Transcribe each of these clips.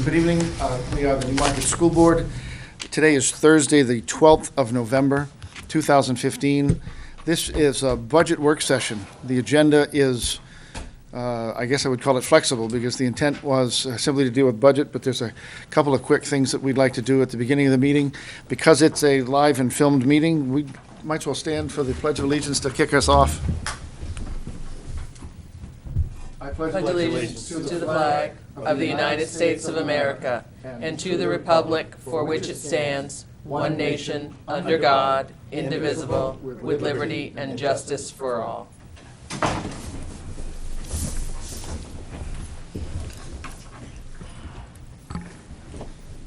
Good evening. We are the Newmarket School Board. Today is Thursday, the 12th of November, 2015. This is a budget work session. The agenda is, I guess I would call it flexible, because the intent was simply to deal with budget, but there's a couple of quick things that we'd like to do at the beginning of the meeting. Because it's a live and filmed meeting, we might as well stand for the Pledge of Allegiance to kick us off. I pledge allegiance to the flag of the United States of America and to the republic for which it stands, one nation, under God, indivisible, with liberty and justice for all.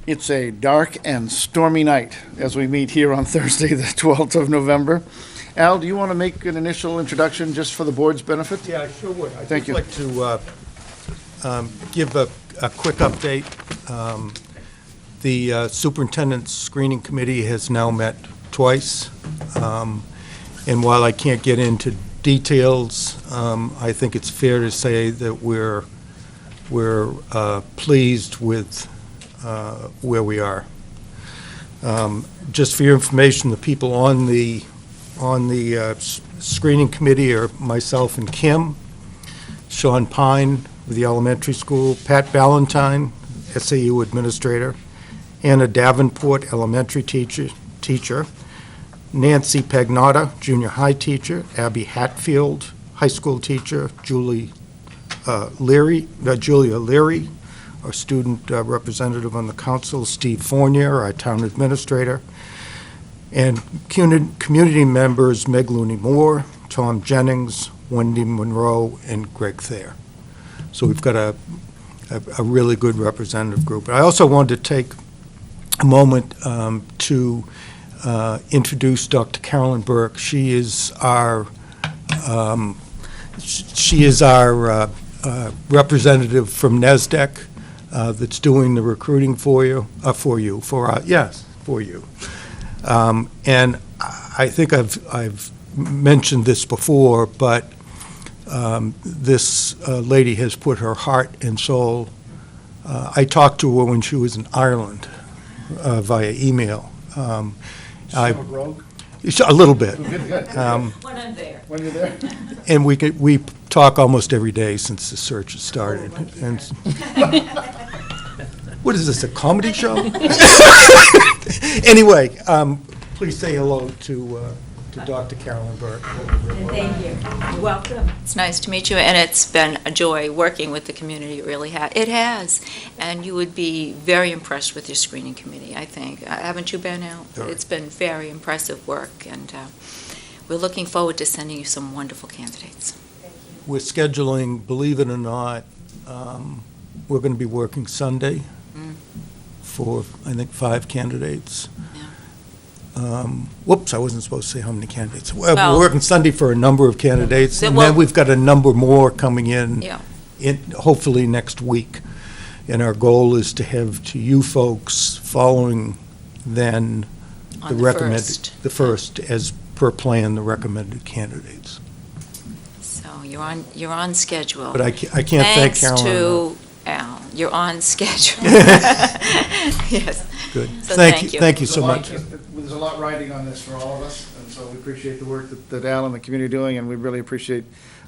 It's a dark and stormy night as we meet here on Thursday, the 12th of November. Al, do you want to make an initial introduction just for the board's benefit? Yeah, I sure would. Thank you. I'd like to give a quick update. The Superintendent's Screening Committee has now met twice, and while I can't get into details, I think it's fair to say that we're pleased with where we are. Just for your information, the people on the screening committee are myself and Kim, Sean Pine with the elementary school, Pat Ballantyne, SAU administrator, Anna Davenport, elementary teacher, Nancy Pagnotta, junior high teacher, Abby Hatfield, high school teacher, Julia Leary, our student representative on the council, Steve Fournier, our town administrator, and community members Meg Looney Moore, Tom Jennings, Wendy Monroe, and Greg Thayer. So we've got a really good representative group. I also wanted to take a moment to introduce Dr. Carolyn Burke. She is our representative from NESDEC that's doing the recruiting for you. And I think I've mentioned this before, but this lady has put her heart and soul. I talked to her when she was in Ireland via email. Rogue? A little bit. When I'm there. When you're there? And we talk almost every day since the search has started. And what is this, a comedy show? Anyway, please say hello to Dr. Carolyn Burke. Thank you. Welcome. It's nice to meet you, and it's been a joy working with the community. It really has. It has, and you would be very impressed with your screening committee, I think. Haven't you been out? Sure. It's been very impressive work, and we're looking forward to sending you some wonderful candidates. We're scheduling, believe it or not, we're going to be working Sunday for, I think, 5 candidates. Whoops, I wasn't supposed to say how many candidates. We're working Sunday for a number of candidates, and then we've got a number more coming in, hopefully next week. And our goal is to have to you folks following then the first, as per plan, the recommended candidates. So you're on schedule. But I can't thank Carolyn. Thanks to Al. You're on schedule. Yes. Good. So Thank you so much. There's a lot riding on this for all of us, and so we appreciate the work that Al and the community are doing, and we really appreciate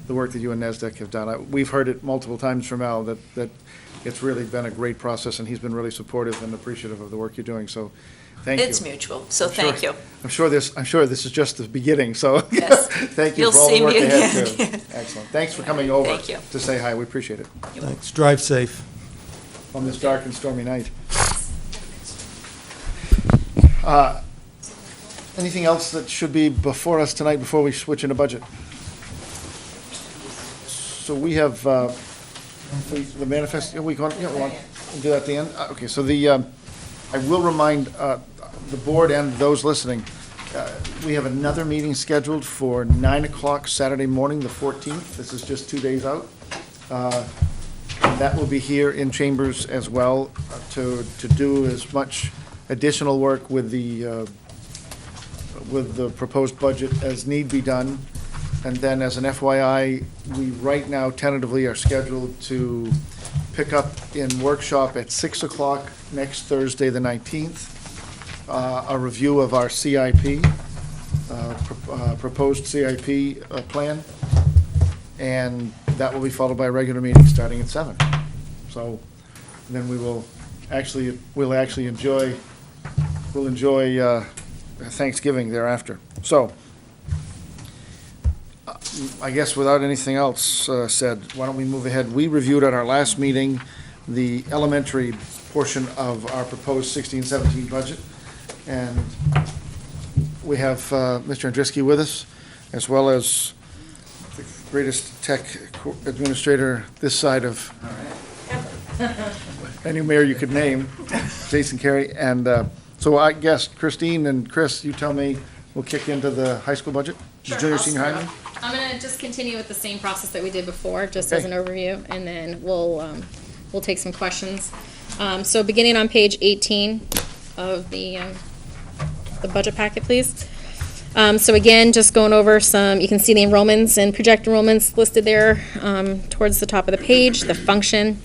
the work that you and NESDEC have done. We've heard it multiple times from Al that it's really been a great process, and he's been really supportive and appreciative of the work you're doing, so thank you. It's mutual, so thank you. I'm sure this is just the beginning, so Yes. thank you You'll for all the see work me ahead, again. too. Excellent. Thanks for coming over Thank you. to say hi. We appreciate it Thanks. Drive safe. on this dark and stormy night. Anything else that should be before us tonight before we switch into budget? So we have the manifest. We'll do that at the end. Okay. So I will remind the board and those listening. We have another meeting scheduled for 9 o'clock Saturday morning, the 14th. This is just 2 days out. That will be here in chambers as well to do as much additional work with the proposed budget as need be done. And then as an FYI, we right now tentatively are scheduled to pick up in workshop at 6 o'clock next Thursday, the 19th, a review of our CIP, proposed CIP plan, and that will be followed by a regular meeting starting at 7. So then we'll enjoy Thanksgiving thereafter. So, I guess without anything else said, why don't we move ahead? We reviewed at our last meeting the elementary portion of our proposed 16-17 budget, and we have Mr. Andriski with us, as well as the greatest tech administrator this side of any mayor you could name, Jason Carey. And so I guess Christine and Chris, you tell me, we'll kick into the high school budget? Sure, Junior, I'll senior start high? off. I'm gonna just continue with the same process that we did before, just as Okay. an overview, and then we'll take some questions. So beginning on page 18 of the budget packet, please. So again, just going over some, you can see the enrollments and projected enrollments listed there towards the top of the page, the function.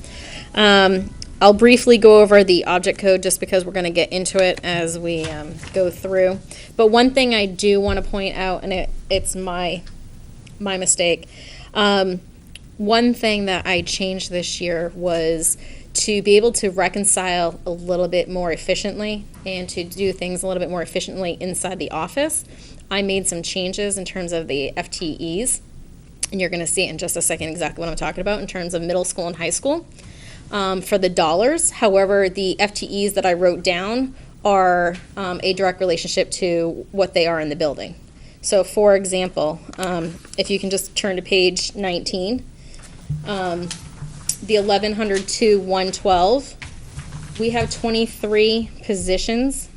I'll briefly go over the object code just because we're going to get into it as we go through. But one thing I do want to point out, and it's my mistake, one thing that I changed this year was to be able to reconcile a little bit more efficiently and to do things a little bit more efficiently inside the office. I made some changes in terms of the FTEs, and you're going to see in just a second exactly what I'm talking about in terms of middle school and high school. For the dollars, however, the FTEs that I wrote down are a direct relationship to what they are in the building. So for example, if you can just turn to page 19, the 1100 to 112, we have 23 positions,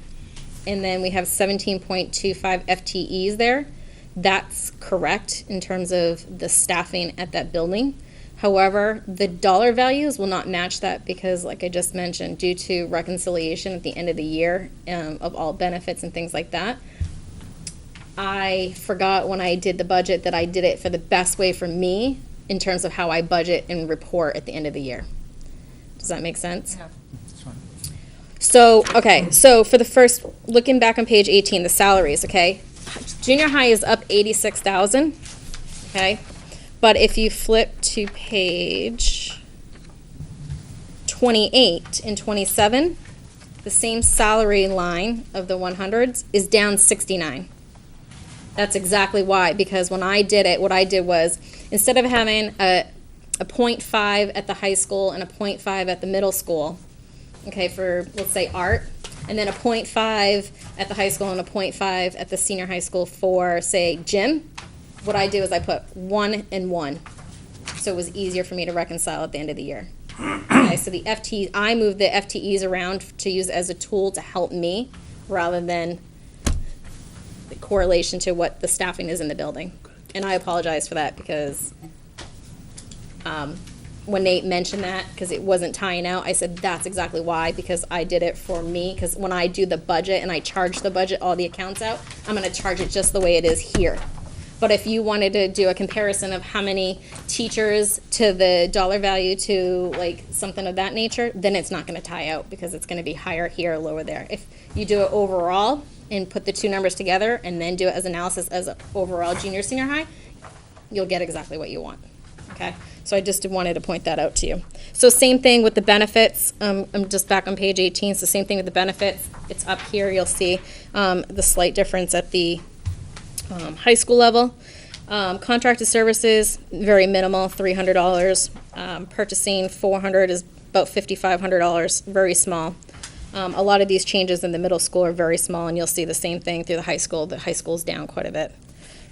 and then we have 17.25 FTEs there. That's correct in terms of the staffing at that building. However, the dollar values will not match that because, like I just mentioned, due to reconciliation at the end of the year of all benefits and things like that, I forgot when I did the budget that I did it for the best way for me in terms of how I budget and report at the end of the year. Does that make sense? Yeah. So, okay, so for the first, looking back on page 18, the salaries, okay? Junior high is up 86,000, okay? But if you flip to page 28 and 27, the same salary line of the 100s is down 69. That's exactly why, because when I did it, what I did was, instead of having a 0.5 at the high school and a 0.5 at the middle school, okay, for, let's say, art, and then a 0.5 at the high school and a 0.5 at the senior high school for, say, gym, what I did was I put 1 and 1. So it was easier for me to reconcile at the end of the year. Okay, so the FTEs, I moved the FTEs around to use as a tool to help me rather than the correlation to what the staffing is in the building. And I apologize for that because when Nate mentioned that, because it wasn't tying out, I said that's exactly why, because I did it for me. Because when I do the budget and I charge the budget, all the accounts out, I'm going to charge it just the way it is here. But if you wanted to do a comparison of how many teachers to the dollar value to like something of that nature, then it's not going to tie out because it's going to be higher here, lower there. If you do it overall and put the two numbers together and then do it as analysis as an overall junior, senior high, you'll get exactly what you want. Okay? So I just wanted to point that out to you. So same thing with the benefits. I'm just back on page 18. So same thing with the benefits. It's up here. You'll see the slight difference at the high school level. Contracted services, very minimal, $300. Purchasing, $400 is about $5,500, very small. A lot of these changes in the middle school are very small, and you'll see the same thing through the high school. The high school's down quite a bit.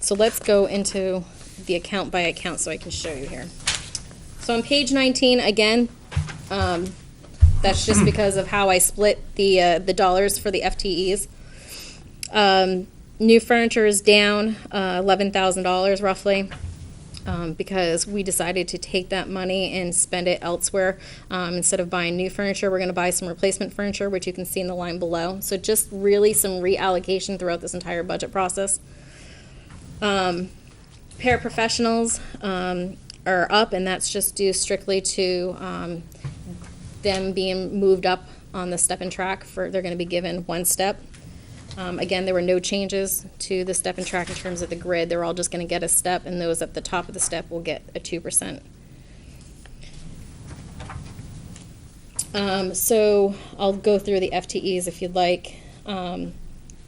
So let's go into the account by account so I can show you here. So on page 19, again, that's just because of how I split the dollars for the FTEs. New furniture is down $11,000 roughly because we decided to take that money and spend it elsewhere. Instead of buying new furniture, we're going to buy some replacement furniture, which you can see in the line below. So just really some reallocation throughout this entire budget process. Paraprofessionals are up, and that's just due strictly to them being moved up on the step and track they're gonna be given 1 step. Again, there were no changes to the step and track in terms of the grid. They're all just gonna get a step, and those at the top of the step will get a 2%. So I'll go through the FTEs if you'd like.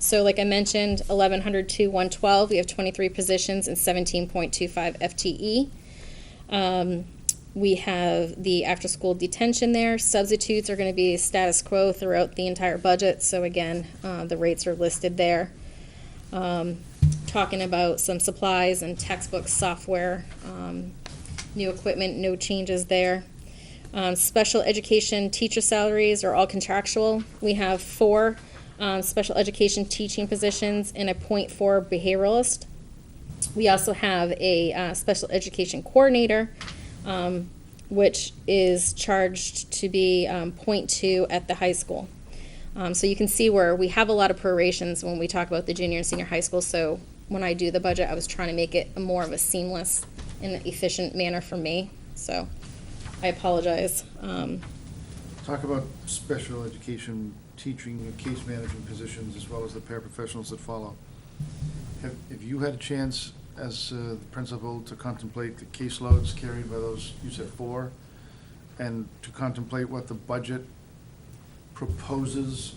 So like I mentioned, 1,100 to 112, we have 23 positions and 17.25 FTE. We have the after-school detention there. Substitutes are going to be status quo throughout the entire budget. So again, the rates are listed there. Talking about some supplies and textbooks, software, new equipment, no changes there. Special education teacher salaries are all contractual. We have 4 special education teaching positions and a 0.4 behavioralist. We also have a special education coordinator, which is charged to be 0.2 at the high school. So you can see where we have a lot of prorations when we talk about the junior and senior high school. So when I do the budget, I was trying to make it more of a seamless and efficient manner for me. So I apologize. Talk about special education teaching and case management positions as well as the paraprofessionals that follow. Have you had a chance as the principal to contemplate the caseloads carried by those, you said 4, and to contemplate what the budget proposes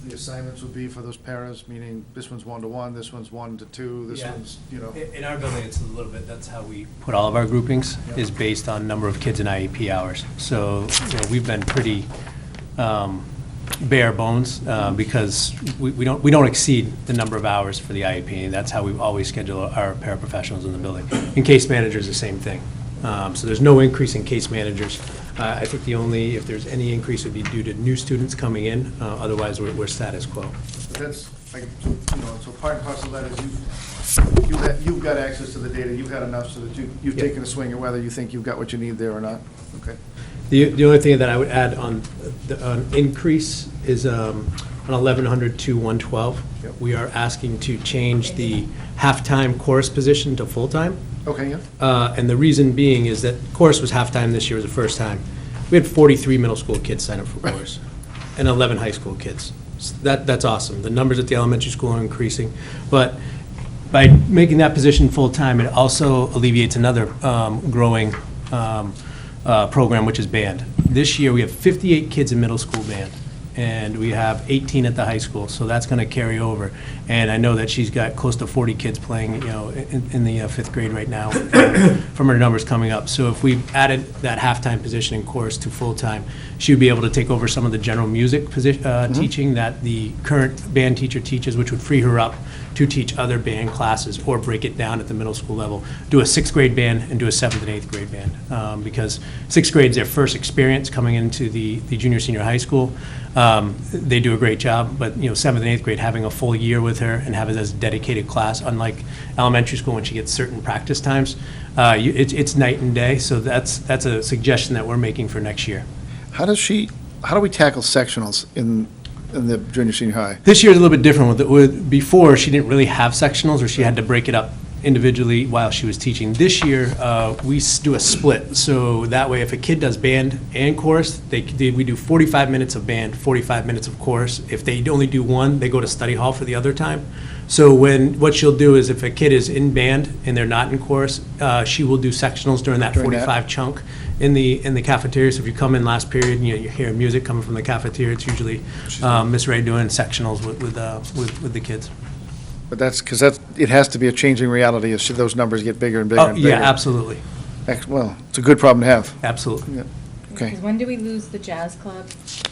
the assignments would be for those paras, meaning this one's 1-to-1, this one's 1-to-2, this Yeah. one's, you know. In our building, it's a little bit, that's how we put all of our groupings, Yeah. is based on number of kids in IEP hours. So, we've been pretty bare bones, because we don't exceed the number of hours for the IEP, and that's how we always schedule our paraprofessionals in the building. And case managers, the same thing. So there's no increase in case managers. I think if there's any increase, would be due to new students coming in. Otherwise, we're status quo. But that's, like, so part and parcel of that is you've got access to the data, you've had enough so that you've Yeah. taken a swing at whether you think you've got what you need there or not. Okay. The only thing that I would add on the increase is on 1,100 to 112. Yep. We are asking to change the half-time chorus position to full-time. Okay, yeah. And the reason being is that chorus was half-time this year, was the first time. We had 43 middle school kids sign up for chorus and 11 high school kids. So that's awesome. The numbers at the elementary school are increasing. But by making that position full-time, it also alleviates another growing program, which is band. This year, we have 58 kids in middle school band, and we have 18 at the high school, so that's going to carry over. And I know that she's got close to 40 kids playing, in the 5th grade right now, from her numbers coming up. So if we added that halftime position in chorus to full-time, she would be able to take over some of the general music teaching that the current band teacher teaches, which would free her up to teach other band classes or break it down at the middle school level, do a 6th grade band and do a 7th and 8th grade band. Because 6th grade is their first experience coming into the junior, senior high school. They do a great job, but 7th and 8th grade, having a full year with her and have it as a dedicated class, unlike elementary school when she gets certain practice times, it's night and day. So that's a suggestion that we're making for next year. How do we tackle sectionals in the junior, senior high? This year is a little bit different before, she didn't really have sectionals, or she had to break it up individually while she was teaching. This year, we do a split, so that way if a kid does band and chorus, we do 45 minutes of band, 45 minutes of chorus. If they only do one, they go to study hall for the other time. So what she'll do is if a kid is in band and they're not in chorus, she will do sectionals during that 45 chunk in the cafeteria. So if you come in last period and you hear music coming from the cafeteria, it's usually Miss Ray doing sectionals with the kids. But that's because it has to be a changing reality as those numbers get bigger and bigger and bigger. Yeah, absolutely. Well, it's a good problem to have. Absolutely. Yeah. Okay. Because when did we lose the jazz club?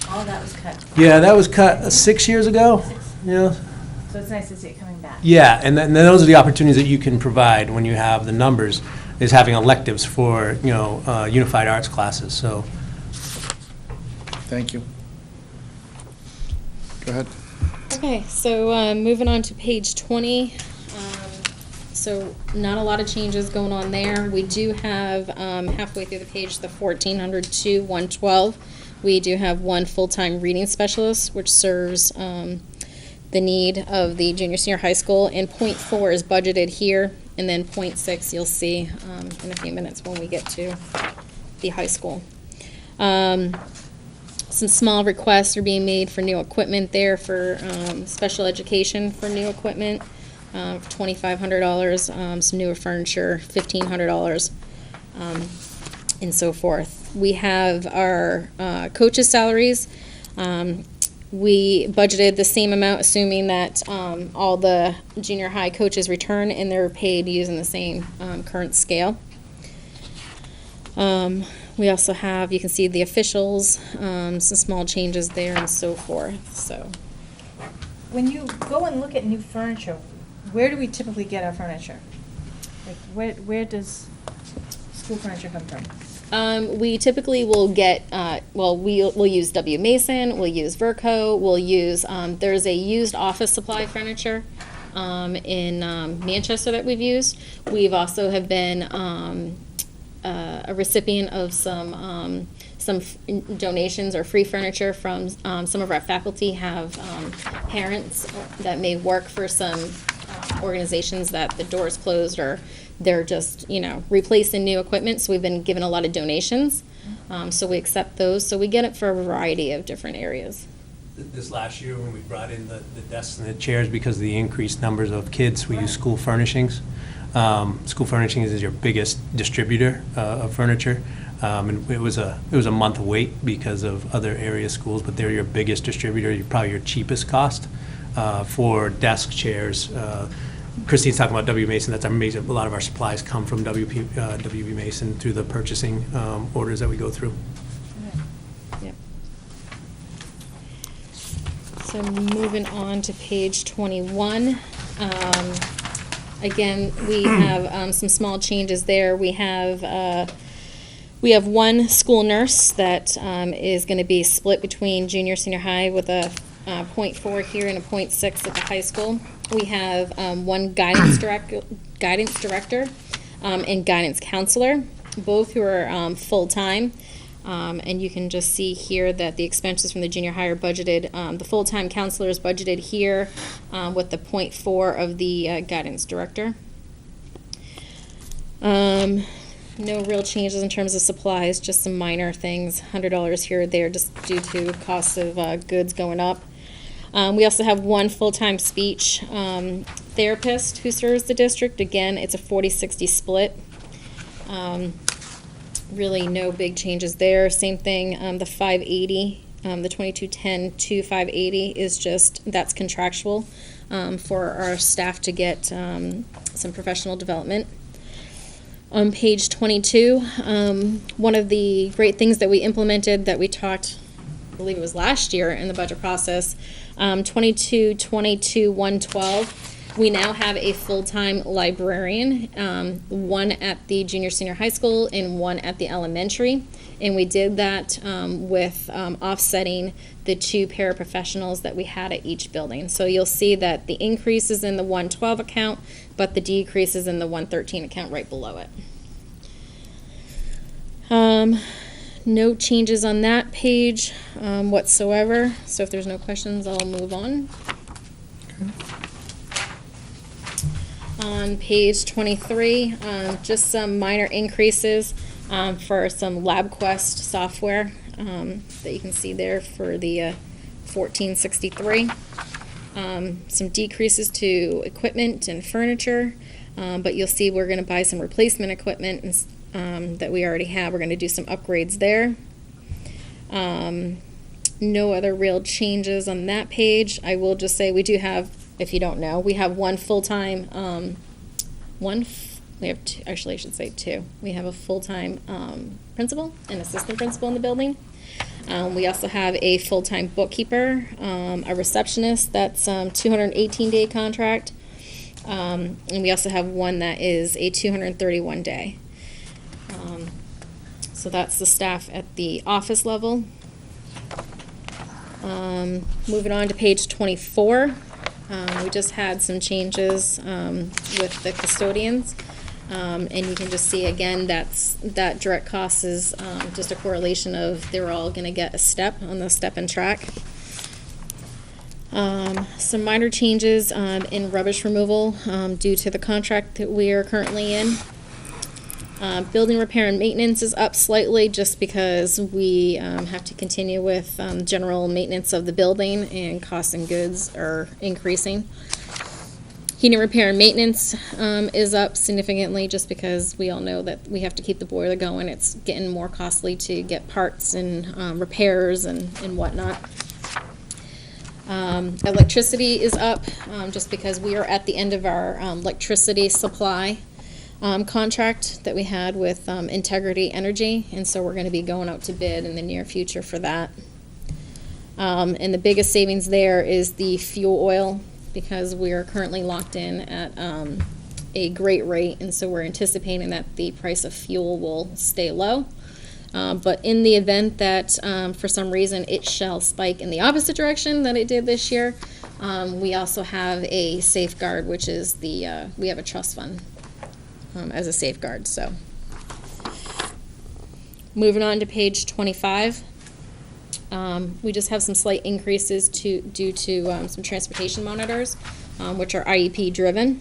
All of that was cut. Yeah, that was cut 6 years ago. Yeah. So it's nice to see it coming back. Yeah, and then those are the opportunities that you can provide when you have the numbers, is having electives for, unified arts classes, so. Thank you. Go ahead. Okay, so moving on to page 20. So not a lot of changes going on there. We do have halfway through the page, the 1,400 to 112. We do have one full-time reading specialist, which serves the need of the junior, senior high school. And 0.4 is budgeted here, and then 0.6 you'll see in a few minutes when we get to the high school. Some small requests are being made for new equipment there for special education for new equipment, $2,500, some newer furniture, $1,500, and so forth. We have our coaches' salaries. We budgeted the same amount, assuming that all the junior high coaches return and they're paid using the same current scale. We also have, you can see the officials, some small changes there and so forth, so. When you go and look at new furniture, where do we typically get our furniture? Like, where does school furniture come from? We typically will get, we'll use W. Mason, we'll use Verco, we'll use, there's a used office supply furniture in Manchester that we've used. We've also have been a recipient of some donations or free furniture from some of our faculty have parents that may work for some organizations that the doors closed or they're just, replacing new equipment. So we've been given a lot of donations. So we accept those. So we get it for a variety of different areas. This last year, when we brought in the desks and the chairs, because of the increased numbers of kids, we use School Furnishings. School Furnishings is your biggest distributor of furniture. And it was a month wait because of other area schools, but they're your biggest distributor, probably your cheapest cost for desk chairs. Christine's talking about W. Mason. That's amazing. A lot of our supplies come from W.B. Mason through the purchasing orders that we go through. Yep. So moving on to page 21. Again, we have some small changes there. We have one school nurse that is going to be split between junior, senior high with a .4 here and a .6 at the high school. We have one guidance director and guidance counselor, both who are full-time. And you can just see here that the expenses from the junior high are budgeted. The full-time counselor is budgeted here with the .4 of the guidance director. No real changes in terms of supplies, just some minor things, $100 here or there, just due to costs of goods going up. We also have one full-time speech therapist who serves the district. Again, it's a 40-60 split. Really no big changes there. Same thing, the 580, the 2210 to 580 is just, that's contractual for our staff to get some professional development. On page 22, one of the great things that we implemented that we talked, I believe it was last year in the budget process, 22-112. We now have a full-time librarian, one at the junior senior high school and one at the elementary. And we did that with offsetting the two paraprofessionals that we had at each building. So you'll see that the increase is in the 112 account, but the decrease is in the 113 account right below it. No changes on that page whatsoever. So if there's no questions, I'll move on. On page 23, just some minor increases for some LabQuest software that you can see there for the 1463. Some decreases to equipment and furniture, but you'll see we're going to buy some replacement equipment that we already have. We're going to do some upgrades there. No other real changes on that page. I will just say we do have, if you don't know, we have one full-time, we have two, actually I should say two. We have a full-time principal and assistant principal in the building. We also have a full-time bookkeeper, a receptionist, that's 218-day contract. And we also have one that is a 231-day. So that's the staff at the office level. Moving on to page 24. We just had some changes with the custodians. And you can just see again that direct cost is just a correlation of they're all going to get a step on the step and track. Some minor changes in rubbish removal due to the contract that we are currently in. Building repair and maintenance is up slightly just because we have to continue with general maintenance of the building, and costs and goods are increasing. Heating repair and maintenance is up significantly just because we all know that we have to keep the boiler going. It's getting more costly to get parts and repairs and whatnot. Electricity is up just because we are at the end of our electricity supply contract that we had with Integrity Energy, and so we're going to be going out to bid in the near future for that. And the biggest savings there is the fuel oil, because we are currently locked in at a great rate, and so we're anticipating that the price of fuel will stay low. But in the event that for some reason it shall spike in the opposite direction that it did this year, we also have a safeguard, which is we have a trust fund as a safeguard. So moving on to page 25. We just have some slight increases due to some transportation monitors, which are IEP driven.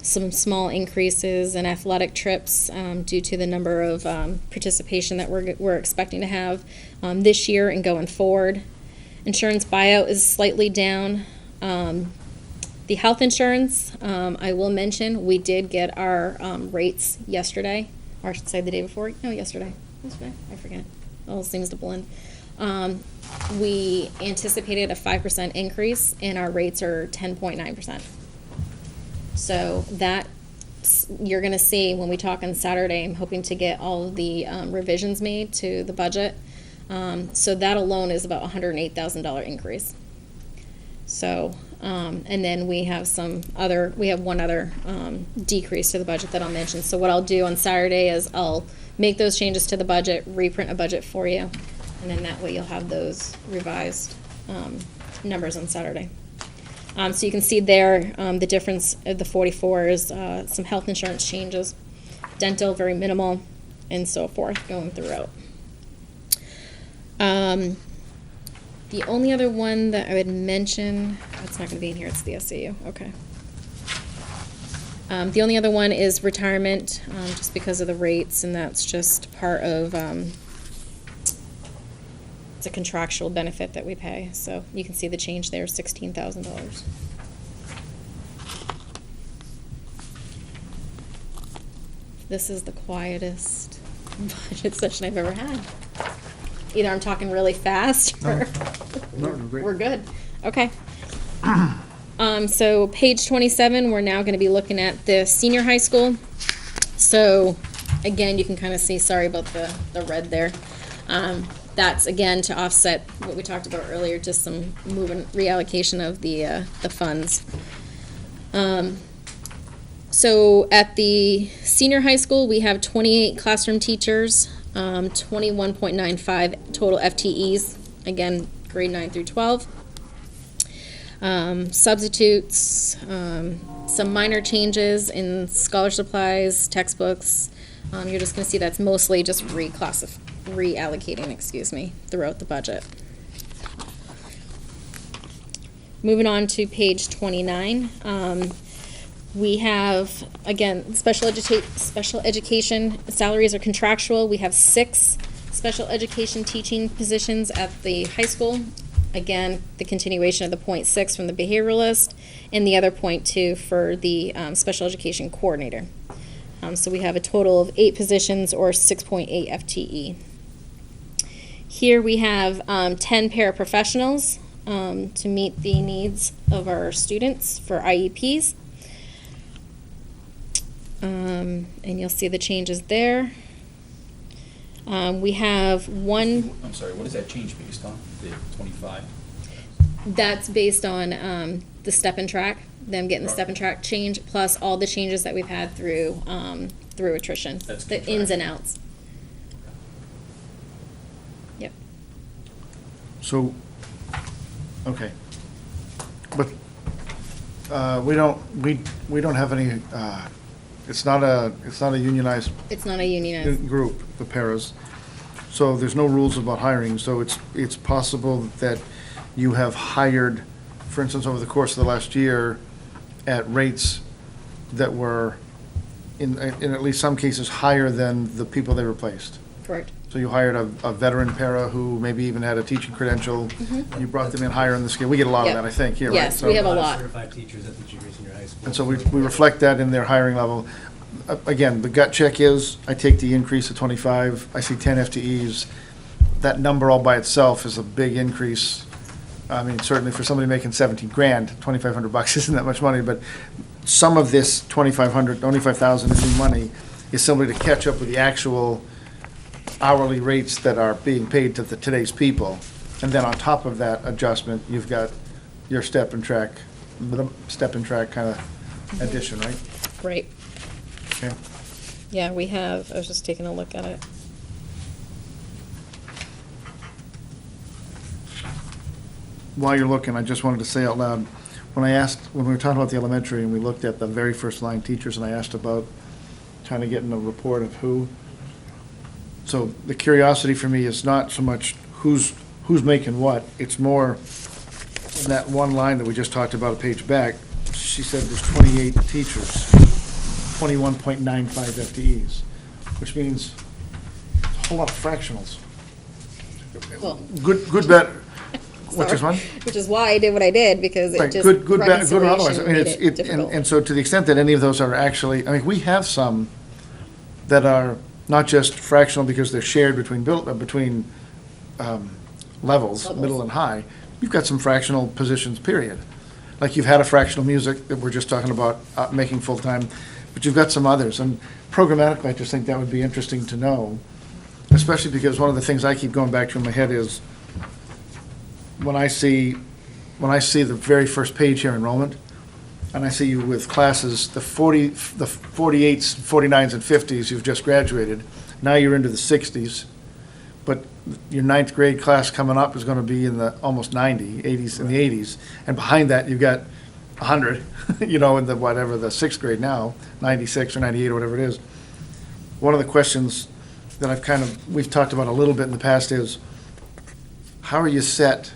Some small increases in athletic trips due to the number of participation that we're expecting to have this year and going forward. Insurance buyout is slightly down. The health insurance, I will mention, we did get our rates yesterday, or I should say the day before. No, yesterday. Yesterday? I forget. All seems to blend. We anticipated a 5% increase, and our rates are 10.9%. So that you're going to see when we talk on Saturday. I'm hoping to get all of the revisions made to the budget. So that alone is about $108,000 increase. So, and then we have one other decrease to the budget that I'll mention. So what I'll do on Saturday is I'll make those changes to the budget, reprint a budget for you, and then that way you'll have those revised numbers on Saturday. So you can see there the difference of the 44 is some health insurance changes, dental very minimal, and so forth going throughout. The only other one that I would mention, it's not going to be in here, it's the SAU, okay. The only other one is retirement, just because of the rates, and that's just part of, it's a contractual benefit that we pay. So you can see the change there, $16,000. This is the quietest budget session I've ever had. Either I'm talking really fast or we're good. Okay. So page 27, we're now going to be looking at the senior high school. So again, you can kind of see, sorry about the red there. That's again to offset what we talked about earlier, just some reallocation of the funds. So at the senior high school, we have 28 classroom teachers, 21.95 total FTEs, again, grade 9 through 12. Substitutes, some minor changes in scholar supplies, textbooks. You're just going to see that's mostly just reallocating, throughout the budget. Moving on to page 29. We have, again, special education salaries are contractual. We have 6 special education teaching positions at the high school. Again, the continuation of the 0.6 from the behavioralist, and the other 0.2 for the special education coordinator. So we have a total of 8 positions, or 6.8 FTE. Here we have 10 paraprofessionals to meet the needs of our students for IEPs. And you'll see the changes there. We have one. I'm sorry, what is that change based on, the 25? That's based on the step and track, them getting the step and track change, plus all the changes that we've had through attrition, That's the ins and outs. Yep. So, okay. But we don't have any, it's not a unionized It's not a unionized. group, the paras. So there's no rules about hiring, so it's possible that you have hired, for instance, over the course of the last year, at rates that were in at least some cases, higher than the people they replaced. Correct. So you hired a veteran para who maybe even had a teaching credential. You brought them in higher in the scale. We get a lot of Yeah. that, I think, here, right? Yes, So- we have a of lot. certified teachers at the junior, senior high school. And so we reflect that in their hiring level. Again, the gut check is, I take the increase of 25, I see 10 FTEs. That number all by itself is a big increase. I mean, certainly for somebody making 17 grand, 2,500 bucks isn't that much money, but some of this 2,500, 25,000 in new money is simply to catch up with the actual hourly rates that are being paid to today's people. And then on top of that adjustment, you've got your step and track kind of addition, right? Right. Okay. Yeah, we have, I was just taking a look at it. While you're looking, I just wanted to say out loud, when we were talking about the elementary and we looked at the very first line teachers and I asked about trying to get in a report of who. So the curiosity for me is not so much who's making what, it's more in that one line that we just talked about a page back. She said there's 28 teachers, 21.95 FTEs, which means a whole lot of fractionals. Well, Good, bad, which is one? Which is why I did what I did, because it Right, just, good, bad, good or otherwise. I reconciliation mean, made it's, it and difficult. so to the extent that any of those are actually, I mean, we have some that are not just fractional because they're shared between levels, middle and high. You've got some fractional positions, period. Like you've had a fractional music that we're just talking about making full-time, but you've got some others. And programmatically, I just think that would be interesting to know, especially because one of the things I keep going back to in my head is when I see the very first page here, enrollment, and I see you with classes, the 48s, 49s, and 50s, you've just graduated. Now you're into the 60s, but your ninth grade class coming up is going to be in the almost 90, 80s, in the 80s. And behind that, you've got 100, in the whatever, the sixth grade now, 96 or 98 or whatever it is. One of the questions that we've talked about a little bit in the past is, how are you set,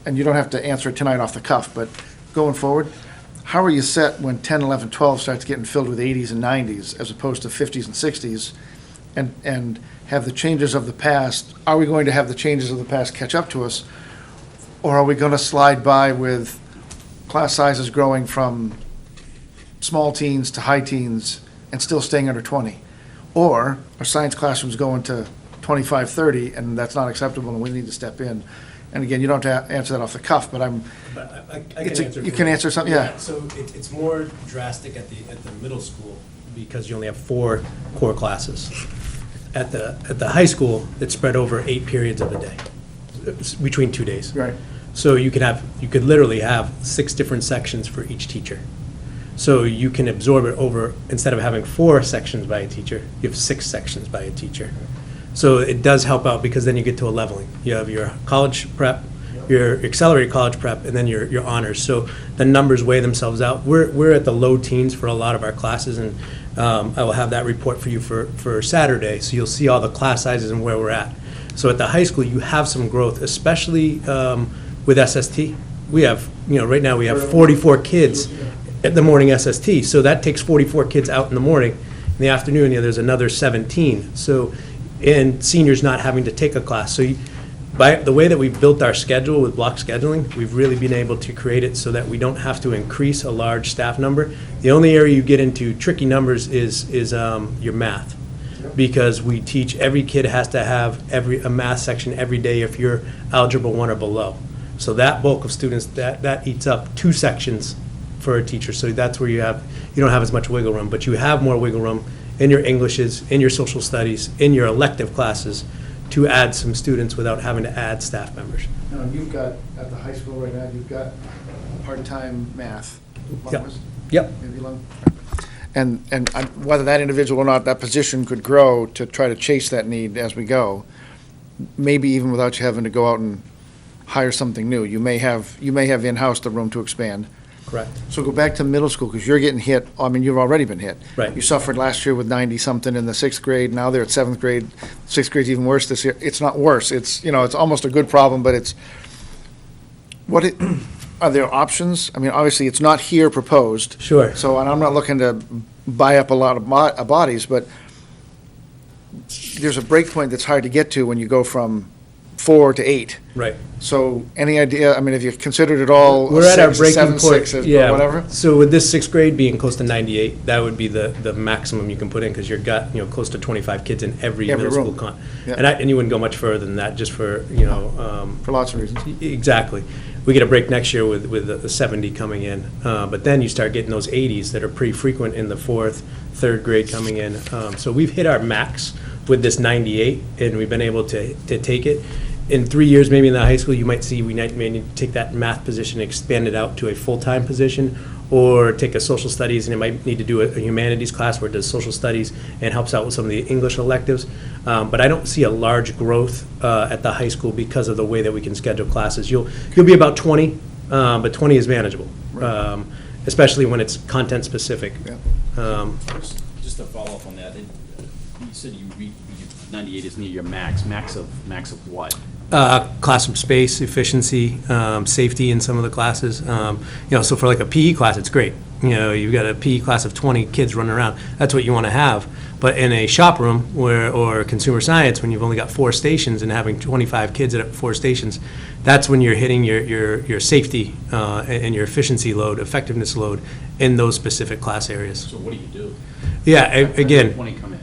and you don't have to answer it tonight off the cuff, but going forward, how are you set when 10, 11, 12 starts getting filled with 80s and 90s as opposed to 50s and 60s, and have the changes of the past? Are we going to have the changes of the past catch up to us, or are we going to slide by with class sizes growing from small teens to high teens and still staying under 20? Or are science classrooms going to 25, 30, and that's not acceptable and we need to step in? And again, you don't have to answer that off the cuff, but I can answer. you can answer something, yeah. So it's more drastic at the middle school because you only have 4 core classes. At the high school, it's spread over 8 periods of a day, between 2 days. Right. So you could literally have 6 different sections for each teacher. So you can absorb it over, instead of having 4 sections by a teacher, you have 6 sections by a teacher. So it does help out because then you get to a leveling. You have your college prep, your accelerated college prep, and then your honors. So the numbers weigh themselves out. We're at the low teens for a lot of our classes, and I will have that report for you for Saturday. So you'll see all the class sizes and where we're at. So at the high school, you have some growth, especially with SST. We have, right now we have 44 kids at the morning SST. So that takes 44 kids out in the morning. In the afternoon, there's another 17. So, and seniors not having to take a class. So by the way that we've built our schedule with block scheduling, we've really been able to create it so that we don't have to increase a large staff number. The only area you get into tricky numbers is your math. Because we teach, every kid has to have a math section every day if you're Algebra 1 or below. So that bulk of students, that eats up 2 sections for a teacher. So that's where you don't have as much wiggle room, but you have more wiggle room in your Englishes, in your social studies, in your elective classes to add some students without having to add staff members. Now, you've got, at the high school right now, you've got part-time math. Yep. Yep. Maybe 11. And whether that individual or not, that position could grow to try to chase that need as we go, maybe even without you having to go out and hire something new. You may have in-house the room to expand. Correct. So go back to middle school, because you're getting hit, I mean, you've already been hit. Right. You suffered last year with 90-something in the 6th grade, now they're at 7th grade. 6th grade's even worse this year. It's not worse, it's almost a good problem, but are there options? I mean, obviously, it's not here proposed. Sure. So, and I'm not looking to buy up a lot of bodies, but there's a break point that's hard to get to when you go from 4 to 8. Right. So any idea, I mean, have you considered it all? We're at our 6, breaking 7, point. 6, Yeah. whatever? So with this sixth grade being close to 98, that would be the maximum you can put in, because you've got, close to 25 kids in every Every middle room. school. Yeah. And you wouldn't go much further than that, just for, For lots of reasons. Exactly. We get a break next year with the 70 coming in, but then you start getting those 80s that are pretty frequent in the fourth, third grade coming in. So we've hit our max with this 98, and we've been able to take it. In 3 years, maybe in the high school, you might see we may need to take that math position, expand it out to a full-time position, or take a social studies, and it might need to do a humanities class where it does social studies and helps out with some of the English electives. But I don't see a large growth at the high school because of the way that we can schedule classes. You'll be about 20, but 20 is manageable, especially when it's content specific. Yeah. Just to follow up on that, you said 98 is near your max. Max of what? Classroom space, efficiency, safety in some of the classes. So for like a PE class, it's great. You've got a PE class of 20 kids running around. That's what you want to have. But in a shop room or consumer science, when you've only got 4 stations and having 25 kids at 4 stations, that's when you're hitting your safety and your efficiency load, effectiveness load in those specific class areas. So what do you do? Yeah, again, 20 come in.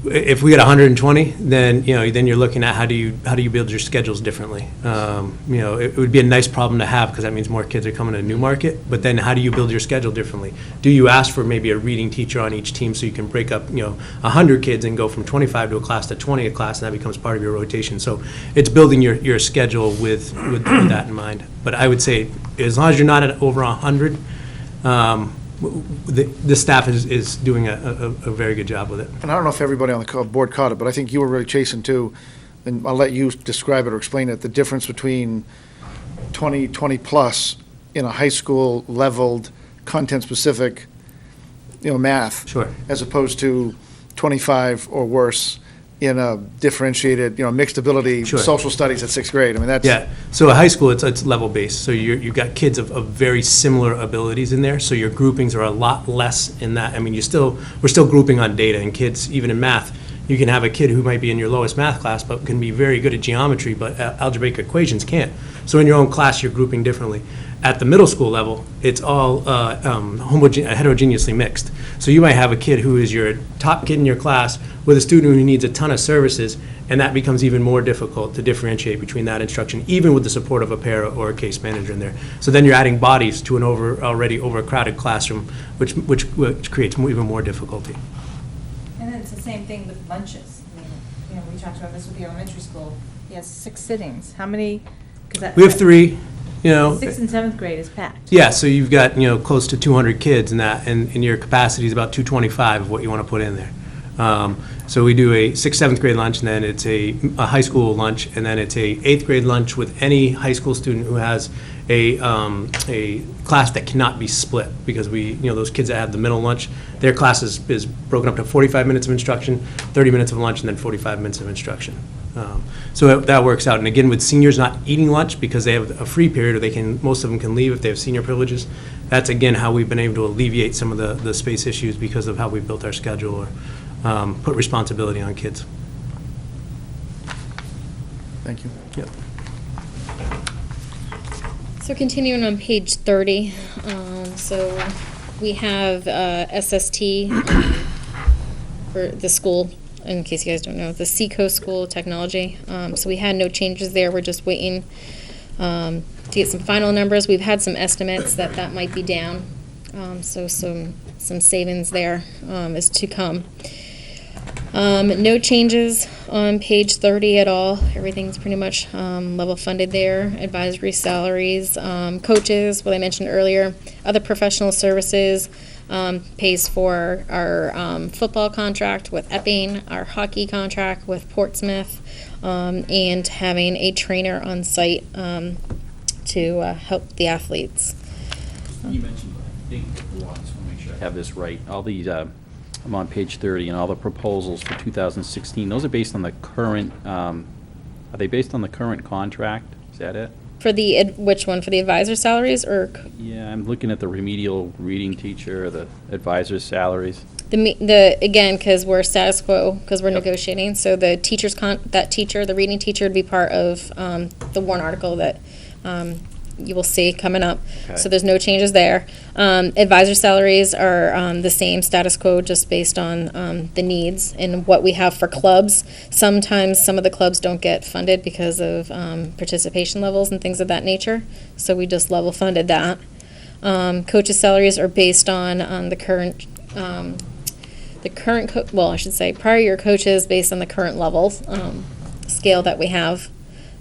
if we get 120, then then you're looking at how do you build your schedules differently. It would be a nice problem to have, because that means more kids are coming to Newmarket. But then how do you build your schedule differently? Do you ask for maybe a reading teacher on each team so you can break up 100 kids and go from 25 to a class to 20 a class, and that becomes part of your rotation? So it's building your schedule with that in mind. But I would say as long as you're not at over 100. The staff is doing a very good job with it. And I don't know if everybody on the board caught it, but I think you were really chasing too, and I'll let you describe it or explain it, the difference between 20 plus in a high school leveled, content-specific, math. Sure. As opposed to 25 or worse in a differentiated, mixed ability, Sure. social studies at 6th grade. I mean, that's. Yeah, so at high school, it's level-based, so you've got kids of very similar abilities in there, so your groupings are a lot less in that. I mean, we're still grouping on data, and kids, even in math, you can have a kid who might be in your lowest math class, but can be very good at geometry, but algebraic equations can't. So in your own class, you're grouping differently. At the middle school level, it's all heterogeneously mixed. So you might have a kid who is your top kid in your class with a student who needs a ton of services, and that becomes even more difficult to differentiate between that instruction, even with the support of a para or a case manager in there. So then you're adding bodies to an already overcrowded classroom, which creates even more difficulty. And then it's the same thing with lunches. I mean, we talked about this with the elementary school. He has 6 sittings. How many? We have 3. 6th and 7th grade is packed. Yeah, so you've got, close to 200 kids in that, and your capacity is about 225 of what you want to put in there. So we do a 6th, 7th grade lunch, and then it's a high school lunch, and then it's a 8th grade lunch with any high school student who has a class that cannot be split, because those kids that have the middle lunch, their class is broken up to 45 minutes of instruction, 30 minutes of lunch, and then 45 minutes of instruction. So that works out. And again, with seniors not eating lunch because they have a free period, or most of them can leave if they have senior privileges, that's again how we've been able to alleviate some of the space issues because of how we built our schedule, or put responsibility on kids. Thank you. Yep. So continuing on page 30, so we have SST for the school, in case you guys don't know, the Seacoast School of Technology. So we had no changes there. We're just waiting to get some final numbers. We've had some estimates that might be down, so some savings there is to come. No changes on page 30 at all. Everything's pretty much level funded there. Advisory salaries, coaches, what I mentioned earlier, other professional services, pays for our football contract with Epping, our hockey contract with Portsmouth, and having a trainer on site to help the athletes. You mentioned, I think, I just want to make sure I have this right. All these, I'm on page 30, and all the proposals for 2016, those are based on the current, are they based on the current contract? Is that it? For the, which one, for the advisor salaries or Yeah, I'm looking at the remedial reading teacher, the advisor's salaries. again, because we're status quo, because we're negotiating, so the teacher's the reading teacher would be part of the warrant article that you will see coming up. Okay. So there's no changes there. Advisor salaries are the same status quo, just based on the needs and what we have for clubs. Sometimes some of the clubs don't get funded because of participation levels and things of that nature, so we just level funded that. Coaches' salaries are based on the current I should say prior year coaches based on the current levels scale that we have,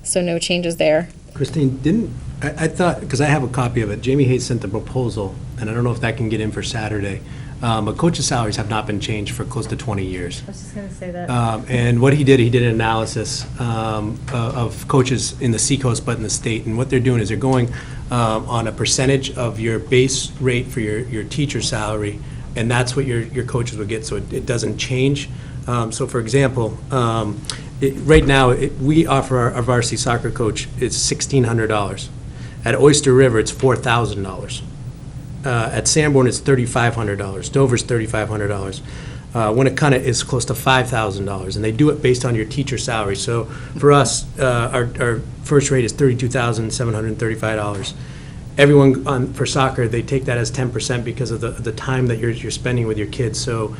so no changes there. Christine, I thought, because I have a copy of it, Jamie Hayes sent the proposal, and I don't know if that can get in for Saturday, but coaches' salaries have not been changed for close to 20 years. I was just gonna say that. And what he did an analysis of coaches in the Seacoast, but in the state, and what they're doing is they're going on a percentage of your base rate for your teacher salary, and that's what your coaches would get, so it doesn't change. So for example, right now, we offer our varsity soccer coach, it's $1,600. At Oyster River, it's $4,000. At Sanborn, it's $3,500. Dover's $3,500. Winnicott is close to $5,000, and they do it based on your teacher salary. So for us, our first rate is $32,735. Everyone for soccer, they take that as 10% because of the time that you're spending with your kids. So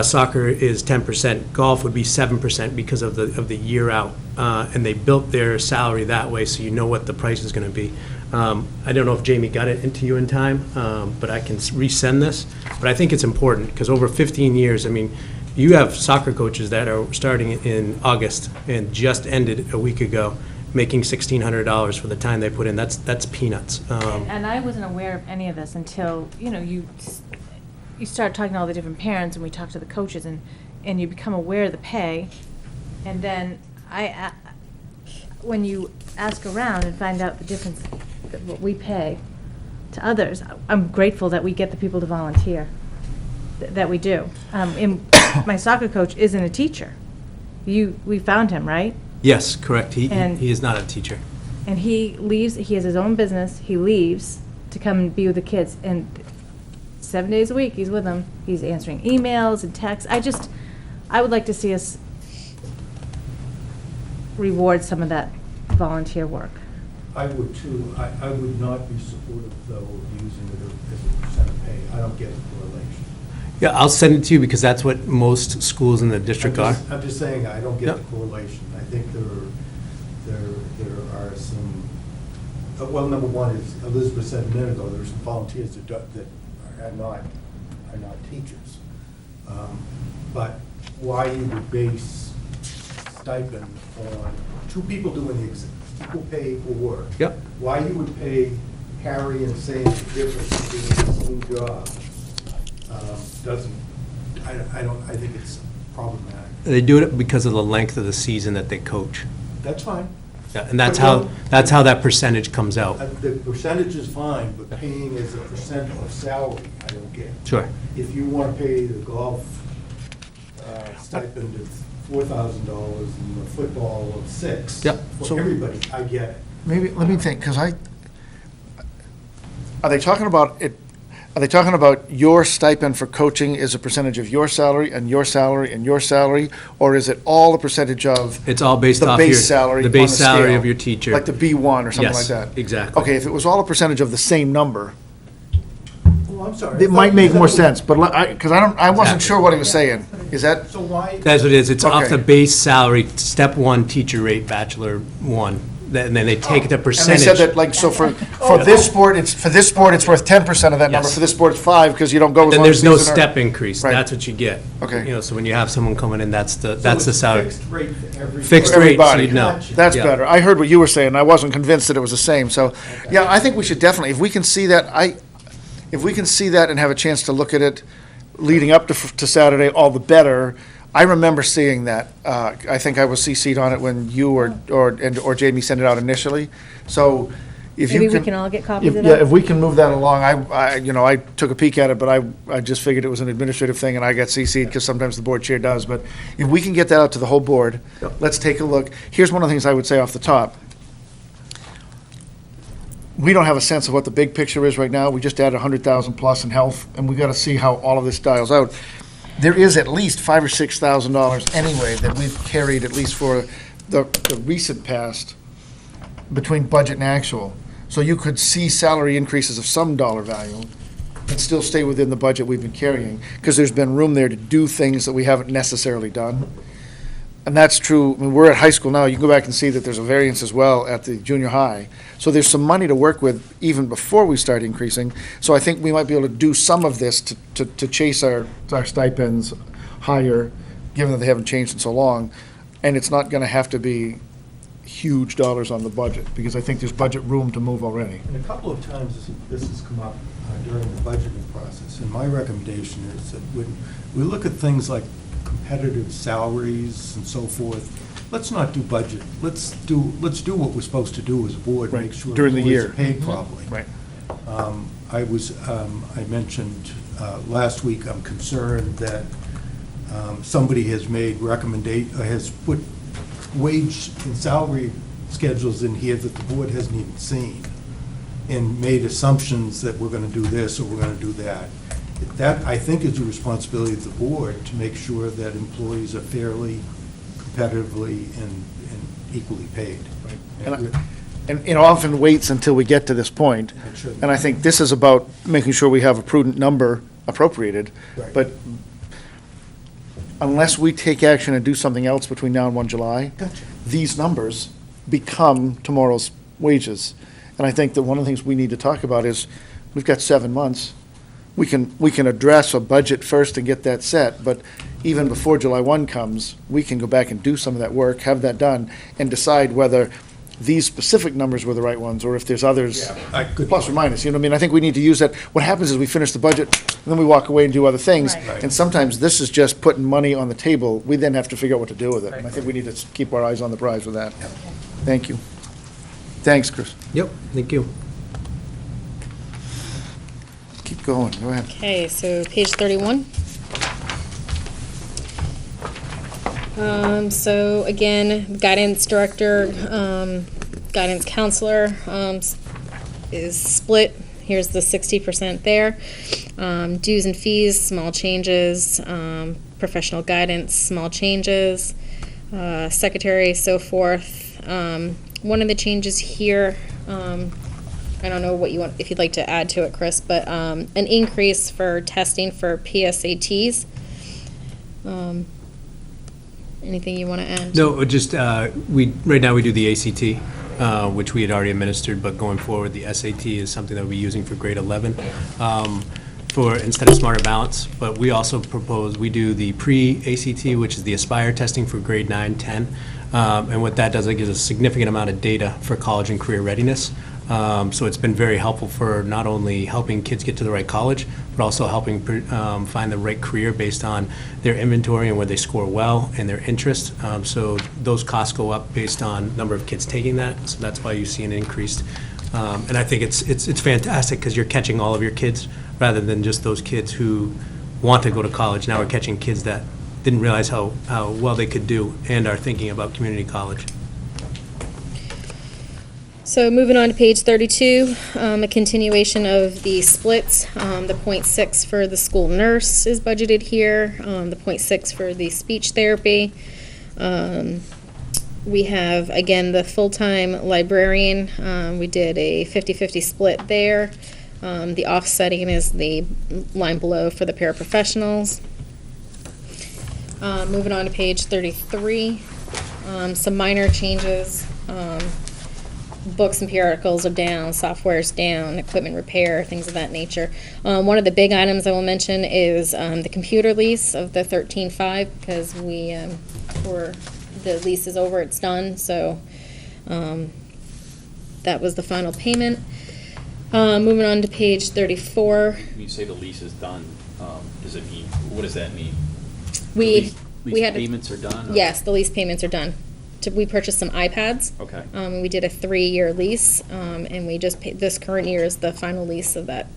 soccer is 10%. Golf would be 7% because of the year out, and they built their salary that way, so you know what the price is going to be. I don't know if Jamie got it into you in time, but I can resend this. But I think it's important because over 15 years, I mean, you have soccer coaches that are starting in August and just ended a week ago, making $1,600 for the time they put in. That's peanuts. And I wasn't aware of any of this until, you start talking to all the different parents, and we talk to the coaches, and you become aware of the pay. And then when you ask around and find out the difference that what we pay to others, I'm grateful that we get the people to volunteer, that we do. My soccer coach isn't a teacher. We found him, right? Yes, correct. He And- is not a teacher. And he leaves, he has his own business, he leaves to come and be with the kids, and 7 days a week, he's with them. He's answering emails and texts. I would like to see us reward some of that volunteer work. I would too. I would not be supportive, though, of using it as a percent of pay. I don't get the correlation. Yeah, I'll send it to you because that's what most schools in the district are. I'm just saying, I don't get Yep. the correlation. I think there are some, well, number one is, Elizabeth said a minute ago, there are some volunteers that are not teachers. But why you would base stipend on two people doing the equal pay equal work? Yep. Why you would pay Harry and Sam the difference between the same job doesn't, I think it's problematic. They do it because of the length of the season that they coach. That's fine. Yeah, and that's how that percentage comes out. The percentage is fine, but paying as a percent of salary, I don't get. Sure. If you want to pay the golf stipend of $4,000 and the football of $6,000 Yep. for everybody, I get it. Maybe, let me think, because are they talking about it, are they talking about your stipend for coaching is a percentage of your salary and your salary and your salary? Or is it all a percentage of It's all based the off base salary the on base the salary scale? of your teacher. Like the B1 or something like Yes, that? exactly. Okay, if it was all a percentage of the same number, Well, I'm sorry. it might make more sense, but, because I wasn't Exactly. sure what he was saying. Is that, So why? That's what it is. It's off Okay. the base salary, step one, teacher rate, bachelor one. And then they take the and they percentage. said that, like, so for this sport, it's worth 10% of that number, Yes. for this sport, it's 5, because you don't go as Then long as there's no season or- step increase. Right. That's what you get. Okay. So when you have someone coming in, that's the So it's salary. Fixed rate for every. Fixed For rate, so everybody. you'd know. That's Yeah. better. I heard what you were saying. I wasn't convinced that it was the same. So, yeah, I think we should definitely, if we can see that, and have a chance to look at it leading up to Saturday, all the better. I remember seeing that. I think I was CC'd on it when you or Jamie sent it out initially. So if you Maybe can. we can all get copies of Yeah, that? if we can move that along, I took a peek at it, but I just figured it was an administrative thing, and I got CC'd because sometimes the board chair does. But if we can get that out to the whole board, let's take a look. Here's one of the things I would say off the top. we don't have a sense of what the big picture is right now. We just added 100,000 plus in health, and we got to see how all of this dials out. There is at least $5,000 or $6,000 anyway that we've carried, at least for the recent past, between budget and actual. So you could see salary increases of some dollar value and still stay within the budget we've been carrying, because there's been room there to do things that we haven't necessarily done. And that's true. I mean, we're at high school now. You can go back and see that there's a variance as well at the junior high. So there's some money to work with even before we start increasing. So I think we might be able to do some of this to chase our stipends higher, given that they haven't changed in so long. And it's not going to have to be huge dollars on the budget, because I think there's budget room to move already. And a couple of times this has come up during the budgeting process, and my recommendation is that when we look at things like competitive salaries and so forth, let's not do budget. Let's do what we're supposed to do as a board, Right, make sure during the employees year. are paid properly. Right. I mentioned last week, I'm concerned that somebody has has put wage and salary schedules in here that the board hasn't even seen, and made assumptions that we're going to do this or we're going to do that. That, I think, is the responsibility of the board to make sure that employees are fairly, competitively, and equally paid. And it often waits until we get to this point. It should. And I think this is about making sure we have a prudent number appropriated. Right. But unless we take action and do something else between now and 1 July, Gotcha. these numbers become tomorrow's wages. And I think that one of the things we need to talk about is, we've got 7 months. We can address a budget first and get that set, but even before July 1 comes, we can go back and do some of that work, have that done, and decide whether these specific numbers were the right ones, or if there's others, Good plus or point. minus, you know what I mean? I think we need to use that. What happens is we finish the budget, and then we walk away and do other things. Right. And sometimes this is just putting money on the table. We then have to figure out what to do with it. And I think we need to keep our eyes on the prize with that. Thank you. Thanks, Chris. Yep, thank you. Keep going, go ahead. Okay, so page 31. So again, guidance director, guidance counselor is split. Here's the 60% there. Dues and fees, small changes. Professional guidance, small changes. Secretary, so forth. One of the changes here, I don't know what you want, if you'd like to add to it, Chris, but an increase for testing for PSATs. Anything you want to add? No, just, right now we do the ACT, which we had already administered, but going forward, the SAT is something that we'll be using for grade 11 instead of Smarter Balance. But we also propose, we do the pre-ACT, which is the Aspire testing for grade 9, 10. And what that does, it gives a significant amount of data for college and career readiness. So it's been very helpful for not only helping kids get to the right college, but also helping find the right career based on their inventory and where they score well and their interest. So those costs go up based on number of kids taking that. So that's why you see an increase. And I think it's fantastic, because you're catching all of your kids rather than just those kids who want to go to college. Now we're catching kids that didn't realize how well they could do and are thinking about community college. So moving on to page 32, a continuation of the splits. The .6 for the school nurse is budgeted here, the .6 for the speech therapy. We have, again, the full-time librarian. We did a 50-50 split there. The offsetting is the line below for the paraprofessionals. Moving on to page 33, some minor changes. Books and periodicals are down, software's down, equipment repair, things of that nature. One of the big items I will mention is the computer lease of the 13.5, because the lease is over, it's done, so that was the final payment. Moving on to page 34. When you say the lease is done, does it mean, what does that mean? We Lease had payments are done? or- Yes, the lease payments are done. We purchased some iPads. Okay. We did a 3-year lease, and we just paid, this current year is the final lease of that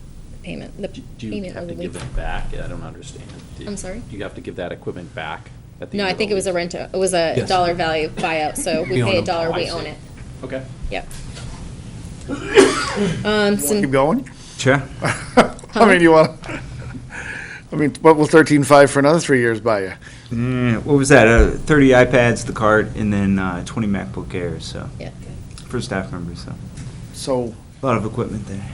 payment. The Do you payment have of to the give lease. it back? I don't understand. I'm sorry? Do you have to give that equipment back at the No, end I of think the it was a lease? rent. It was a Yes. dollar value buyout, so we We own pay them. $1, Oh, I we see. own it. Okay. Yep. Keep going? Sure. I mean, what will 13.5 for another 3 years buy you? What was that? 30 iPads, the cart, and then 20 MacBook Airs. So Yeah. for staff members, so So, a lot of equipment there.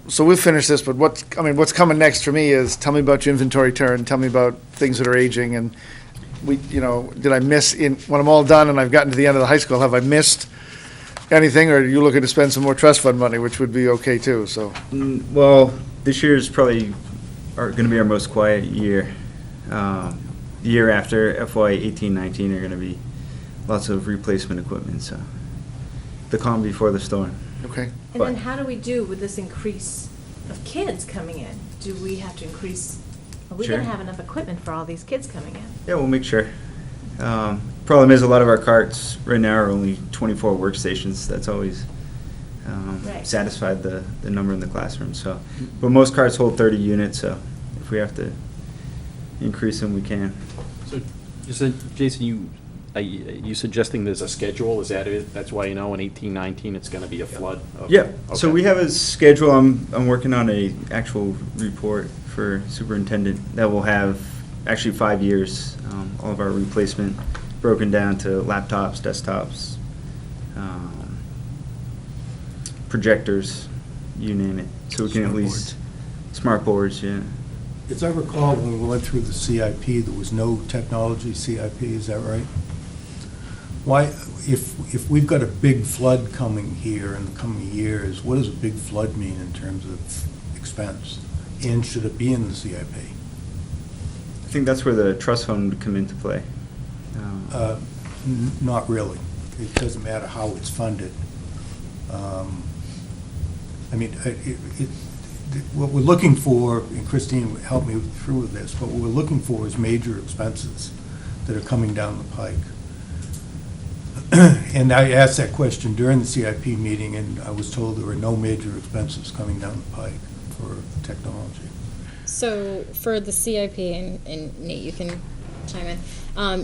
so we'll finish this, but what's coming next for me is, tell me about your inventory turn, tell me about things that are aging, and did I miss, when I'm all done and I've gotten to the end of the high school, have I missed anything, or are you looking to spend some more trust fund money, which would be okay too, so. Well, this year is probably going to be our most quiet year. The year after FY 18-19 are going to be lots of replacement equipment. So the calm before the storm. Okay. And then how do we do with this increase of kids coming in? Do we have to increase, are we going to Sure. have enough equipment for all these kids coming in? Yeah, we'll make sure. Problem is, a lot of our carts right now are only 24 workstations. That's always Right. satisfied the number in the classroom. So, but most carts hold 30 units. So if we have to increase them, we can. So, Jason, you suggesting there's a schedule? Is that it? That's why in 18-19 it's going to be a flood? Yeah, so Okay. we have a schedule. I'm working on a actual report for superintendent that will have actually 5 years, all of our replacement broken down to laptops, desktops, projectors, you name it. So we can at least, smart boards, yeah. As I recall, when we went through the CIP, there was no technology CIP, is that right? Why, if we've got a big flood coming here in the coming years, what does a big flood mean in terms of expense? And should it be in the CIP? I think that's where the trust fund would come into play. Not really. It doesn't matter how it's funded. I mean, what we're looking for, and Christine helped me through with this, what we're looking for is major expenses that are coming down the pike. And I asked that question during the CIP meeting, and I was told there were no major expenses coming down the pike for technology. So for the CIP, and Nate, you can chime in,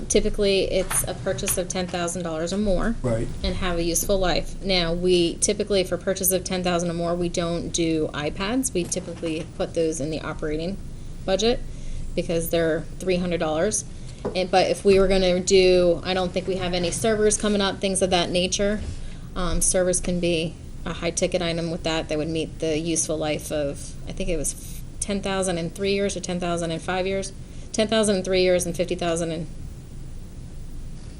typically it's a purchase of $10,000 or more. Right. And have a useful life. Now, we typically, for purchase of $10,000 or more, we don't do iPads. We typically put those in the operating budget because they're $300. But if we were gonna do, I don't think we have any servers coming up, things of that nature. Servers can be a high-ticket item with that would meet the useful life of, I think it was 10,000 in 3 years or 10,000 in 5 years. 10,000 in 3 years and 50,000 in,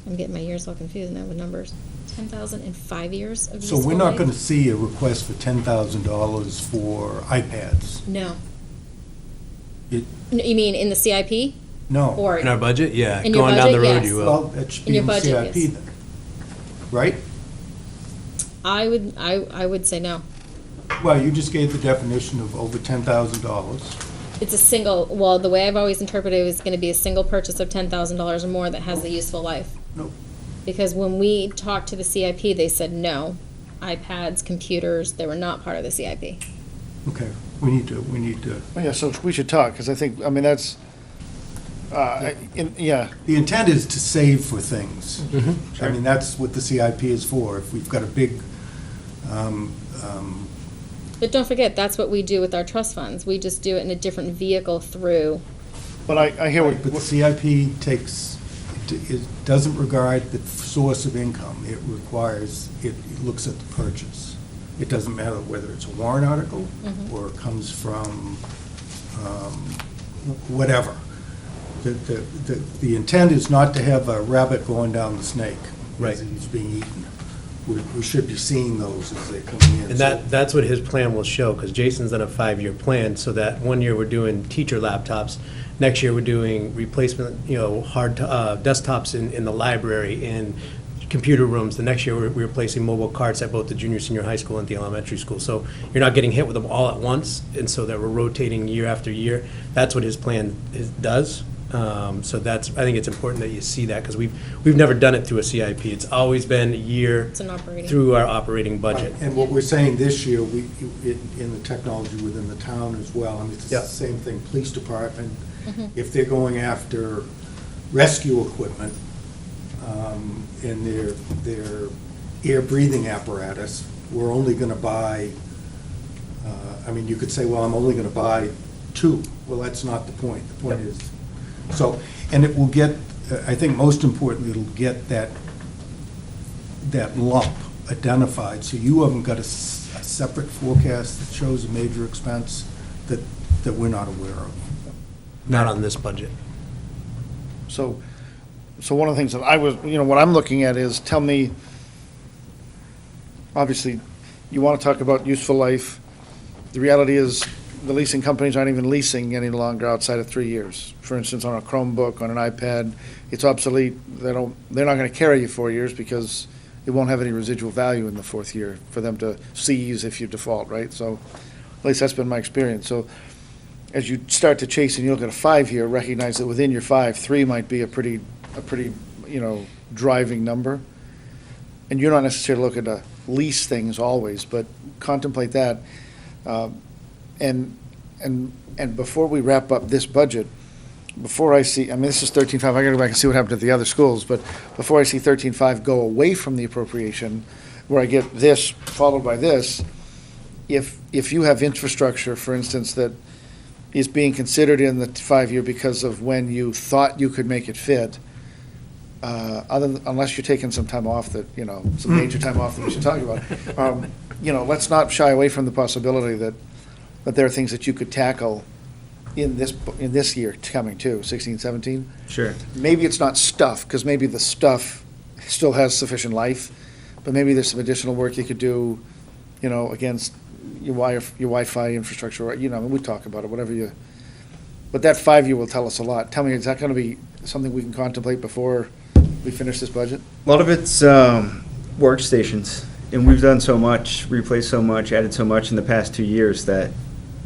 I'm getting my years all confused now with numbers. 10,000 in 5 years of So useful we're not life? going to see a request for $10,000 for iPads? No. It- You mean in the CIP? No. Or, In our budget, yeah. In your Going down the budget, road, yes. you will. Well, that should In be your in the budget, CIP yes. then, right? I would say no. Well, you just gave the definition of over $10,000. It's a single, well, the way I've always interpreted it is gonna be a single purchase of $10,000 or more that has a useful life. Nope. Because when we talked to the CIP, they said no. iPads, computers, they were not part of the CIP. Okay, we need to, Well, yeah, so we should talk, because I think, that's, yeah, the intent is to save for things. I mean, that's what the CIP is for. If we've got a big, But don't forget, that's what we do with our trust funds. We just do it in a different vehicle through, but I hear but the what, CIP takes, it doesn't regard the source of income. It requires, it looks at the purchase. It doesn't matter whether it's a warrant article or it comes from whatever. The intent is not to have a rabbit going down the snake Right. as he's being eaten. We should be seeing those as they come in. And that's what his plan will show, because Jason's done a 5-year plan, so that 1 year we're doing teacher laptops, next year we're doing replacement, hard desktops in the library, in computer rooms. The next year we're replacing mobile carts at both the junior, senior high school and the elementary school. So you're not getting hit with them all at once, and so that we're rotating year after year. That's what his plan does. So I think it's important that you see that, because we've never done it through a CIP. It's always been a year it's an operating. through our operating budget. And what we're saying this year, in the technology within the town as well, I mean, it's Yeah. the same thing, police department, if they're going after rescue equipment, and they're air breathing apparatus, we're only going to buy, you could say, well, I'm only going to buy 2. Well, that's not the point. The point is, so, and it will get, I think most importantly, it'll get that lump identified, so you haven't got a separate forecast that shows a major expense that we're not aware of. Not on this budget. So one of the things that I was, what I'm looking at is, tell me, obviously, you want to talk about useful life. The reality is, the leasing companies aren't even leasing any longer outside of 3 years. For instance, on a Chromebook, on an iPad, it's obsolete. They're not going to carry you 4 years because it won't have any residual value in the 4th year for them to seize if you default, right? So, at least that's been my experience. So, as you start to chase and you look at a 5-year, recognize that within your 5, 3 might be a pretty, driving number. And you're not necessarily looking to lease things always, but contemplate that. And before we wrap up this budget, before I see, this is 13.5, I gotta go back and see what happened to the other schools, but before I see 13.5 go away from the appropriation, where I get this followed by this, if you have infrastructure, for instance, that is being considered in the 5-year because of when you thought you could make it fit, unless you're taking some time off that, some major time off that we should talk about, let's not shy away from the possibility that there are things that you could tackle in this year coming too, 16, 17. Sure. Maybe it's not stuff, because maybe the stuff still has sufficient life, but maybe there's some additional work you could do, against your Wi-Fi infrastructure, we talk about it, whatever you, but that 5-year will tell us a lot. Tell me, is that going to be something we can contemplate before we finish this budget? A lot of it's workstations, and we've done so much, replaced so much, added so much in the past 2 years that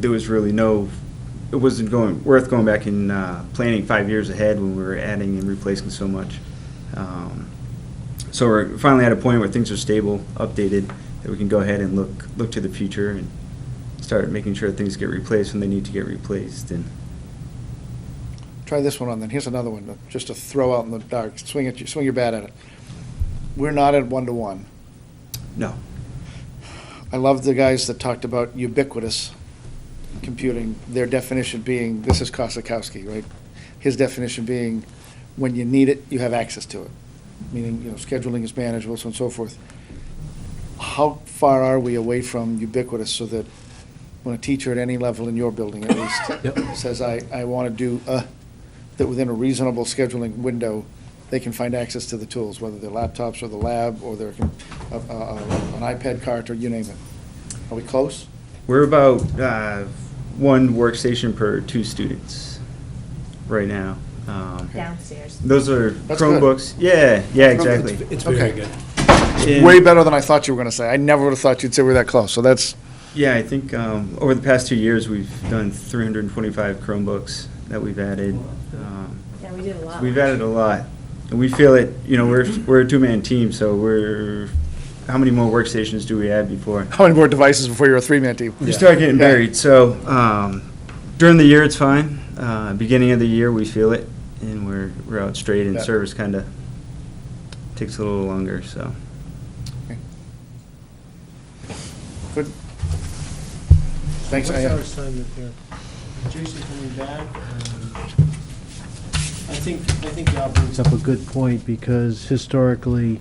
there was really it wasn't worth going back and planning 5 years ahead when we were adding and replacing so much. So we're finally at a point where things are stable, updated, that we can go ahead and look to the future and start making sure things get replaced when they need to get replaced. And Try this one on then. Here's another one, just to throw out in the dark. Swing your bat at it. We're not at 1-to-1. no, I love the guys that talked about ubiquitous computing, their definition being, this is Kosakowski, right? His definition being, when you need it, you have access to it, meaning, scheduling is manageable, so on and so forth. How far are we away from ubiquitous so that when a teacher at any level in your building at least says, I want to do, that within a reasonable scheduling window, they can find access to the tools, whether they're laptops or the lab or an iPad cart or you name it. Are we close? we're about 1 workstation per 2 students right now. Downstairs. Those are That's good. Chromebooks. Yeah, exactly. It's very Okay. good. And- Way better than I thought you were going to say. I never would have thought you'd say we're that close, so that's, Yeah, I think over the past 2 years, we've done 325 Chromebooks that we've added. Yeah, we did a lot. We've added a lot, and we feel it. We're a 2-man team, so how many more workstations do we add before how many more devices before you're a 3-man team? you start getting buried? So during the year, it's fine. Beginning of the year, we feel it, and we're out straight, and Yeah. service kind of takes a little longer. So Good. Thanks. What's our assignment here? Jason coming back? I think Al brings up a good point, because historically,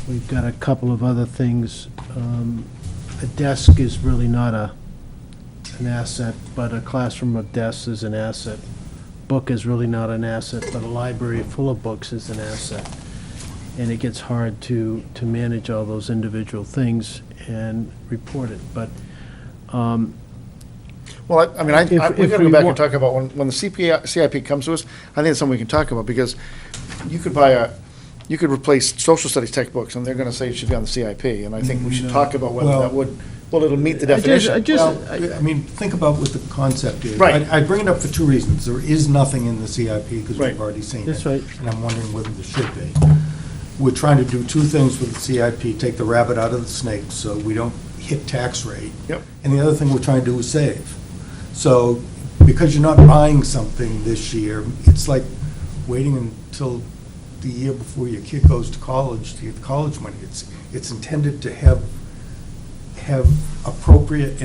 we've got a couple of other things. A desk is really not an asset, but a classroom of desks is an asset. Book is really not an asset, but a library full of books is an asset. And it gets hard to manage all those individual things and report it, but Well, we got to If go we back and want- talk about when the CIP comes to us, I think it's something we can talk about, because you could replace social studies textbooks, and they're going to say it should be on the CIP, and I think we should talk about whether that would, it'll meet the definition. Think about what the concept is. Right. I bring it up for 2 reasons. There is nothing in the CIP because Right. we've already seen it. That's right. And I'm wondering whether there should be. We're trying to do 2 things with the CIP, take the rabbit out of the snake so we don't hit tax rate. Yep. And the other thing we're trying to do is save. So because you're not buying something this year, it's like waiting until the year before your kid goes to college to get the college money. It's intended to have appropriate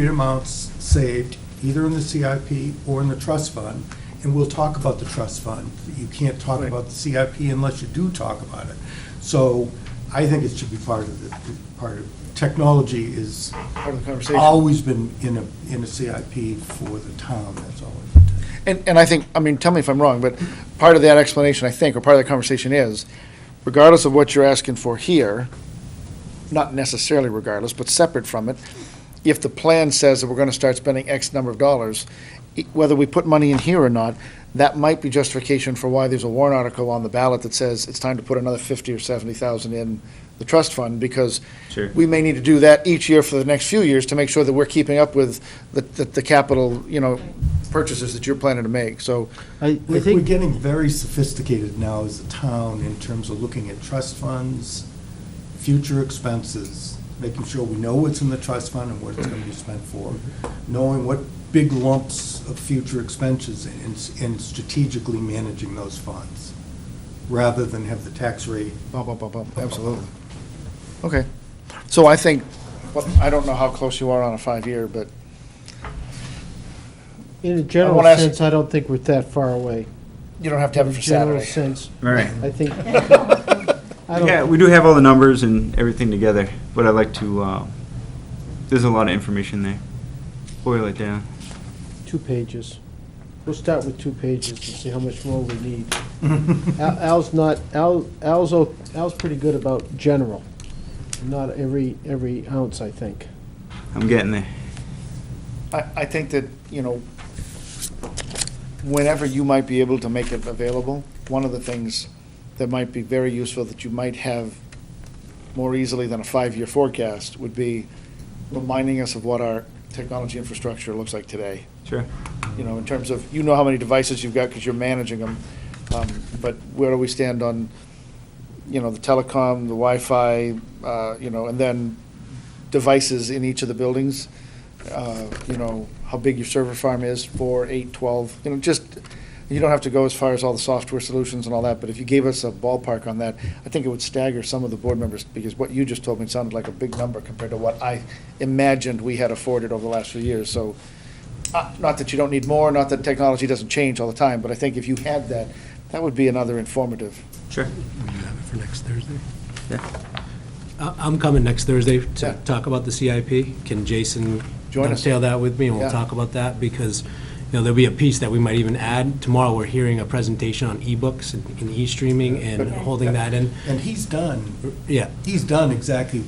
amounts saved, either in the CIP or in the trust fund, and we'll talk about the trust fund. You can't talk about the CIP unless you do talk about it. So I think it should be part of technology is Part of the conversation. always been in a CIP for the town, that's always been. And I think, I mean, tell me if I'm wrong, but part of that explanation, I think, or part of the conversation is, regardless of what you're asking for here, not necessarily regardless, but separate from it, if the plan says that we're going to start spending X number of dollars, whether we put money in here or not, that might be justification for why there's a warrant article on the ballot that says it's time to put another 50 or 70,000 in the trust fund, because Sure. we may need to do that each year for the next few years to make sure that we're keeping up with the capital, purchases that you're planning to make. So We're getting very sophisticated now as a town in terms of looking at trust funds, future expenses, making sure we know what's in the trust fund and what it's going to be spent for, knowing what big lumps of future expenses and strategically managing those funds, rather than have the tax rate. Bump, bump, bump, bump. Absolutely. Okay. So I think, I don't know how close you are on a 5-year, but In a general wanna ask- sense, I don't think we're that far away. you don't have to have it for In a general Saturday. sense, Right. I think, I Yeah, don't, we do have all the numbers and everything together, but I'd like to, there's a lot of information there. Boil it down. 2 pages. We'll start with 2 pages and see how much more we need. Al's pretty good about general, not every ounce, I think. I'm getting there. I think that, whenever you might be able to make it available, one of the things that might be very useful that you might have more easily than a 5-year forecast would be reminding us of what our technology infrastructure looks like today. Sure. In terms of, how many devices you've got because you're managing them, but where do we stand on, the telecom, the Wi-Fi, and then devices in each of the buildings, how big your server farm is, 4, 8, 12, you don't have to go as far as all the software solutions and all that, but if you gave us a ballpark on that, I think it would stagger some of the board members, because what you just told me sounded like a big number compared to what I imagined we had afforded over the last few years. So, not that you don't need more, not that technology doesn't change all the time, but I think if you had that, that would be another informative. Sure. For next Thursday? Yeah. I'm coming next Thursday to Yeah. talk about the CIP. Can Jason Join us. dovetail that with me, and we'll Yeah. talk about that? Because, there'll be a piece that we might even add. Tomorrow, we're hearing a presentation on ebooks and e-streaming and holding that in. And he's done Yeah, exactly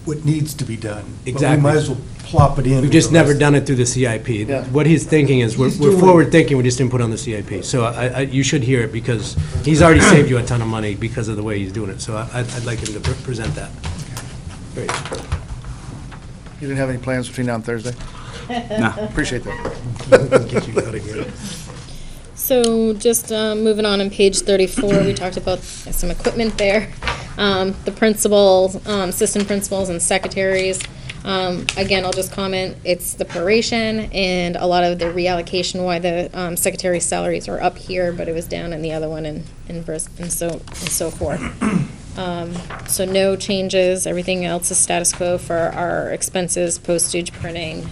what needs to be done. But Exactly. we might as well plop it in. we've just never done it through the CIP. Yeah. What he's thinking is, we're He's doing it. forward-thinking, we just didn't put it on the CIP. So you should hear it, because he's already saved you a ton of money because of the way he's doing it. So I'd like him to present that. Great. You didn't have any plans between now and Thursday? No. Appreciate that. Get you out of here. So just moving on page 34, we talked about some equipment there. The principals, assistant principals and secretaries. Again, I'll just comment, it's the proration and a lot of the reallocation why the secretary salaries are up here, but it was down in the other one and so forth. So no changes, everything else is status quo for our expenses, postage, printing,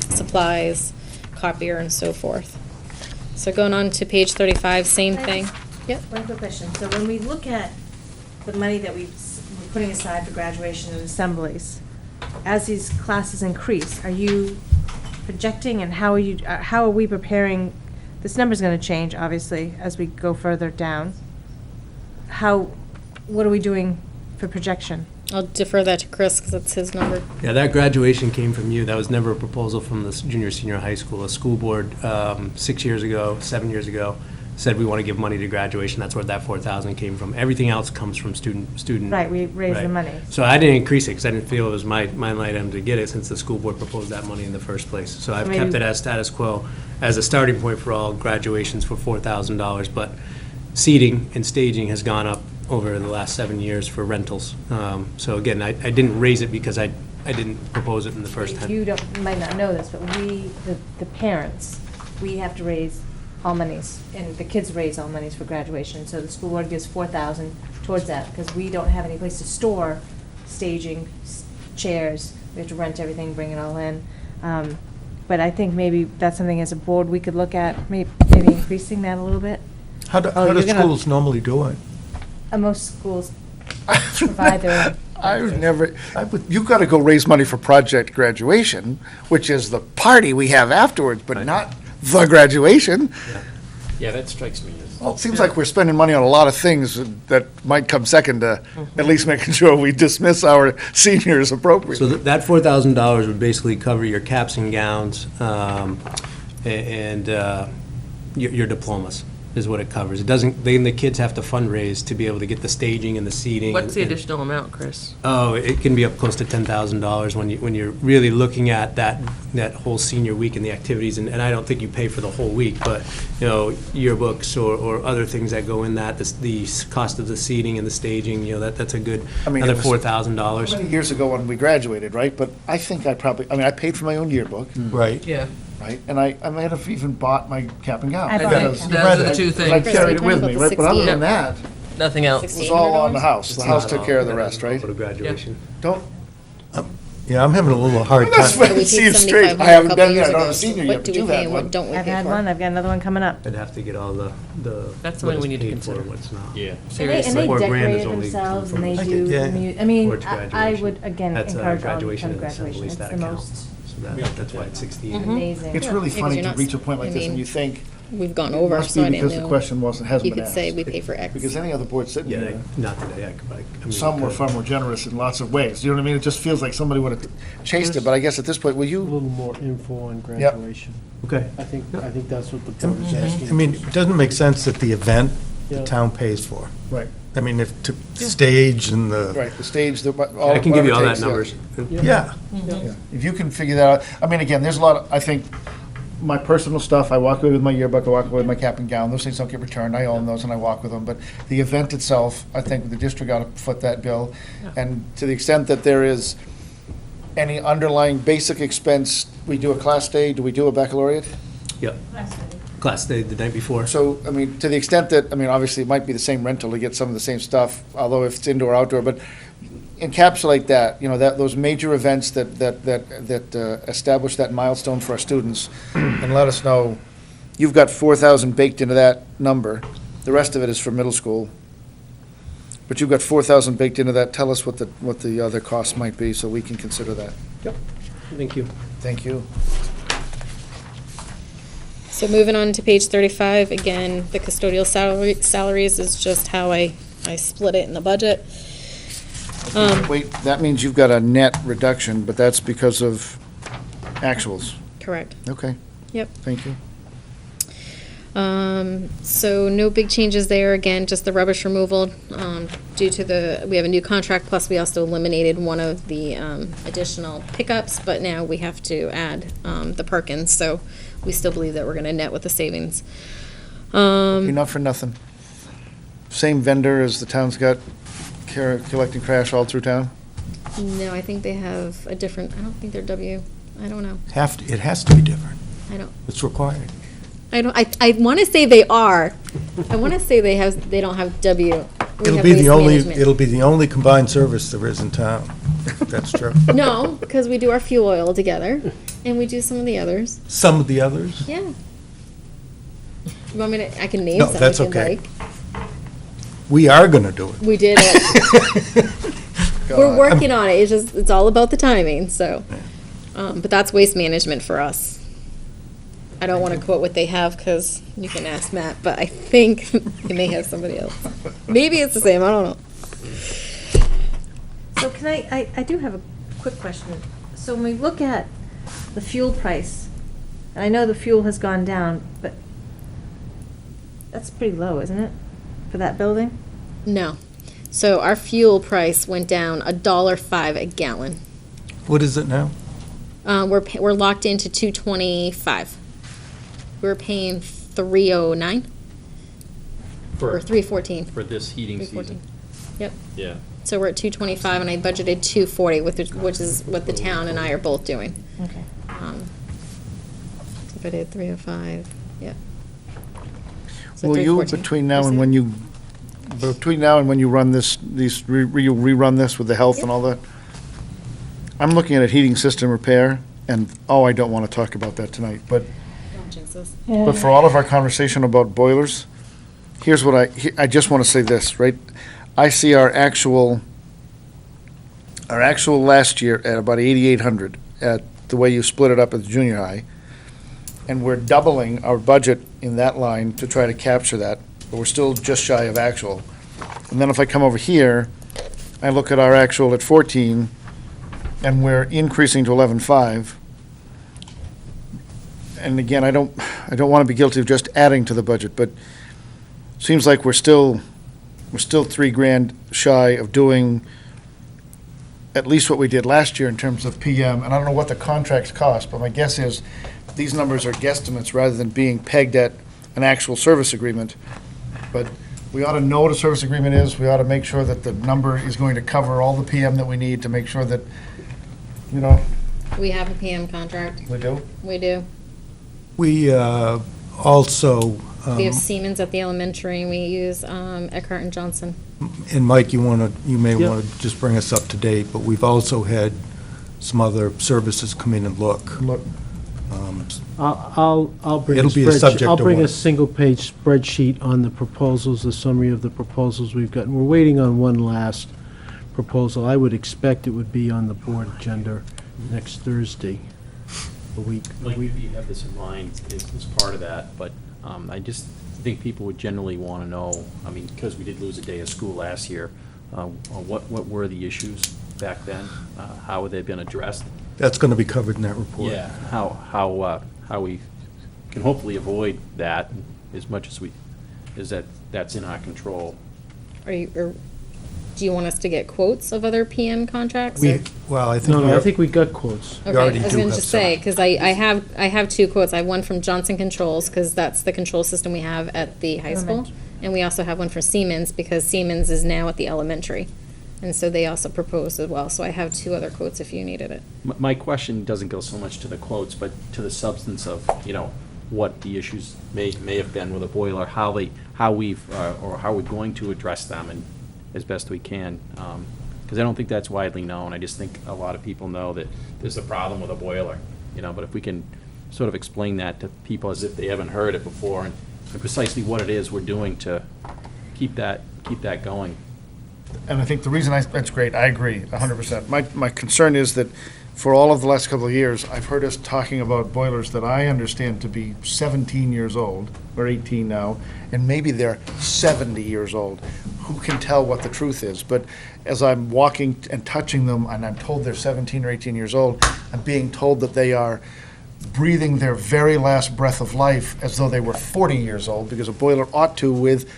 supplies, copier, and so forth. So going on to page 35, same thing. Yep. One quick question. So when we look at the money that we're putting aside for graduation and assemblies, as these classes increase, are you projecting, and how are we preparing? This number's going to change, obviously, as we go further down. What are we doing for projection? I'll defer that to Chris because that's his number. Yeah, that graduation came from you. That was never a proposal from the junior, senior high school. A school board, 6 years ago, 7 years ago, said we want to give money to graduation. That's where that 4,000 came from. Everything else comes from student. Right, we raised the Right. money. So I didn't increase it because I didn't feel it was my line item to get it, since the school board proposed that money in the first place. So I've kept Maybe- it as status quo as a starting point for all graduations for $4,000. But seating and staging has gone up over the last 7 years for rentals. So again, I didn't raise it because I didn't propose it in the first time. You might not know this, but the parents, we have to raise all monies, and the kids raise all monies for graduation, so the school board gives 4,000 towards that, because we don't have any place to store staging, chairs, we have to rent everything, bring it all in. But I think maybe that's something as a board we could look at, maybe increasing that a little bit. How do you're gonna- schools normally do it? Most schools provide their own. I would never, you've got to go raise money for project graduation, which is the party we have afterwards, but not the graduation. Yeah, that strikes me as. Well, it seems like we're spending money on a lot of things that might come second to at least making sure we dismiss our seniors So appropriately. that $4,000 would basically cover your caps and gowns, and your diplomas is what it covers. It doesn't, then the kids have to fundraise to be able to get the staging and the seating. What's the and- additional amount, Chris? Oh, it can be up close to $10,000 when you're really looking at that whole senior week and the activities, and I don't think you pay for the whole week, but, yearbooks or other things that go in that, the cost of the seating and the staging, that's a good, I mean, another it was $4,000. Many years ago when we graduated, right? But I think I paid for my own yearbook, Right. Yeah. right? And I might have even bought my cap and gown. I bought my Because- cap. Those are the two I things. carried it with me, right? But other than that, Nothing else. it was all on the house. The It's house not took all- care of the rest, right? Go to graduation. Don't, Yeah, I'm having a little hard that's time. what We it paid seems 7,500 strange. I a haven't couple been there, years I don't have ago, a so senior yet, what but do we you've pay had and one. what don't we I've pay had for? one, I've got another one coming up. I'd have to get all the. That's what something we is need to paid for consider. and what's not. Yeah. And Seriously. they 4 grand is decorated only themselves, and they from- do, Yeah. I mean, Towards I graduation. would, again, That's encourage all to graduation come to and assembly graduation. It's stat the account. most So that's why it's 16. amazing. It's really because funny you're to not- reach a point like I this and mean, you think, We've gone it over, must so I be didn't because the know. question hasn't You been could say asked. we pay for X. Because any other board sitting Yeah, here, not today, I mean. some were far more generous in lots of ways. You know what I mean? It just feels like somebody would have chased it, but I guess at this point, will A you? little more info on graduation. Okay. I think that's what the board is asking. I mean, it doesn't make sense that the event, the Yeah. town pays for. Right, I mean, if to stage and the, right, the stage, all. I can give you all that whatever it numbers. takes, yeah. yeah. If you can figure that out, I mean, again, there's a lot, I think, my personal stuff, I walk away with my yearbook, I walk away with my cap and gown, those things don't get returned, I own those and I walk with them, but the event itself, I think the district ought to foot that bill, and to the extent that there is any underlying basic expense, we do a class day, do we do a baccalaureate? Yep. Class day the night before. So, I mean, to the extent that, I mean, obviously, it might be the same rental to get some of the same stuff, although if it's indoor, outdoor, but encapsulate that, those major events that establish that milestone for our students, and let us know, you've got 4,000 baked into that number, the rest of it is for middle school, but you've got 4,000 baked into that, tell us what the other costs might be, so we can consider that. Thank you. Thank you. So moving on to page 35, again, the custodial salaries is just how I split it in the budget. Wait, that means you've got a net reduction, but that's because of actuals. Correct. Okay. Yep. Thank you. So no big changes there, again, just the rubbish removal, due to we have a new contract, plus we also eliminated one of the, additional pickups, but now we have to add, the Perkins, so we still believe that we're gonna net with the savings. Enough for nothing. Same vendor as the town's got, collecting trash all through town? No, I think they have a different, I don't think they're I don't know, It has to be different. I don't. It's required. I want to say they are. I want to say they don't have W. We It'll have be waste the only, management. it'll be the only combined service there is in town. That's true. No, because we do our fuel oil together, and we do some of the others. Some of the others, Yeah. You want me to, I can name No, some that's if you'd okay. like. we are gonna do it. We did it. We're working on it. It's all about the timing, so. But that's waste management for us. I don't want to quote what they have, because you can ask Matt, but I think they may have somebody else. Maybe it's the same, I don't know. So can I do have a quick question. So when we look at the fuel price, and I know the fuel has gone down, but that's pretty low, isn't it, for that building? No. So our fuel price went down $1.05 a gallon. What is it now? We're locked into $2.25. We were paying $3.09 or $3.14. For this heating season. Yep. Yeah. So we're at $2.25, and I budgeted $2.40, which is what the town and I are both doing. Okay. If I did $3.05, yep. So Will you, 314. between now and when you run this, you'll rerun this with the health and all that? I'm looking at a heating system repair, and, I don't want to talk about that tonight, but for all of our conversation about boilers, here's what I just want to say this, right? I see our actual last year at about 8,800 at the way you split it up at the junior high. And we're doubling our budget in that line to try to capture that, but we're still just shy of actual. And then if I come over here, I look at our actual at 14, and we're increasing to 11.5. And again, I don't want to be guilty of just adding to the budget, but seems like we're still $3,000 shy of doing at least what we did last year in terms of PM. And I don't know what the contracts cost, but my guess is these numbers are guesstimates rather than being pegged at an actual service agreement. But we ought to know what a service agreement is. We ought to make sure that the number is going to cover all the PM that we need to make sure that, We have a PM contract. we do. We do. We also, We have Siemens at the elementary, and we use Eckhart and Johnson. and Mike, you may Yep. want to just bring us up to date, but we've also had some other services come in and look. Look, I'll bring It'll be a subject I'll to bring a what? single-page spreadsheet on the proposals, the summary of the proposals we've gotten. We're waiting on one last proposal. I would expect it would be on the board agenda next Thursday, a week. Like, you have this in mind as part of that, but I just think people would generally want to know, because we did lose a day of school last year, what were the issues back then? How have they been addressed? That's going to be covered in that report. Yeah, how we can hopefully avoid that as much as that's in our control. Do you want us to get quotes of other PM contracts? or- I think. No, I think we got quotes. We already Okay, I was do going have to say, some. because I have two quotes. I have one from Johnson Controls, because that's the control system we have at the high school. Elementary. And we also have one for Siemens, because Siemens is now at the elementary. And so they also proposed as well. So I have two other quotes if you needed it. My question doesn't go so much to the quotes, but to the substance of, what the issues may have been with a boiler, how we're going to address them and as best we can. Because I don't think that's widely known. I just think a lot of people know that there's a problem with a boiler, but if we can sort of explain that to people as if they haven't heard it before and precisely what it is we're doing to keep that going. and I think the reason that's great, I agree 100%. My concern is that for all of the last couple of years, I've heard us talking about boilers that I understand to be 17 years old, or 18 now, and maybe they're 70 years old. Who can tell what the truth is? But as I'm walking and touching them, and I'm told they're 17 or 18 years old, I'm being told that they are breathing their very last breath of life as though they were 40 years old, because a boiler ought to, with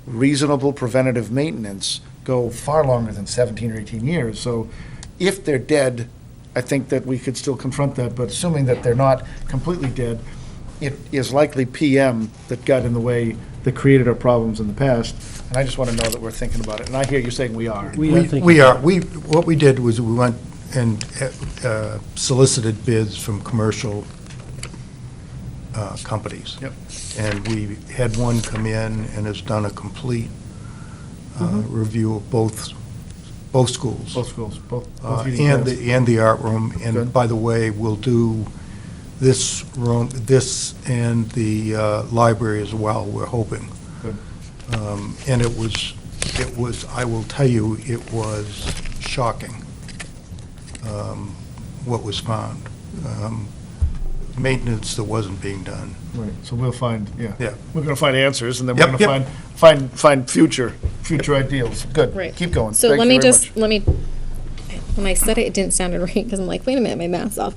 reasonable preventative maintenance, go far longer than 17 or 18 years. So if they're dead, I think that we could still confront that, but assuming that they're not completely dead, it is likely PM that got in the way, that created our problems in the past, and I just want to know that we're thinking about it, and I hear you saying we are. We are thinking. We are. What we did was we went and solicited bids from commercial companies. Yep. And we had one come in and has done a complete review of both schools. Both schools, both heating And plants. the art room. And Good. by the way, we'll do this room, this and the library as well, we're hoping. Good. And it was, I will tell you, it was shocking, what was found. Maintenance that wasn't being done. Right, so we'll find, Yeah. we're going to find answers, and then we're Yep, going to find future ideals. Good. Right. Keep going. So Thank let you me very just, much. when I said it, it didn't sound right, because I'm like, wait a minute, my math's off.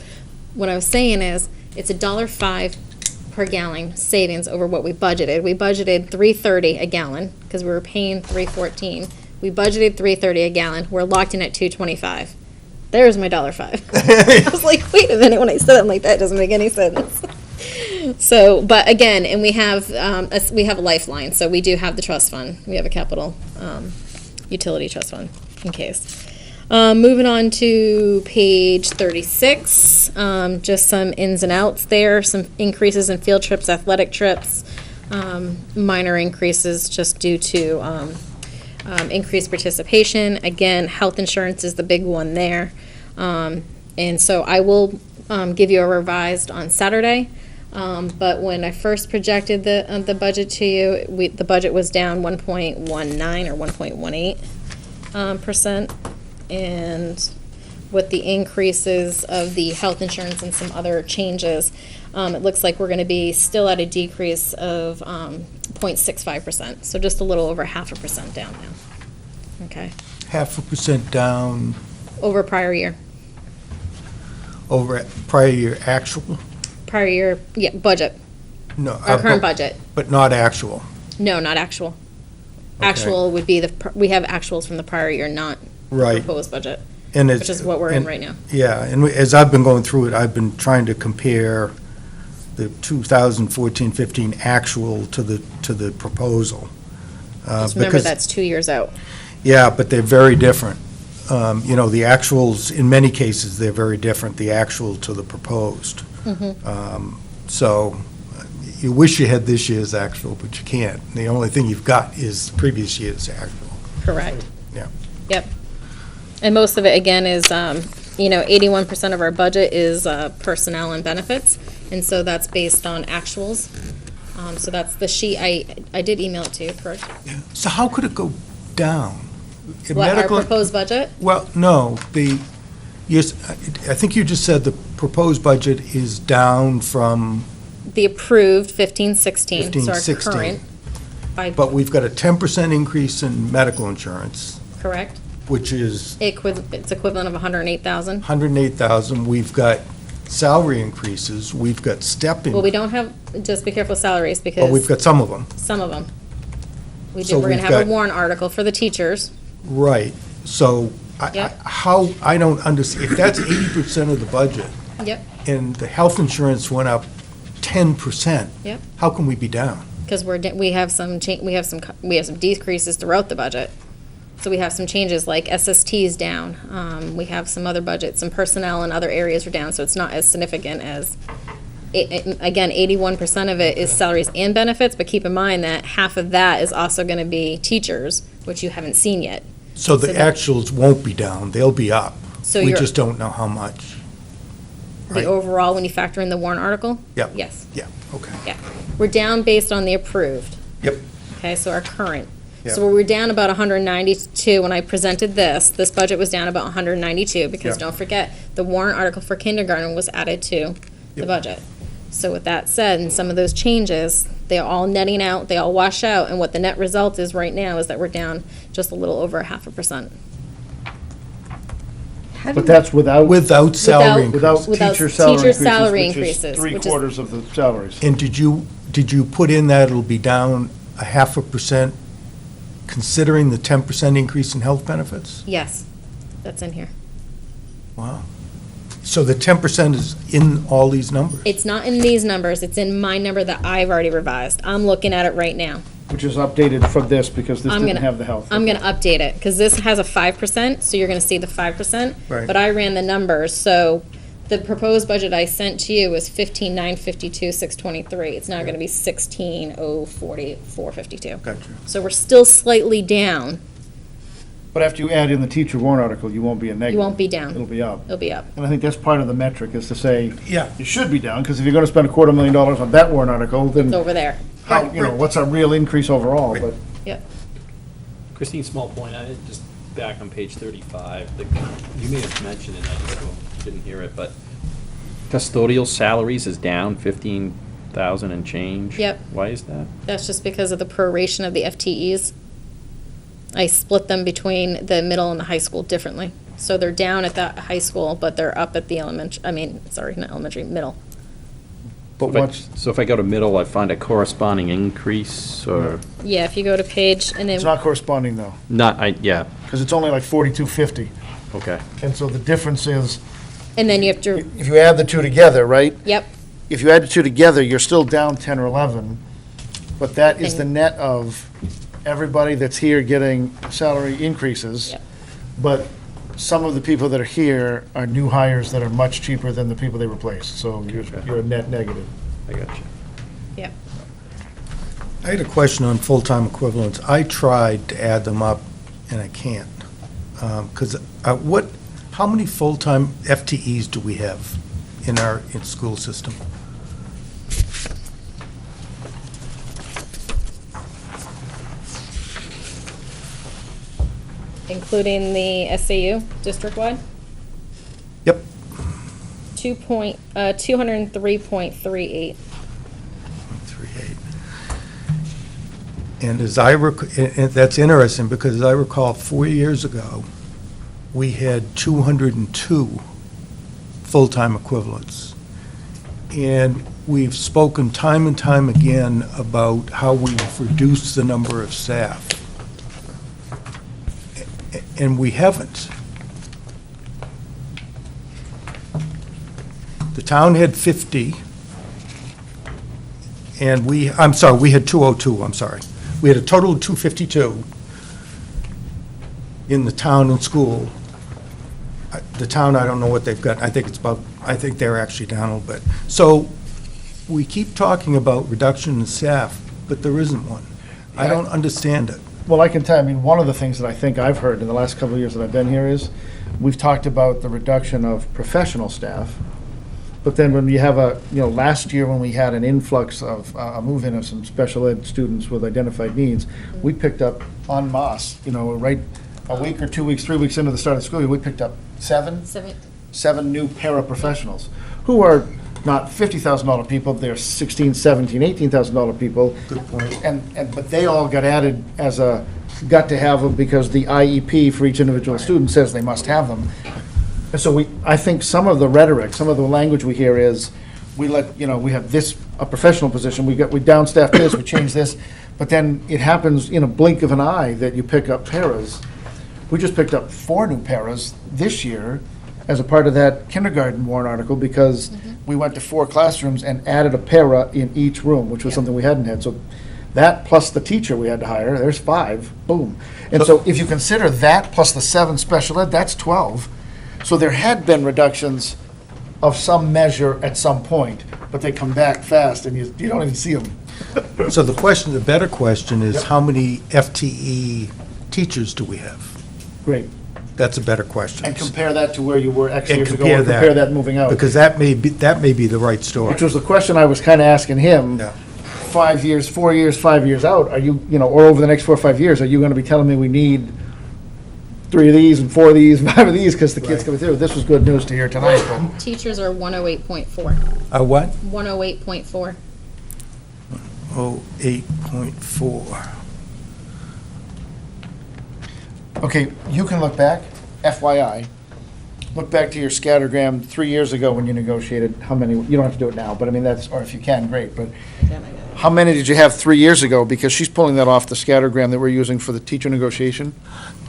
What I was saying is, it's $1.05 per gallon savings over what we budgeted. We budgeted $3.30 a gallon, because we were paying $3.14. We budgeted $3.30 a gallon, we're locked in at $2.25. There's my $1.05. I was like, wait a minute, when I said it, I'm like, that doesn't make any sense. So, but again, and we have a lifeline, so we do have the trust fund. We have a capital utility trust fund in case. Moving on to page 36, just some ins and outs there, some increases in field trips, athletic trips. minor increases just due to increased participation. Again, health insurance is the big one there. And so I will give you a revised on Saturday. But when I first projected the budget to you, the budget was down 1.19 or 1.18%. And with the increases of the health insurance and some other changes, it looks like we're going to be still at a decrease of 0.65%. So just a little over 0.5% down now. Okay. 0.5% down Over prior year. over prior year actual? Prior year, yeah, budget. No. Our current budget. But not actual. No, not actual. Okay. Actual would be we have actuals from the prior year, not Right. proposed budget, And it's- which is what we're in and- right now. Yeah, and as I've been going through it, I've been trying to compare the 2014-15 actual to the proposal. Just remember, because- that's 2 years out. Yeah, but they're very different. You know, the actuals, in many cases, they're very different, the actual to the proposed. So you wish you had this year's actual, but you can't. The only thing you've got is the previous year's actual. Correct. Yeah. Yep. And most of it, again, is, 81% of our budget is personnel and benefits, and so that's based on actuals. So that's the sheet, I did email it to you, correct? So how could it go down? In What, our medical- proposed budget? Well, no, yes, I think you just said the proposed budget is down from, The approved 15-16, so our 15-16. current, by, but we've got a 10% increase in medical insurance, correct? which is It's equivalent of 108,000. 108,000. We've got salary increases, we've got step Well, we don't have, just be careful salaries, but we've because got some of them. some of them. We're So gonna we've have a got- warrant article for the teachers. Right, so Yep. I don't understand, if that's 80% of the budget, Yep, and the health insurance went up 10%. Yep. How can we be down? because we have some decreases throughout the budget. So we have some changes, like SST's down. We have some other budgets, some personnel and other areas are down, so it's not as significant as, again, 81% of it is salaries and benefits, but keep in mind that half of that is also gonna be teachers, which you haven't seen yet. So the So the- actuals won't be down, they'll be up. So We you're- just don't know how much. The Right. overall, when you factor in the warrant article? Yep. Yes, Yeah, okay. yeah. We're down based on the approved. Yep. Okay, so our current. Yep. So we were down about 192 when I presented this budget was down about 192, because Yep. don't forget, the warrant article for kindergarten was added to the Yep. budget. So with that said, and some of those changes, they're all netting out, they all wash out, and what the net result is right now is that we're down just a little over 0.5%. But that's Without salary increase. without Without teacher salary teacher increases, salary which is increases, which is- three-quarters of the salaries. And did you put in that it'll be down 0.5% considering the 10% increase in health benefits? Yes, that's in here. Wow. So the 10% is in all these numbers? It's not in these numbers, it's in my number that I've already revised. I'm looking at it right now. Which is updated from this, because this I'm didn't gonna- have the health. I'm gonna update it, because this has a 5%, so you're gonna see the 5%. Right. But I ran the numbers, so the proposed budget I sent to you was 15,952,623. It's now gonna be 16,040,452. Gotcha. So we're still slightly down. But after you add in the teacher warrant article, you won't be a negative. You won't be down. It'll be up. It'll be up. And I think that's part of the metric, is to say, Yeah. you should be down, because if you're gonna spend $250,000 on that warrant article, It's then over there. how, what's our real increase overall? But Yep. Christine, small point, I just, back on page 35, you may have mentioned it, I just didn't hear it, but custodial salaries is down 15,000 and change? Yep. Why is that? That's just because of the proration of the FTEs. I split them between the middle and the high school differently. So they're down at the high school, but they're up at the not elementary, middle. But what's, So if I go to middle, I find a corresponding increase, or, Yeah, if you go to page, and it's then, not corresponding though, yeah, because it's only like 4250. okay. And so the difference is, and then you have to, if you add the two together, right? yep, If you add the two together, you're still down 10 or 11, but that is the And- net of everybody that's here getting salary increases. Yep. But some of the people that are here are new hires that are much cheaper than the people they replaced, so you're a net negative. I got you. yep. I had a question on full-time equivalents. I tried to add them up, and I can't. Because how many full-time FTEs do we have in our school system? Including the SAU district-wide, Yep. 203.38. 3.8. And and that's interesting, because as I recall, 4 years ago, we had 202 full-time equivalents. And we've spoken time and time again about how we've reduced the number of staff. And we haven't. The town had 50, and we had 202, I'm sorry. We had a total of 252 in the town and school. The town, I don't know what they've got, I think they're actually down a little bit. So we keep talking about reduction in staff, but there isn't one. I don't understand it. Well, I can tell, I mean, one of the things that I think I've heard in the last couple of years that I've been here is, we've talked about the reduction of professional staff, but then when you have last year when we had an influx of, a move-in of some special ed students with identified needs, we picked up en masse, right, a week or 2 weeks, 3 weeks into the start of the school year, we picked up seven new paraprofessionals, who are not $50,000 people, they're $16,000, $17,000, $18,000 people. Good point. But they all got added got to have them because the IEP for each individual student says they must have them. And so I think some of the rhetoric, some of the language we hear is, we have this, a professional position, we downstaffed this, we changed this, but then it happens in a blink of an eye that you pick up paras. We just picked up 4 new paras this year as a part of that kindergarten warrant article, because we went to 4 classrooms and added a para in each room, which was something we hadn't had. So that plus the teacher we had to hire, there's 5, boom. And so if you consider that plus the 7 special ed, that's 12. So there had been reductions of some measure at some point, but they come back fast and you don't even see them. So the better question is, how many FTE teachers do we have? Great. That's a better question. And compare that to where you were X And years ago, compare or compare that moving out. Because that may be the right story. Which was the question I was kind of asking him. Yeah. 5 years, 4 years, 5 years out, are you, or over the next 4 or 5 years, are you going to be telling me we need 3 of these and 4 of these, 5 of these, because the kids coming through? This was good news to hear tonight. But Teachers are 108.4. What? 108.4. 8.4. Okay, you can look back, FYI, look back to your scattergram 3 years ago when you negotiated how many, you don't have to do it now, but I mean, or if you can, great, but how many did you have 3 years ago? Because she's pulling that off the scattergram that we're using for the teacher negotiation.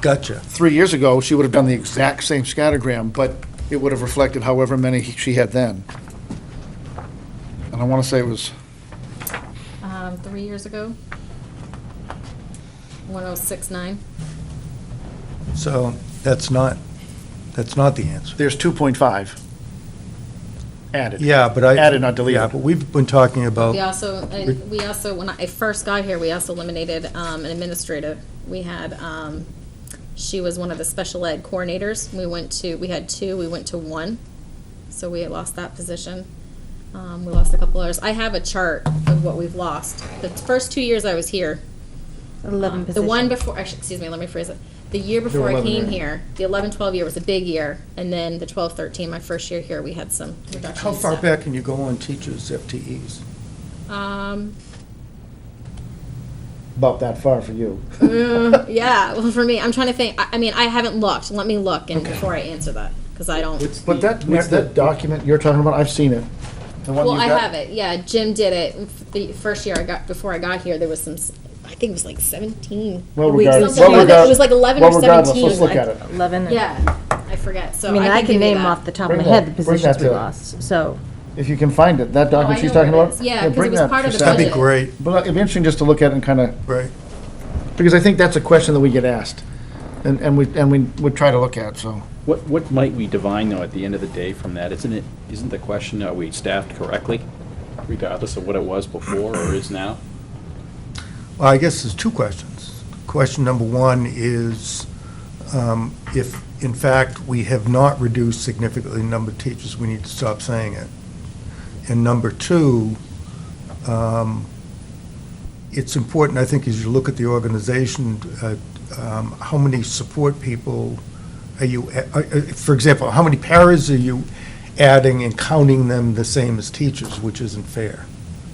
Gotcha. 3 years ago, she would have done the exact same scattergram, but it would have reflected however many she had then. And I want to say it was, 3 years ago, 106.9. So that's not the answer. there's 2.5 added. Yeah, but Added, not deleted. Yeah, but we've been talking about. We also, when I first got here, we also eliminated an administrator. We had, she was one of the special ed coordinators. We had 2, we went to 1. So we had lost that position. We lost a couple others. I have a chart of what we've lost. The first 2 years I was here. 11 The one positions. before, actually, excuse me, let me phrase it. The year before I 11 came there. here, the 11-12 year was a big year, and then the 12-13, my first year here, we had some reductions. How far back can you go on teachers' FTEs? About that far for you. Yeah, well, for me, I'm trying to think, I mean, I haven't looked, let me look and before I answer that, because I don't. But that document you're talking about, I've seen it. The one Well, you I got? have it, yeah, Jim did it, the first year before I got here, there was some, I think it was like 17. Well, weeks, regardless, something like that. It was like 11 or 17. Let's look at it. 11. Yeah, I forget, so I mean, I give can you name that. off the top of my Bring head that- the bring that positions we to- lost, so. If you can find it, that document I she's know talking where it about? is. Yeah, 'cause it bring was that part of for the Sally. That'd be budget. great, But it'd be interesting just to look at it and kind of, right? because I think that's a question that we get asked, and we would try to look at, so. What might we divine, though, at the end of the day from that? Isn't the question, are we staffed correctly, regardless of what it was before or is now? Well, I guess there's two questions. Question number one is, if, in fact, we have not reduced significantly the number of teachers, we need to stop saying it. And number two, it's important, I think, as you look at the organization, how many support people are you, for example, how many paras are you adding and counting them the same as teachers, which isn't fair.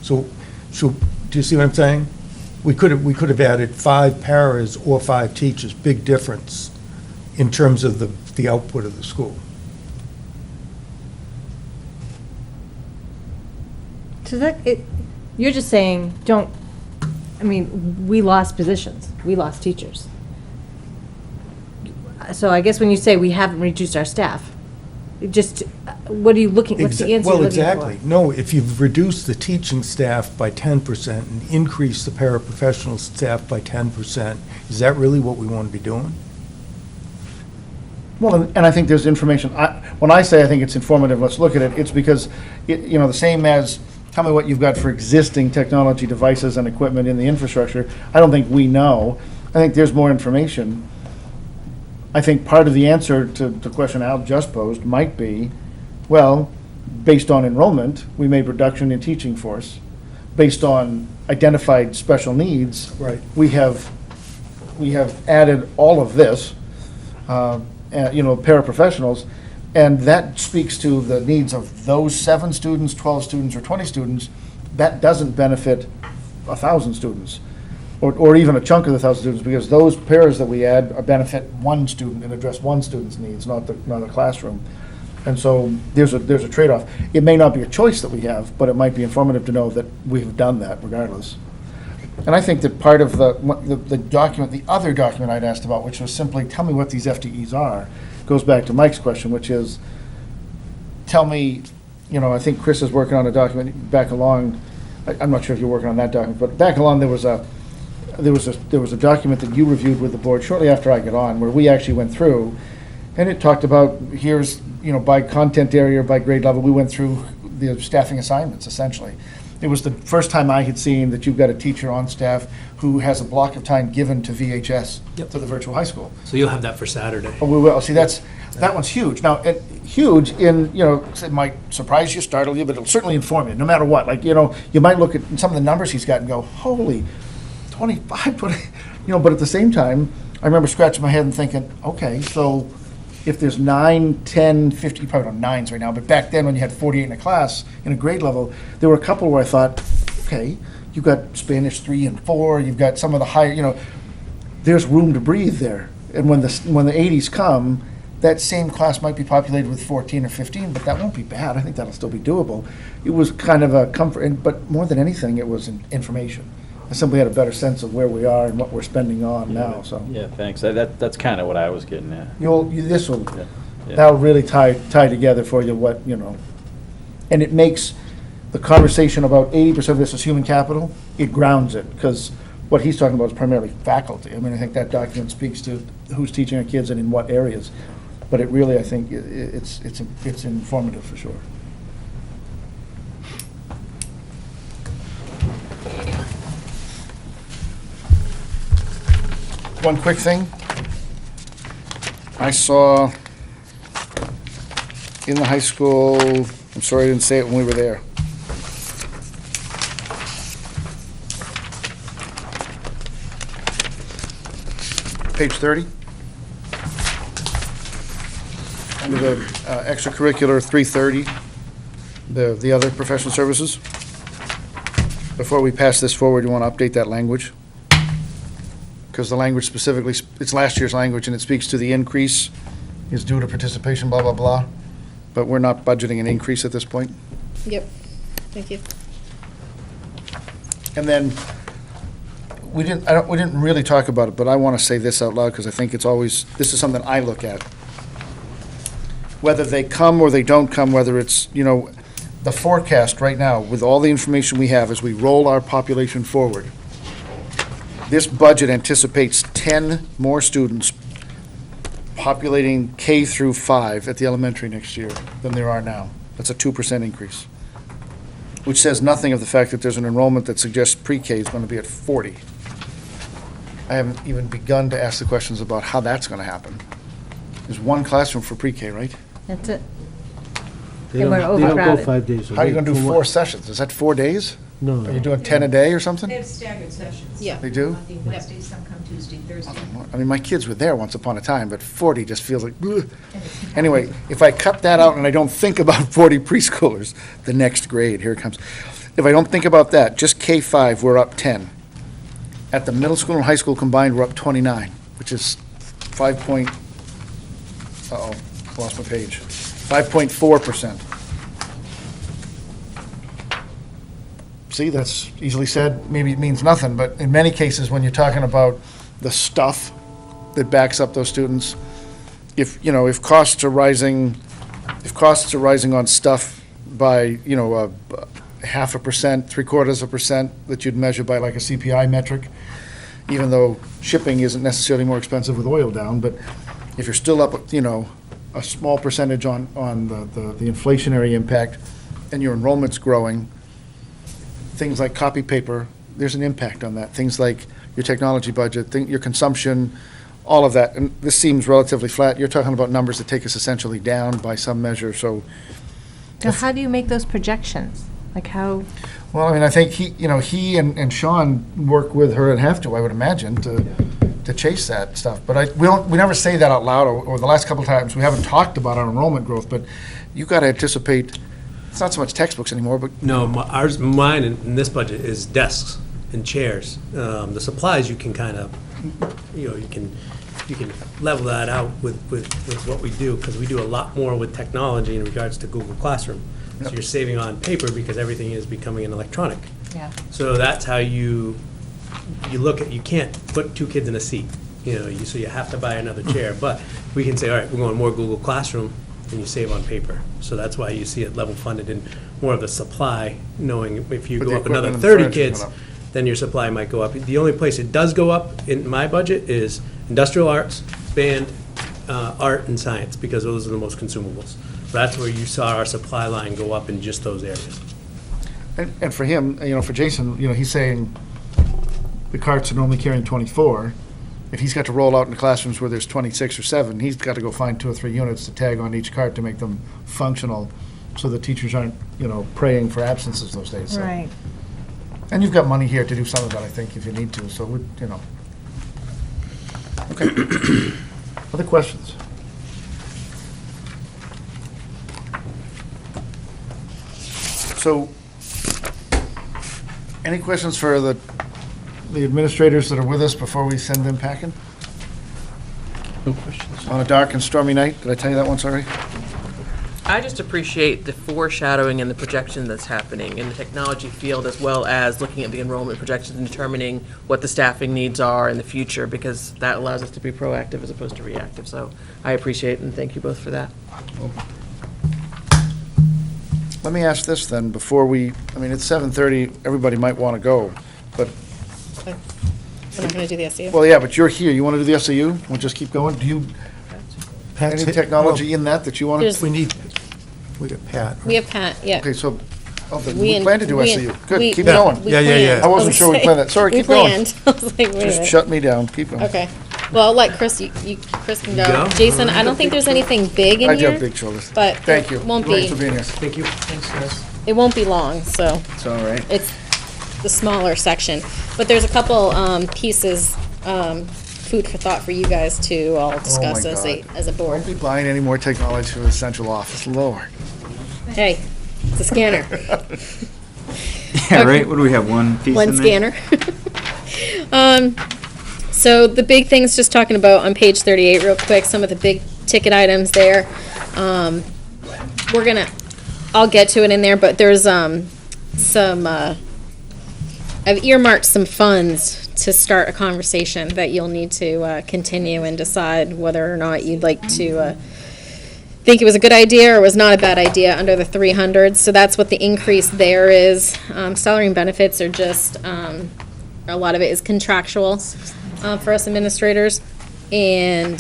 So do you see what I'm saying? We could have added 5 paras or 5 teachers, big difference in terms of the output of the school. So you're just saying, we lost positions, we lost teachers. So I guess when you say we haven't reduced our staff, what are you looking, what's the answer you're looking for? Well, exactly. No, if you've reduced the teaching staff by 10% and increased the paraprofessional staff by 10%, is that really what we want to be doing? Well, and I think there's information, when I say I think it's informative, let's look at it, it's because, the same as, tell me what you've got for existing technology devices and equipment in the infrastructure, I don't think we know. I think there's more information. I think part of the answer to the question Al just posed might be, well, based on enrollment, we made reduction in teaching force. Based on identified special needs, Right. we have added all of this, paraprofessionals, and that speaks to the needs of those 7 students, 12 students, or 20 students. That doesn't benefit 1,000 students, or even a chunk of the 1,000 students, because those pairs that we add benefit one student and address one student's needs, not the classroom. And so there's a trade-off. It may not be a choice that we have, but it might be informative to know that we've done that regardless. And I think that part of the document, the other document I'd asked about, which was simply, tell me what these FTEs are, goes back to Mike's question, which is, tell me, I think Chris is working on a document back along, I'm not sure if you're working on that document, but back along there was a document that you reviewed with the board shortly after I got on, where we actually went through, and it talked about, here's, by content area, by grade level, we went through the staffing assignments, essentially. It was the first time I had seen that you've got a teacher on staff who has a block of time given to VHS, Yep. to the virtual high school. So you'll have that for Saturday. Oh, we will. See, that one's huge. Now, huge in, it might surprise you, startle you, but it'll certainly inform you, no matter what. Like, you might look at some of the numbers he's got and go, holy, 25, but at the same time, I remember scratching my head and thinking, okay, so if there's 9, 10, 50, probably not 9s right now, but back then when you had 48 in a class, in a grade level, there were a couple where I thought, okay, you've got Spanish 3 and 4, you've got some of the higher, there's room to breathe there. And when the 80s come, that same class might be populated with 14 or 15, but that won't be bad. I think that'll still be doable. It was kind of a comfort, but more than anything, it was information. I simply had a better sense of where we are and what we're spending on now, so. Yeah, thanks. That's kind of what I was getting at. This will, Yeah. that'll really tie together for you what, and it makes the conversation about 80% of this is human capital, it grounds it, because what he's talking about is primarily faculty. I think that document speaks to who's teaching our kids and in what areas, but it really, I think, it's informative for sure. One quick thing. I saw in the high school, I'm sorry I didn't say it when we were there. Page 30. Under the extracurricular 330, the other professional services. Before we pass this forward, you want to update that language? Because the language specifically, it's last year's language, and it speaks to the increase is due to participation, blah, blah, blah. But we're not budgeting an increase at this point. Yep, thank you. And then, we didn't really talk about it, but I want to say this out loud, because I think this is something I look at. Whether they come or they don't come, whether it's, the forecast right now, with all the information we have as we roll our population forward, this budget anticipates 10 more students populating K through 5 at the elementary next year than there are now. That's a 2% increase, which says nothing of the fact that there's an enrollment that suggests pre-K is going to be at 40. I haven't even begun to ask the questions about how that's going to happen. There's one classroom for pre-K, right? That's it. They And don't, we're they don't go overcrowded. 5 days a week. How are you going to do For 4 what? sessions? Is that 4 days? No, Are you no. doing 10 a day or something? They have staggered sessions. Yeah. They do? Monday, Wednesday, some come Tuesday, Thursday. I mean, my kids were there once upon a time, but 40 just feels like, ugh. Anyway, if I cut that out and I don't think about 40 preschoolers, the next grade, here it comes. If I don't think about that, just K-5, we're up 10. At the middle school and high school combined, we're up 29, which is 5 point, uh-oh, lost my page, 5.4%. See, that's easily said, maybe it means nothing, but in many cases, when you're talking about the stuff that backs up those students, if costs are rising on stuff by, 0.5%, 0.75% that you'd measure by like a CPI metric, even though shipping isn't necessarily more expensive with oil down, but if you're still up, a small percentage on the inflationary impact and your enrollment's growing, things like copy paper, there's an impact on that. Things like your technology budget, your consumption, all of that. And this seems relatively flat. You're talking about numbers that take us essentially down by some measure, so. So how do you make those projections? Like how, Well, I mean, I think he and Sean work with her and have to, I would imagine, to chase that stuff. But we never say that out loud, or the last couple of times, we haven't talked about our enrollment growth, but you've got to anticipate, it's not so much textbooks anymore, but No, mine in this budget is desks and chairs. The supplies, you can kind of, you can level that out with what we do, because we do a lot more with technology in regards to Google Classroom. So you're saving on paper because everything is becoming an electronic. yeah. So that's how you look at, you can't put 2 kids in a seat, so you have to buy another chair. But we can say, all right, we're going more Google Classroom, and you save on paper. So that's why you see it level funded in more of the supply, knowing if you But go the up another equipment and the 30 furniture kids, went up. then your supply might go up. The only place it does go up in my budget is industrial arts, band, art, and science, because those are the most consumables. That's where you saw our supply line go up in just those areas. And for him, for Jason, he's saying the carts are normally carrying 24. If he's got to roll out into classrooms where there's 26 or 7, he's got to go find 2 or 3 units to tag on each cart to make them functional, so the teachers aren't, praying for absences those days. So. Right. And you've got money here to do some of that, I think, if you need to, so, Okay. Other questions? So, any questions for the administrators that are with us before we send them packing? No questions. On a dark and stormy night? Did I tell you that once already? I just appreciate the foreshadowing and the projection that's happening in the technology field, as well as looking at the enrollment projections and determining what the staffing needs are in the future, because that allows us to be proactive as opposed to reactive. So I appreciate and thank you both for that. Let me ask this then, before it's 7:30, everybody might want to go, but, We're not gonna do the SU. well, yeah, but you're here, you want to do the SAU? We'll just keep going? Do you, Pat's any hit- technology in that you want There's- to? We got Pat. We have Pat, yeah. Okay, so, We we in- plan to do we- SAU. Good, we- keep we- going. we Yeah, yeah, yeah. planned. I wasn't sure we was planned that. Sorry, we keep going. planned. I was like, wait a Just minute. shut me down, keep going. Okay. Well, I'll let Chris, Chris can go. go? Jason, I don't think there's anything big in I do have here, big shoulders. but Thank you. it won't Thanks be, for being here. Thank you. Thanks, guys. it won't be long, so It's all right. it's the smaller section. But there's a couple pieces, food for thought for you guys to all discuss my as a board. Don't be buying any more technology for the central office, Lord. Hey, it's a scanner. Yeah, right? What do we have, one piece One in there? scanner. So the big things, just talking about on page 38 real quick, some of the big ticket items there. I'll get to it in there, but there's I've earmarked some funds to start a conversation that you'll need to continue and decide whether or not you'd like to think it was a good idea or was not a bad idea under the 300. So that's what the increase there is. Salary and benefits are just, a lot of it is contractual for us administrators. And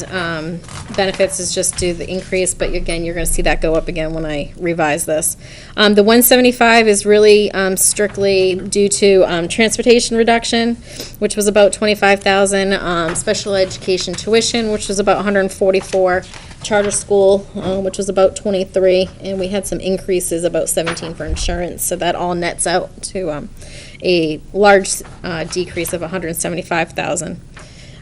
benefits is just due to the increase, but again, you're gonna see that go up again when I revise this. The 175 is really strictly due to transportation reduction, which was about 25,000, special education tuition, which was about 144, charter school, which was about 23, and we had some increases, about 17 for insurance, so that all nets out to a large decrease of 175,000.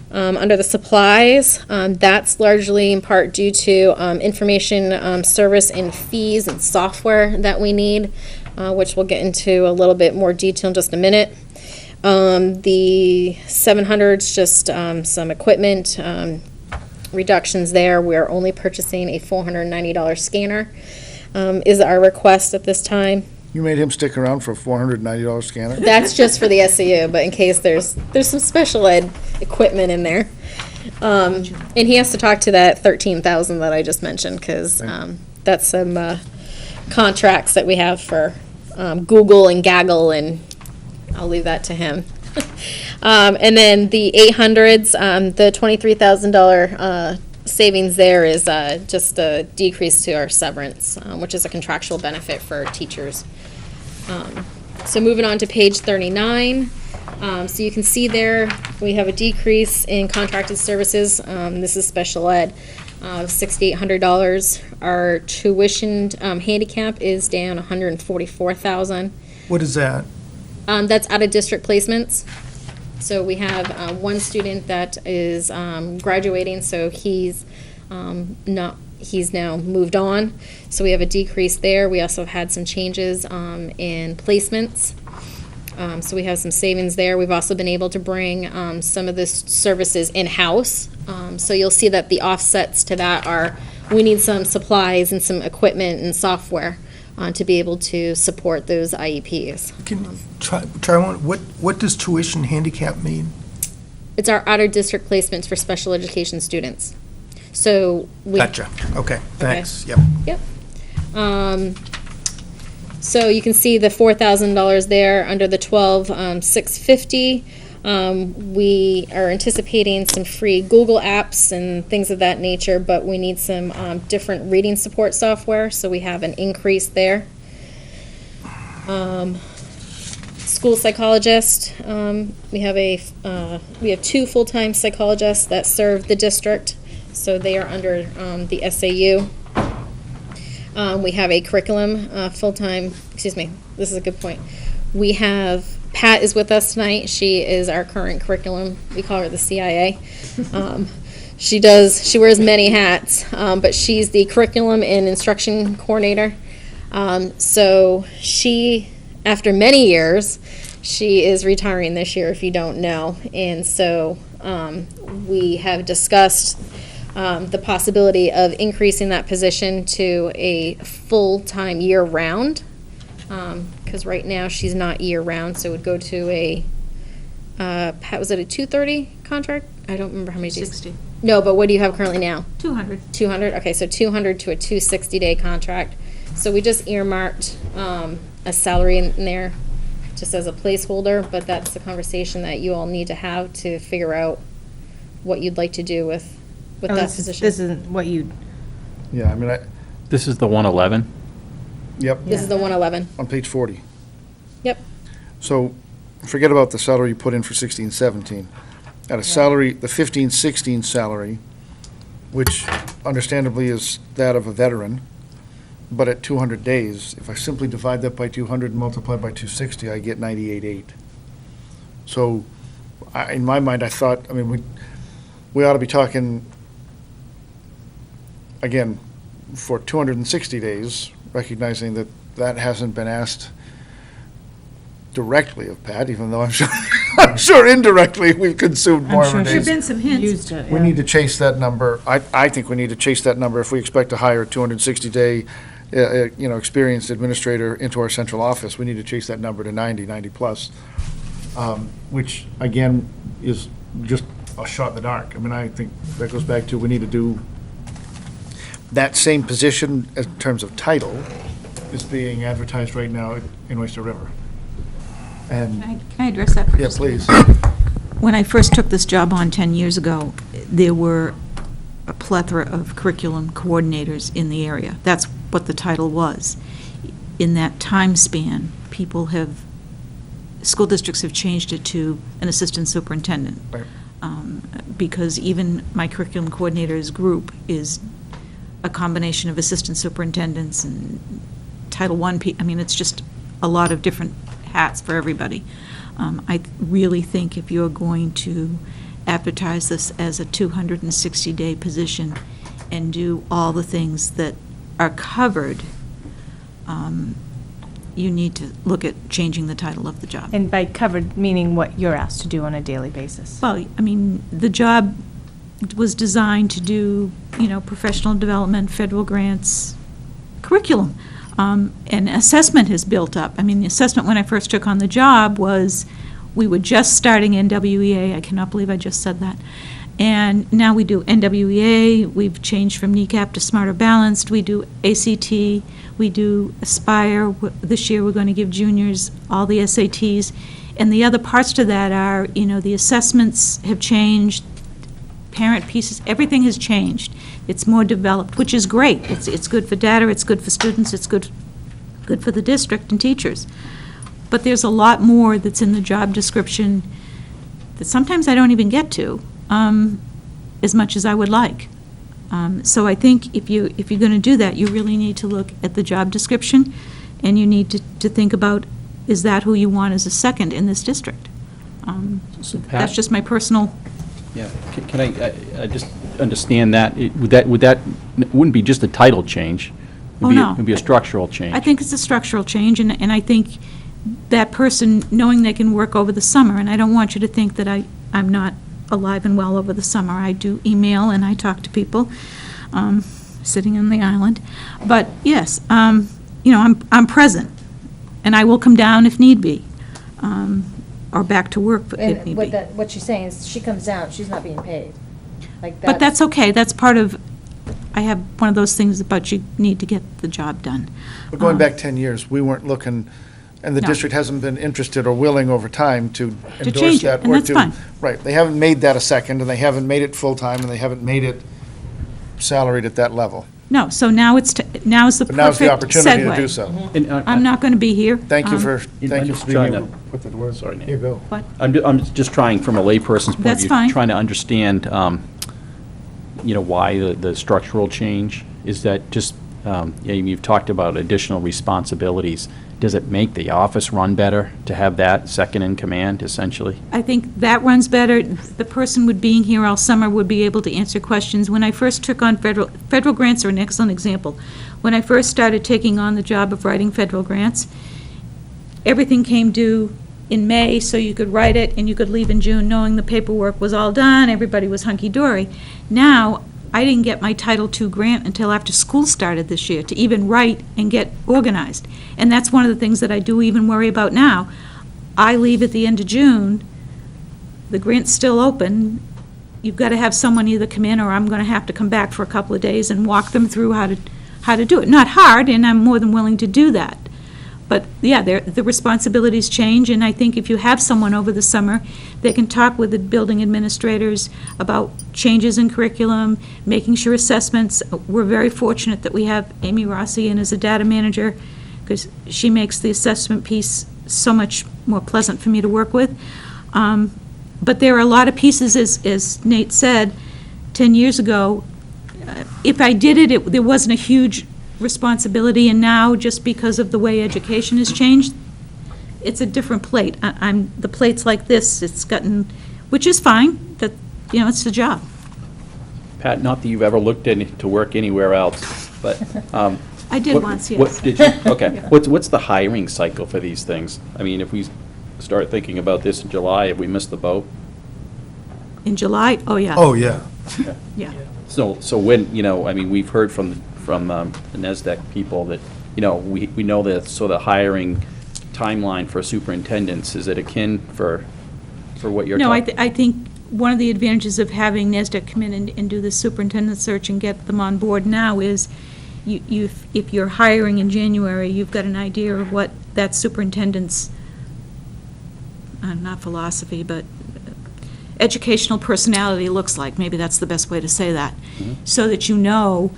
Under the supplies, that's largely in part due to information service and fees and software that we need, which we'll get into a little bit more detail in just a minute. The 700's just some equipment reductions there. We're only purchasing a $490 scanner, is our request at this time. You made him stick around for a $490 scanner? That's just for the SAU, but in case there's some special ed equipment in there. And he has to talk to that 13,000 that I just mentioned, because that's some contracts that we have for Google and Gaggle, and I'll leave that to him. And then the 800s, the $23,000 savings there is just a decrease to our severance, which is a contractual benefit for teachers. So moving on to page 39, so you can see there we have a decrease in contracted services. This is special ed, $6,800. Our tuition handicap is down $144,000. What is that? That's out of district placements. So we have one student that is graduating, so he's now moved on. So we have a decrease there. We also had some changes in placements. So we have some savings there. We've also been able to bring some of the services in-house. So you'll see that the offsets to that are, we need some supplies and some equipment and software to be able to support those IEPs. Can you try one? What does tuition handicap mean? It's our out-of-district placements for special education students. So we. Gotcha. Okay, thanks. Yep. Yep. So you can see the $4,000 there under the 12,650. We are anticipating some free Google apps and things of that nature, but we need some different reading support software, so we have an increase there. School psychologist, we have two full-time psychologists that serve the district, so they are under the SAU. We have a curriculum full-time, excuse me, this is a good point. We have, Pat is with us tonight. She is our current curriculum. We call her the CIA. She wears many hats, but she's the curriculum and instruction coordinator. So she, after many years, she is retiring this year, if you don't know. And so we have discussed the possibility of increasing that position to a full-time year-round, because right now she's not year-round, so it would go to a, Pat, was it a 230 contract? I don't remember how many days. 60. No, but what do you have currently now? 200. 200, okay, so 200 to a 260-day contract. So we just earmarked a salary in there just as a placeholder, but that's the conversation that you all need to have to figure out what you'd like to do with that position. This isn't what you, Yeah, I mean, This is the 111? yep, This is the 111. on page 40. Yep. So forget about the salary you put in for 16, 17. At a salary, the 15, 16 salary, which understandably is that of a veteran, but at 200 days, if I simply divide that by 200 and multiply by 260, I get 98.8. So in my mind, I thought, I mean, we ought to be talking, again, for 260 days, recognizing that that hasn't been asked directly of Pat, even though I'm sure indirectly we've consumed more of her sure There've days. been some hints. used it. We yeah. need to chase that number. I think we need to chase that number if we expect to hire a 260-day, experienced administrator into our central office. We need to chase that number to 90 plus, which, again, is just a shot in the dark. I mean, I think that goes back to we need to do that same position in terms of title is being advertised right now in Oyster River. And, Can I address that for yeah, just a minute? please. When I first took this job on 10 years ago, there were a plethora of curriculum coordinators in the area. That's what the title was. In that time span, school districts have changed it to an assistant superintendent. Right. Because even my curriculum coordinators group is a combination of assistant superintendents and Title I, it's just a lot of different hats for everybody. I really think if you're going to advertise this as a 260-day position and do all the things that are covered, you need to look at changing the title of the job. And by covered, meaning what you're asked to do on a daily basis. Well, the job was designed to do, professional development, federal grants, curriculum. And assessment has built up. The assessment when I first took on the job was, we were just starting NWEA. I cannot believe I just said that. And now we do NWEA. We've changed from NECAP to Smarter Balanced. We do ACT. We do Aspire. This year we're going to give juniors all the SATs. And the other parts to that are, the assessments have changed, parent pieces, everything has changed. It's more developed, which is great. It's good for data, it's good for students, it's good for the district and teachers. But there's a lot more that's in the job description that sometimes I don't even get to, as much as I would like. So I think if you're going to do that, you really need to look at the job description, and you need to think about, is that who you want as a second in this district? So Pat- That's just my personal. Yeah, can I just understand that? It wouldn't be just a title change? Oh, no. It would be a structural change? I think it's a structural change, and I think that person, knowing they can work over the summer, and I don't want you to think that I'm not alive and well over the summer. I do email and I talk to people, sitting on the island. But yes, I'm present, and I will come down if need be, or back to work if need be. What she's saying is, she comes down, she's not being paid. But that's okay, that's part of, I have one of those things about you need to get the job done. But going back 10 years, we weren't looking, and the No. district hasn't been interested or willing over time to endorse change it, that. and or that's to- fine. Right, they haven't made that a second, and they haven't made it full-time, and they haven't made it salaried at that level. No, so now now's the But now's the perfect opportunity to do segue. so. And, I'm not going to be here. Thank you for I'm being just able trying to to- put the words. Sorry, Nate. Here you go. What? I'm just trying, from a layperson's point of That's view, fine. trying to understand, why the structural change. Is that just, you've talked about additional responsibilities. Does it make the office run better to have that second in command, essentially? I think that runs better. The person would being here all summer would be able to answer questions. When I first took on federal grants are an excellent example. When I first started taking on the job of writing federal grants, everything came due in May, so you could write it and you could leave in June knowing the paperwork was all done, everybody was hunky-dory. Now, I didn't get my Title II grant until after school started this year to even write and get organized. And that's one of the things that I do even worry about now. I leave at the end of June, the grant's still open, you've got to have someone either come in or I'm going to have to come back for a couple of days and walk them through how to do it. Not hard, and I'm more than willing to do that. But, yeah, the responsibilities change, and I think if you have someone over the summer, they can talk with the building administrators about changes in curriculum, making sure assessments. We're very fortunate that we have Amy Rossi in as a data manager, because she makes the assessment piece so much more pleasant for me to work with. But there are a lot of pieces, as Nate said, 10 years ago, if I did it, there wasn't a huge responsibility, and now, just because of the way education has changed, it's a different plate. The plate's like this, it's gotten, which is fine, that, it's the job. Pat, not that you've ever looked to work anywhere else, but. I did once, yes. What, did you? Okay. What's the hiring cycle for these things? If we start thinking about this in July, have we missed the boat? In July? Oh, yeah. Oh, yeah. Yeah. So when, we've heard from the NESDEC people that, we know that, so the hiring timeline for superintendents, is it akin for what you're No, talking? I think one of the advantages of having NESDEC come in and do the superintendent search and get them on board now is, if you're hiring in January, you've got an idea of what that superintendent's, not philosophy, but educational personality looks like. Maybe that's the best way to say that. So that you know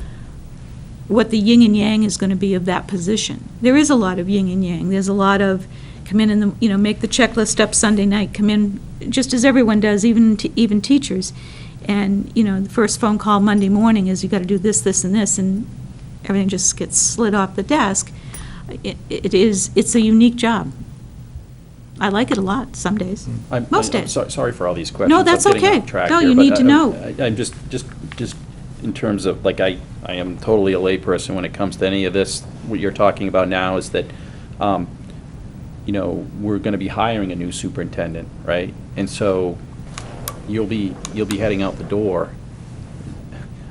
what the yin and yang is going to be of that position. There is a lot of yin and yang. There's a lot of come in the, make the checklist up Sunday night, come in, just as everyone does, even teachers. And, the first phone call Monday morning is you got to do this, this, and this, and everything just gets slid off the desk. It's a unique job. I like it a lot some days, most days. Sorry for all these questions. No, that's I'm getting okay. off track No, here, you but need to know. I'm just in terms of, like, I am totally a layperson when it comes to any of this. What you're talking about now is that, we're going to be hiring a new superintendent, right? And so you'll be heading out the door.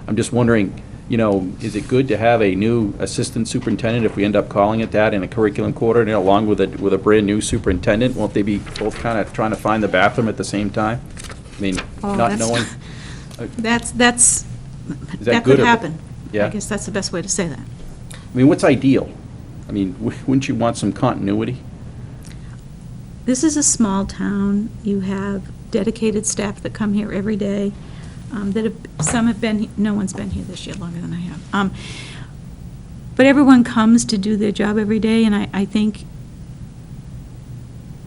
I'm just wondering, is it good to have a new assistant superintendent if we end up calling it that, and a curriculum coordinator along with a brand-new superintendent? Won't they be both kind of trying to find the bathroom at the same time? I mean, not knowing. That good could or- happen. Yeah. I guess that's the best way to say that. I mean, what's ideal? I mean, wouldn't you want some continuity? This is a small town. You have dedicated staff that come here every day. Some have been, no one's been here this year longer than I have. But everyone comes to do their job every day, and I think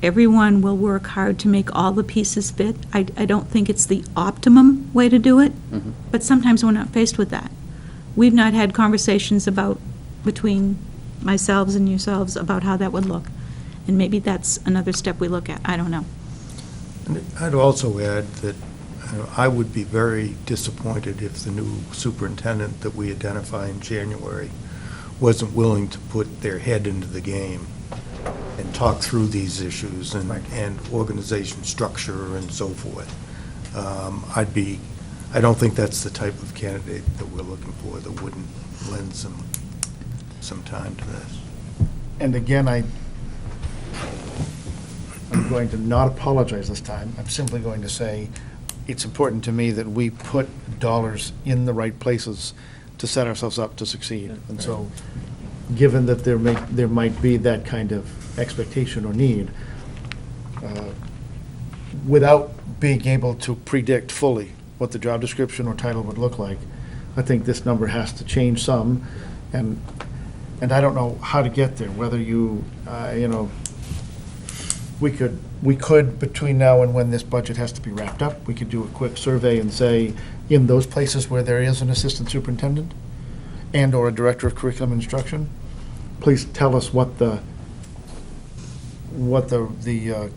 everyone will work hard to make all the pieces fit. I don't think it's the optimum way to do it, but sometimes we're not faced with that. We've not had conversations between myself and yourselves about how that would look. And maybe that's another step we look at. I don't know. And I'd also add that I would be very disappointed if the new superintendent that we identify in January wasn't willing to put their head into the game and talk through these issues and organization structure and so forth. I don't think that's the type of candidate that we're looking for that wouldn't lend some time to this. And again, I'm going to not apologize this time. I'm simply going to say it's important to me that we put dollars in the right places to set ourselves up to succeed. And so, given that there might be that kind of expectation or need, without being able to predict fully what the job description or title would look like, I think this number has to change some. And I don't know how to get there, whether we could, between now and when this budget has to be wrapped up, we could do a quick survey and say, in those places where there is an assistant superintendent and/or a director of curriculum instruction, please tell us what the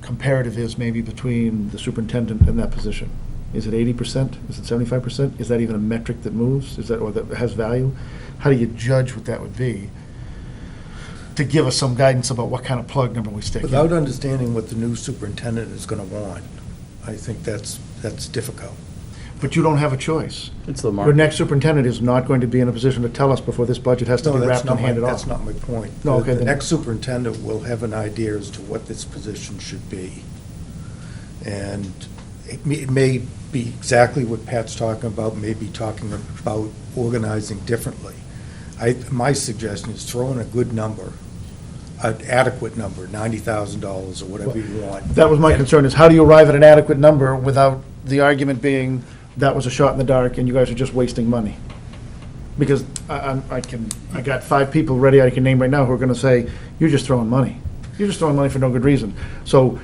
comparative is maybe between the superintendent and that position. Is it 80%? Is it 75%? Is that even a metric that moves? Or that has value? How do you judge what that would be? To give us some guidance about what kind of plug number we stick in. Without understanding what the new superintendent is going to want, I think that's difficult. But you don't have a choice. It's the Your market. next superintendent is not going to be in a position to tell us before this budget has to be wrapped and handed off. That's not my point. No, okay, The then- next superintendent will have an idea as to what this position should be. And it may be exactly what Pat's talking about, maybe talking about organizing differently. My suggestion is throw in a good number, an adequate number, $90,000 or whatever you want. That was my concern, is how do you arrive at an adequate number without the argument being that was a shot in the dark and you guys are just wasting money? Because I got 5 people ready I can name right now who are going to say, you're just throwing money. You're just throwing money for no good reason. So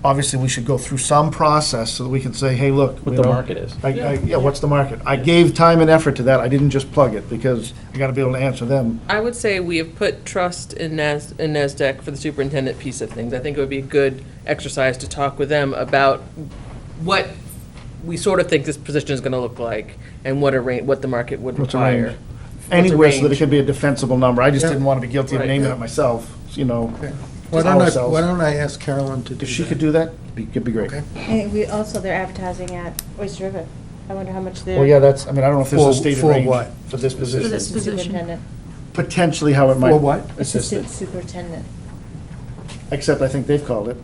obviously, we should go through some process so that we can say, hey, look. What the market is. Yeah, what's the market? I gave time and effort to that. I didn't just plug it because I got to be able to answer them. I would say we have put trust in NASDAQ for the superintendent piece of things. I think it would be a good exercise to talk with them about what we sort of think this position is going to look like and what the market would What's a require. range? Anywhere so that it range? can be a defensible number. I just Yeah. didn't want to be guilty of Right. naming it myself, Why ourselves. don't I ask Carolyn to do that? If she could do that, it'd be great. Okay. And they're advertising at Oyster River. I wonder how much they're. Well, yeah, I don't know if there's a For- stated for range what? for this For position. this position. Superintendent. Potentially how it might. For what? Assistant superintendent. Except I think they've called it.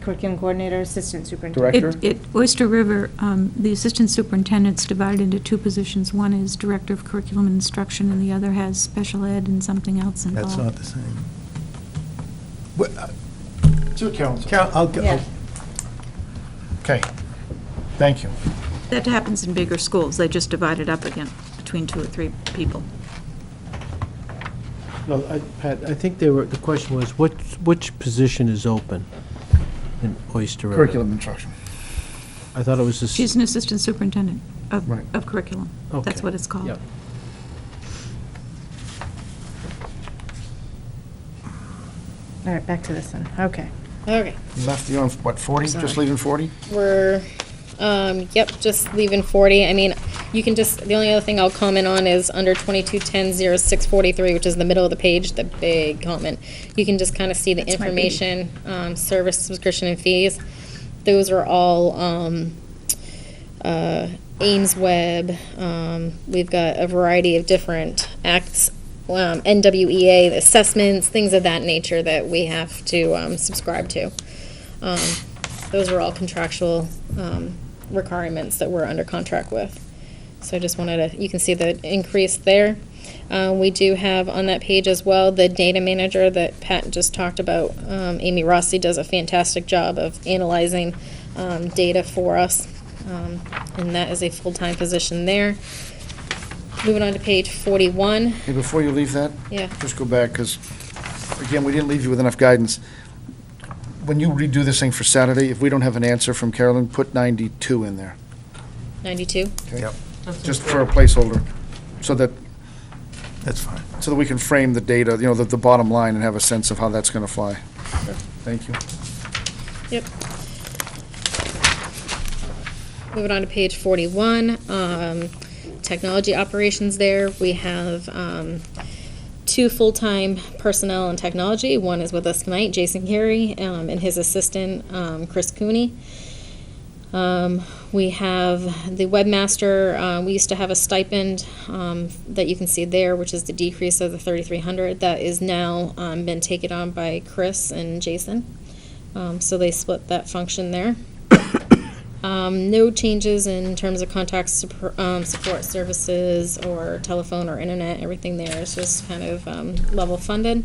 Curriculum coordinator, assistant superintendent. Director? At Oyster River, the assistant superintendent's divided into 2 positions. One is director of curriculum and instruction, and the other has special ed and something else involved. That's not the same. See what Carolyn says. Carol, Yeah. Okay. Thank you. That happens in bigger schools. They just divide it up again between 2 or 3 people. No, Pat, I think the question was, which position is open in Oyster River? Curriculum instruction. I thought it was the. She's an assistant superintendent Right. of curriculum. That's Okay. what it's called. Yep. All right, back to this one. Okay. Okay. You left, you on, what, 40? Just leaving 40? We're, yep, just leaving 40. I mean, you can just, the only other thing I'll comment on is under 2210-0643, which is the middle of the page, the big comment. You can just kind of see the That's my baby. information, service, subscription, and fees. Those are all, Ames Web. We've got a variety of different acts, NWEA, assessments, things of that nature that we have to subscribe to. Those are all contractual requirements that we're under contract with. So I just wanted to, you can see the increase there. We do have on that page as well, the data manager that Pat just talked about. Amy Rossi does a fantastic job of analyzing data for us. And that is a full-time position there. Moving on to page 41. Hey, before you leave that, Yeah. just go back, because, again, we didn't leave you with enough guidance. When you redo this thing for Saturday, if we don't have an answer from Carolyn, put 92 in there, 92. okay? Yep. Just for a placeholder, so that, That's fine. so that we can frame the data, you know, the bottom line, and have a sense of how that's going to fly. Thank you. Yep. Moving on to page 41, technology operations there. We have 2 full-time personnel in technology. One is with us tonight, Jason Carey, and his assistant, Chris Cooney. We have the webmaster. We used to have a stipend that you can see there, which is the decrease of the $3,300. That is now been taken on by Chris and Jason. So they split that function there. No changes in terms of contact support services or telephone or internet. Everything there is just kind of level funded.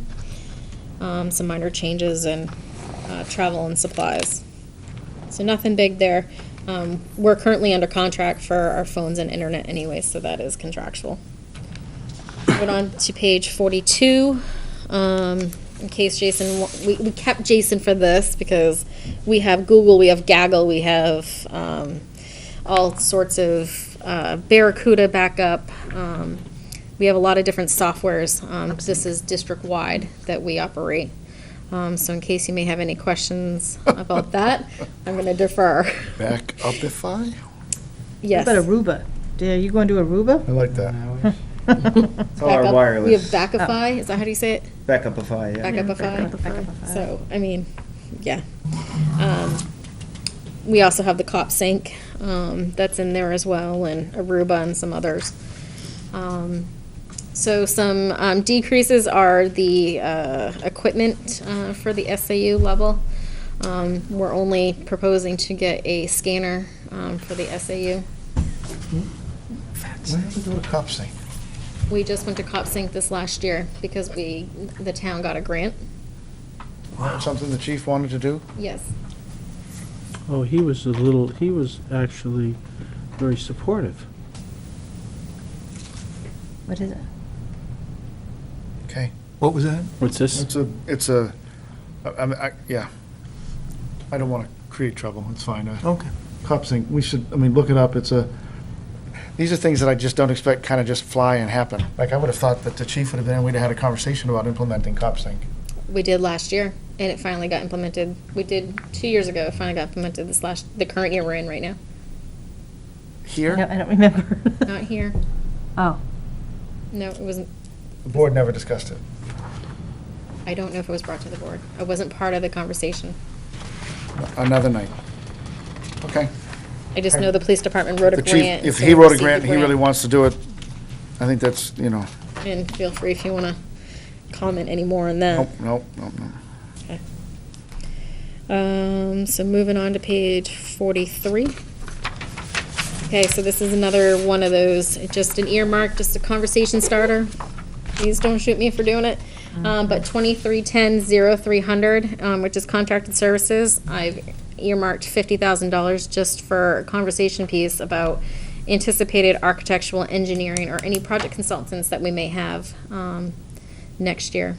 Some minor changes in travel and supplies. So nothing big there. We're currently under contract for our phones and internet anyway, so that is contractual. Moving on to page 42. In case Jason, we kept Jason for this because we have Google, we have Gaggle, we have all sorts of Barracuda backup. We have a lot of different softwares. This is district-wide that we operate. So in case you may have any questions about that, I'm going to defer. Back upify? Yes. What about Aruba? Are you going to Aruba? I like that. It's all our Backup. wireless. We have Backify, is that how do you say it? Backupify, yeah. Backupify. So, I mean, yeah. We also have the Cop Sync, that's in there as well, and Aruba and some others. So some decreases are the equipment for the SAU level. We're only proposing to get a scanner for the SAU. When did we go to Cop Sync? We just went to Cop Sync this last year because the town got a grant. Something the chief wanted to do? Yes. Oh, he was actually very supportive. What is it? Okay. What was that? What's this? Yeah. I don't want to create trouble, it's fine. Okay. Cop Sync, we should, look it up, these are things that I just don't expect kind of just fly and happen. Like, I would have thought that the chief would have been, and we'd have had a conversation about implementing Cop Sync. We did last year, and it finally got implemented. We did 2 years ago. It finally got implemented the current year we're in right now. Here? I don't remember. Not here. Oh. No, it wasn't. The board never discussed it. I don't know if it was brought to the board. I wasn't part of the conversation. Another night. Okay. I just know the police department wrote a The grant. chief, if so he we wrote a received the grant and he really wants to do it, I think that's, And feel free if you want to comment any more on that. nope. Okay. So moving on to page 43. Okay, so this is another one of those, just an earmark, just a conversation starter. Please don't shoot me for doing it. But 2310-0300, which is contracted services, I've earmarked $50,000 just for a conversation piece about anticipated architectural engineering or any project consultants that we may have next year.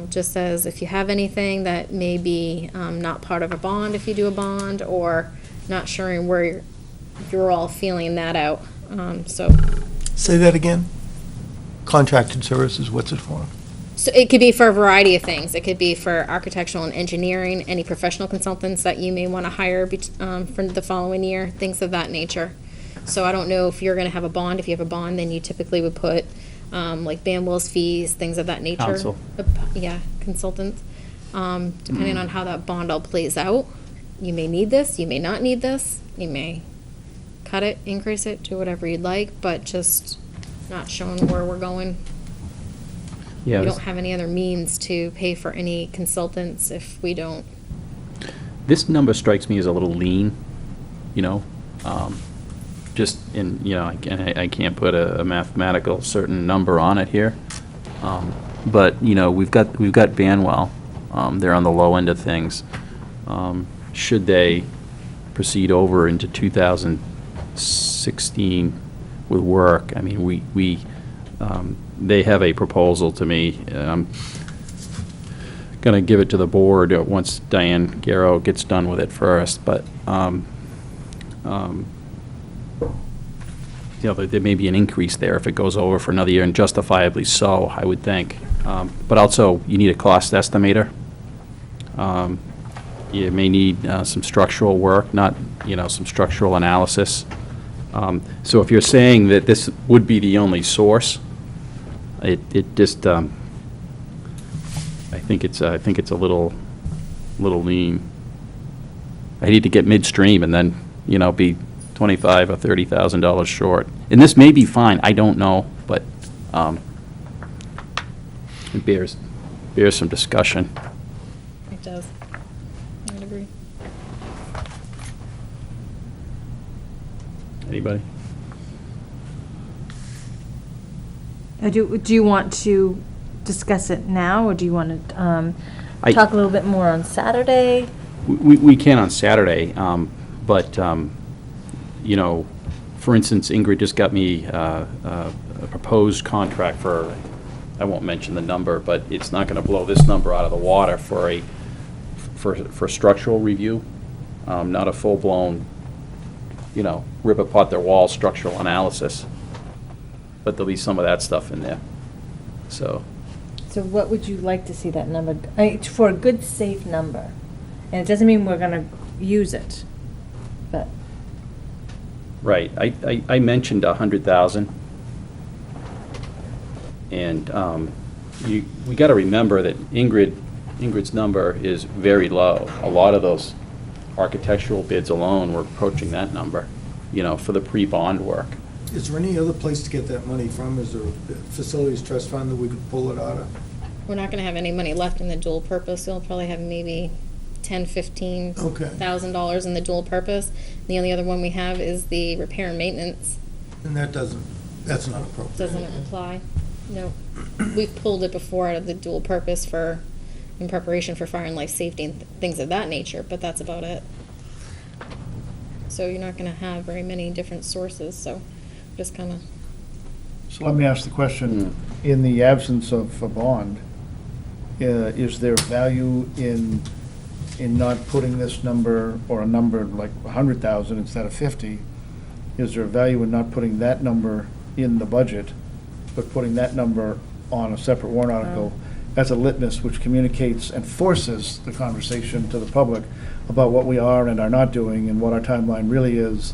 Just as if you have anything that may be not part of a bond if you do a bond, or not sure where you're all feeling that out. So Say that again? Contracted services, what's it for? So it could be for a variety of things. It could be for architectural and engineering, any professional consultants that you may want to hire for the following year, things of that nature. So I don't know if you're going to have a bond. If you have a bond, then you typically would put like Banwell's fees, things of that nature. Counsel. Yeah, consultants. Depending on how that bond all plays out, you may need this, you may not need this, you may cut it, increase it, do whatever you'd like, but just not showing where we're going. Yeah, We this- don't have any other means to pay for any consultants if we don't. This number strikes me as a little lean, you know, just in, you know, I can't put a mathematical certain number on it here. But, you know, we've got Banwell, they're on the low end of things. Should they proceed over into 2016 with work, I mean, they have a proposal to me. I'm going to give it to the board once Diane Garrow gets done with it first, but, you know, there may be an increase there if it goes over for another year, and justifiably so, I would think. But also, you need a cost estimator. You may need some structural work, not, you know, some structural analysis. So if you're saying that this would be the only source, it just, I think it's a little lean. I need to get midstream and then, you know, be $25,000 or $30,000 short. And this may be fine, I don't know, but it bears some discussion. It does. I would agree. Anybody? Do you want to discuss it now, or do you want to I- talk a little bit more on Saturday? We can on Saturday, but, you know, for instance, Ingrid just got me a proposed contract for, I won't mention the number, but it's not going to blow this number out of the water for structural review, not a full-blown, you know, rip apart their wall structural analysis. But there'll be some of that stuff in there, so. So what would you like to see that number, for a good, safe number? And it doesn't mean we're going to use it, but. Right, I mentioned 100,000. And we got to remember that Ingrid's number is very low. A lot of those architectural bids alone were approaching that number, you know, for the pre-bond work. Is there any other place to get that money from? Is there a facilities trust fund that we could pull it out of? We're not gonna have any money left in the dual purpose. We'll probably have maybe $10,000-$15,000 in the dual purpose. The only other one we have is the repair and maintenance. And that's not appropriate. Doesn't apply. No. We've pulled it before out of the dual purpose in preparation for fire and life safety and things of that nature, but that's about it. So you're not gonna have very many different sources, so just kinda. So let me ask the question, in the absence of a bond, is there value in not putting this number, or a number like 100,000 instead of 50? Is there value in not putting that number in the budget, but putting that number on a separate warrant article as a litmus which communicates and forces the conversation to the public about what we are and are not doing and what our timeline really is,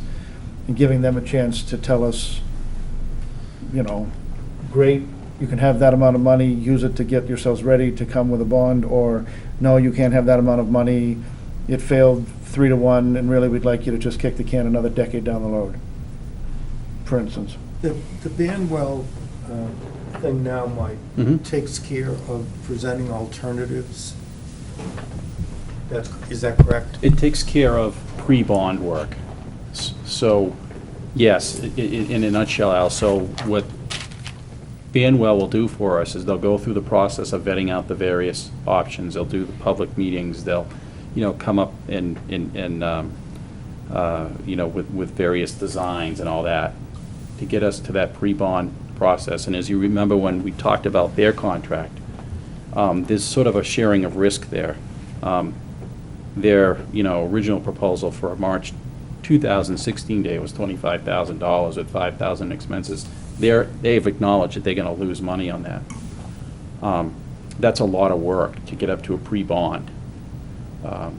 and giving them a chance to tell us, you know, great, you can have that amount of money, use it to get yourselves ready to come with a bond, or no, you can't have that amount of money, it failed 3-1, and really we'd like you to just kick the can another decade down the road, for instance. The Banwell thing now, Mike, Mhm. takes care of presenting alternatives. Is that correct? It takes care of pre-bond work. So, yes, in a nutshell, Al, so what Banwell will do for us is they'll go through the process of vetting out the various options. They'll do the public meetings. They'll come up and with various designs and all that, to get us to that pre-bond process. And as you remember, when we talked about their contract, there's sort of a sharing of risk there. Their, original proposal for a March 2016 day was $25,000 with $5,000 expenses. They've acknowledged that they're going to lose money on that. That's a lot of work to get up to a pre-bond. Right.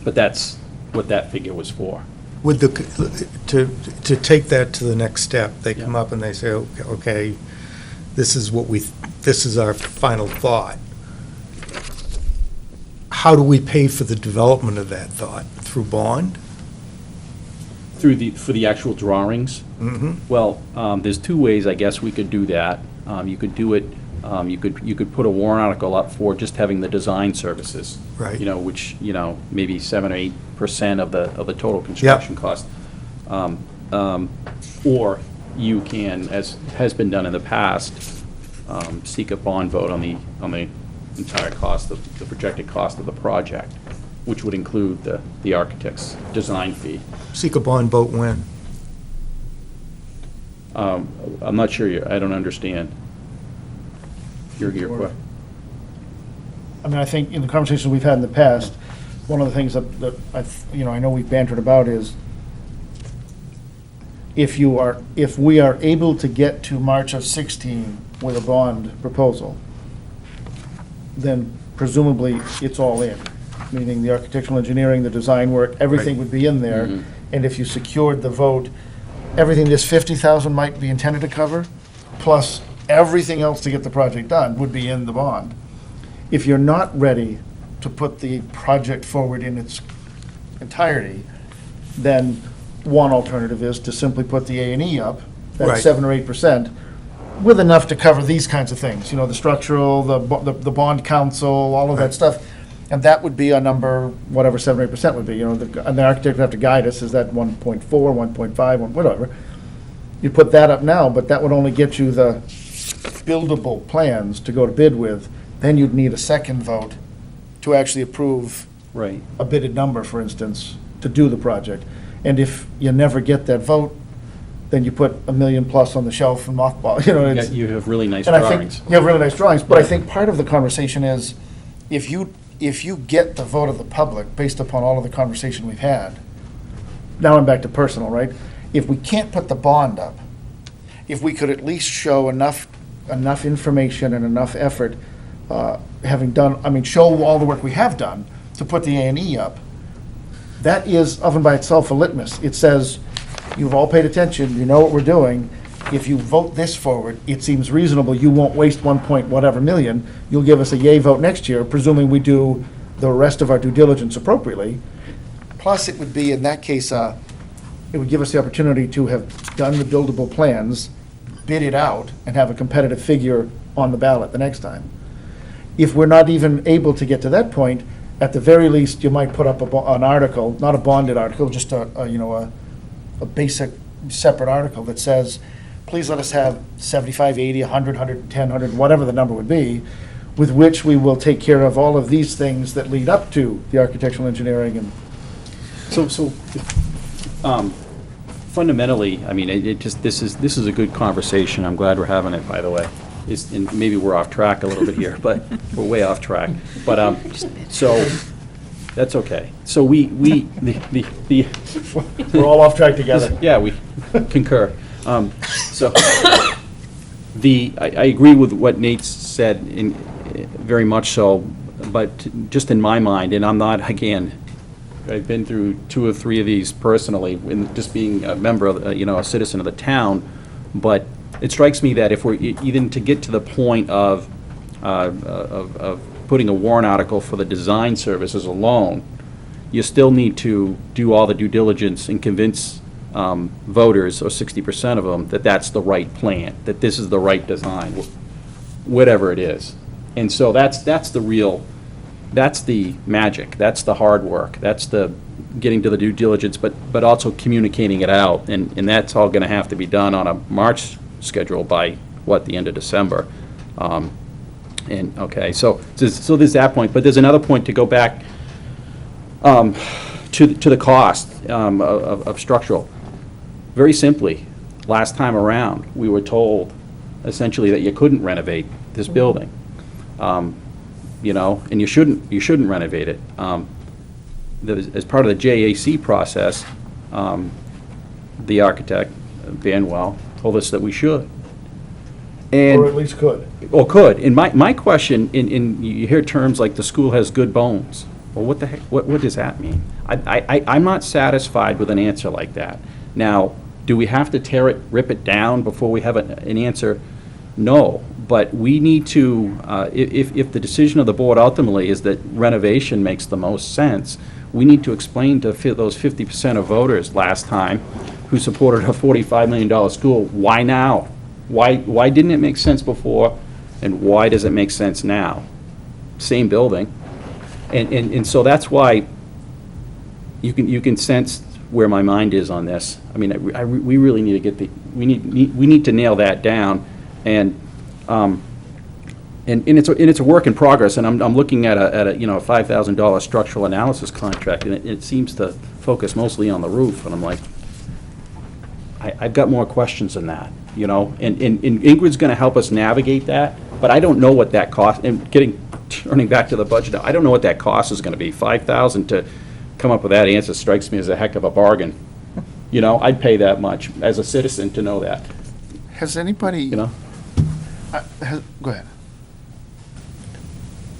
But that's what that figure was for. With to take that to the next step, they come up and they say, okay, this is our final thought. How do we pay for the development of that thought? Through bond? For the actual drawings? Mm-hmm. Well, there's two ways, I guess, we could do that. You could do it, you could put a warrant article up for just having the design services. Right. Which, maybe 7 or 8% of the total construction cost. Or you can, as has been done in the past, seek a bond vote on the entire cost, the projected cost of the project, which would include the architect's design fee. Seek a bond vote when? I'm not sure, I don't understand your question. I mean, I think in the conversations we've had in the past, one of the things that I know we've bantered about is if we are able to get to March of 16 with a bond proposal, then presumably it's all in, meaning the architectural engineering, the design work, everything would be in there. Mhm. And if you secured the vote, everything this 50,000 might be intended to cover, plus everything else to get the project done would be in the bond. If you're not ready to put the project forward in its entirety, then one alternative is to simply put the A&E up, Right. that's 7 or 8%, with enough to cover these kinds of things, the structural, the bond council, all of that Right. stuff. And that would be a number, whatever 7 or 8% would be, and the architect would have to guide us, is that 1.4, 1.5, whatever. You put that up now, but that would only get you the buildable plans to go to bid with. Then you'd need a second vote to actually approve Right. a bidded number, for instance, to do the project. And if you never get that vote, then you put $1 million plus on the shelf and mothball, it's. You have really nice And I think, drawings. you have really nice drawings, but I think part of the conversation is, if you get the vote of the public, based upon all of the conversation we've had, now I'm back to personal, right? If we can't put the bond up, if we could at least show enough information and enough effort, show all the work we have done to put the A&E up, that is, of and by itself, a litmus. It says, you've all paid attention, you know what we're doing. If you vote this forward, it seems reasonable, you won't waste 1 point whatever million. You'll give us a yay vote next year, presuming we do the rest of our due diligence appropriately. Plus, it would be, in that case, it would give us the opportunity to have done the buildable plans, bid it out, and have a competitive figure on the ballot the next time. If we're not even able to get to that point, at the very least, you might put up an article, not a bonded article, just a basic separate article that says, please let us have 75, 80, 100, 110, 100, whatever the number would be, with which we will take care of all of these things that lead up to the architectural engineering and. Fundamentally, this is a good conversation. I'm glad we're having it, by the way. And maybe we're off track a little bit here, but we're way off track. But, so, that's okay. So the We're all off track together. yeah, we concur. I agree with what Nate said, very much so, but just in my mind, and I'm not, again, I've been through 2 or 3 of these personally, in just being a member of, a citizen of the town, but it strikes me that if we're, even to get to the point of putting a warrant article for the design services alone, you still need to do all the due diligence and convince voters, or 60% of them, that that's the right plan, that this is the right design, whatever it is. And so that's the magic, that's the hard work, that's the getting to the due diligence, but also communicating it out, and that's all going to have to be done on a March schedule by, the end of December. And, okay, so there's that point, but there's another point to go back to the cost of structural. Very simply, last time around, we were told essentially that you couldn't renovate this building. You know, and you shouldn't renovate it. As part of the JAC process, the architect, Banwell, told us that we should. And Or at least could. or could. And my question, you hear terms like the school has good bones. Well, what the heck, what does that mean? I'm not satisfied with an answer like that. Now, do we have to rip it down before we have an answer? No, but we need to, if the decision of the board ultimately is that renovation makes the most sense, we need to explain to those 50% of voters last time who supported a $45 million school, why now? Why didn't it make sense before, and why does it make sense now? Same building. And so that's why you can sense where my mind is on this. I mean, we really need to get we need to nail that down, and it's a work in progress. And I'm looking at a $5,000 structural analysis contract, and it seems to focus mostly on the roof. And I'm like, I've got more questions than that, you know. And Ingrid's going to help us navigate that, but I don't know what that cost. And turning back to the budget, I don't know what that cost is going to be. $5,000 to come up with that answer strikes me as a heck of a bargain. You know, I'd pay that much as a citizen to know that. Has anybody? You know. Go ahead.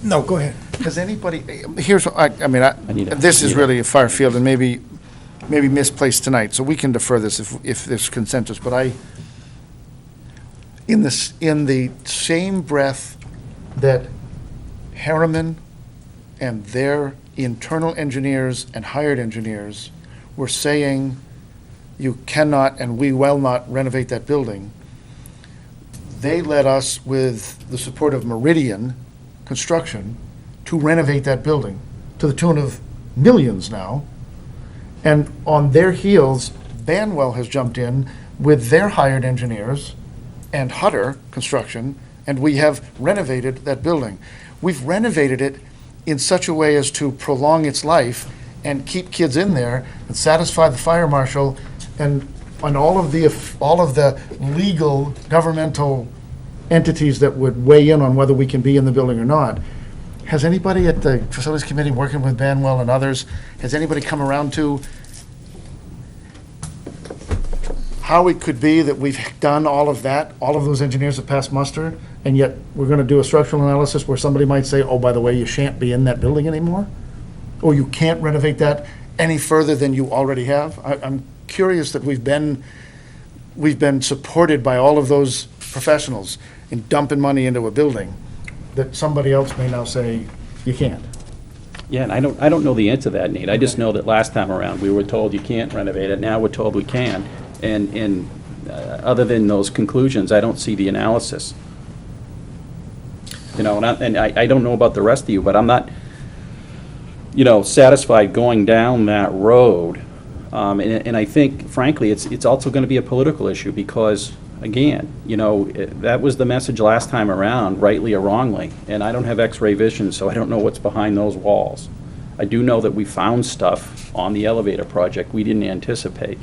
No, go ahead. Has anybody? Here's what I mean. need a- This is need a- really a far field and maybe misplaced tonight, so we can defer this if there's consensus. But in the same breath that Harriman and their internal engineers and hired engineers were saying you cannot and we will not renovate that building, they led us, with the support of Meridian Construction, to renovate that building to the tune of millions now. And on their heels, Banwell has jumped in with their hired engineers and Hutter Construction, and we have renovated that building. We've renovated it in such a way as to prolong its life and keep kids in there and satisfy the fire marshal and all of the legal governmental entities that would weigh in on whether we can be in the building or not. Has anybody at the Facilities Committee, working with Banwell and others, has anybody come around to how it could be that we've done all of that, all of those engineers have passed muster, and yet we're going to do a structural analysis where somebody might say, oh, by the way, you shan't be in that building anymore? Or you can't renovate that any further than you already have? I'm curious that we've been supported by all of those professionals in dumping money into a building that somebody else may now say you can't. Yeah, and I don't know the answer to that, Nate. I just know that last time around, we were told you can't renovate it. Now we're told we can. And other than those conclusions, I don't see the analysis. You know, and I don't know about the rest of you, but I'm not, satisfied going down that road. And I think, frankly, it's also going to be a political issue because, again, that was the message last time around, rightly or wrongly. And I don't have X-ray vision, so I don't know what's behind those walls. I do know that we found stuff on the elevator project we didn't anticipate.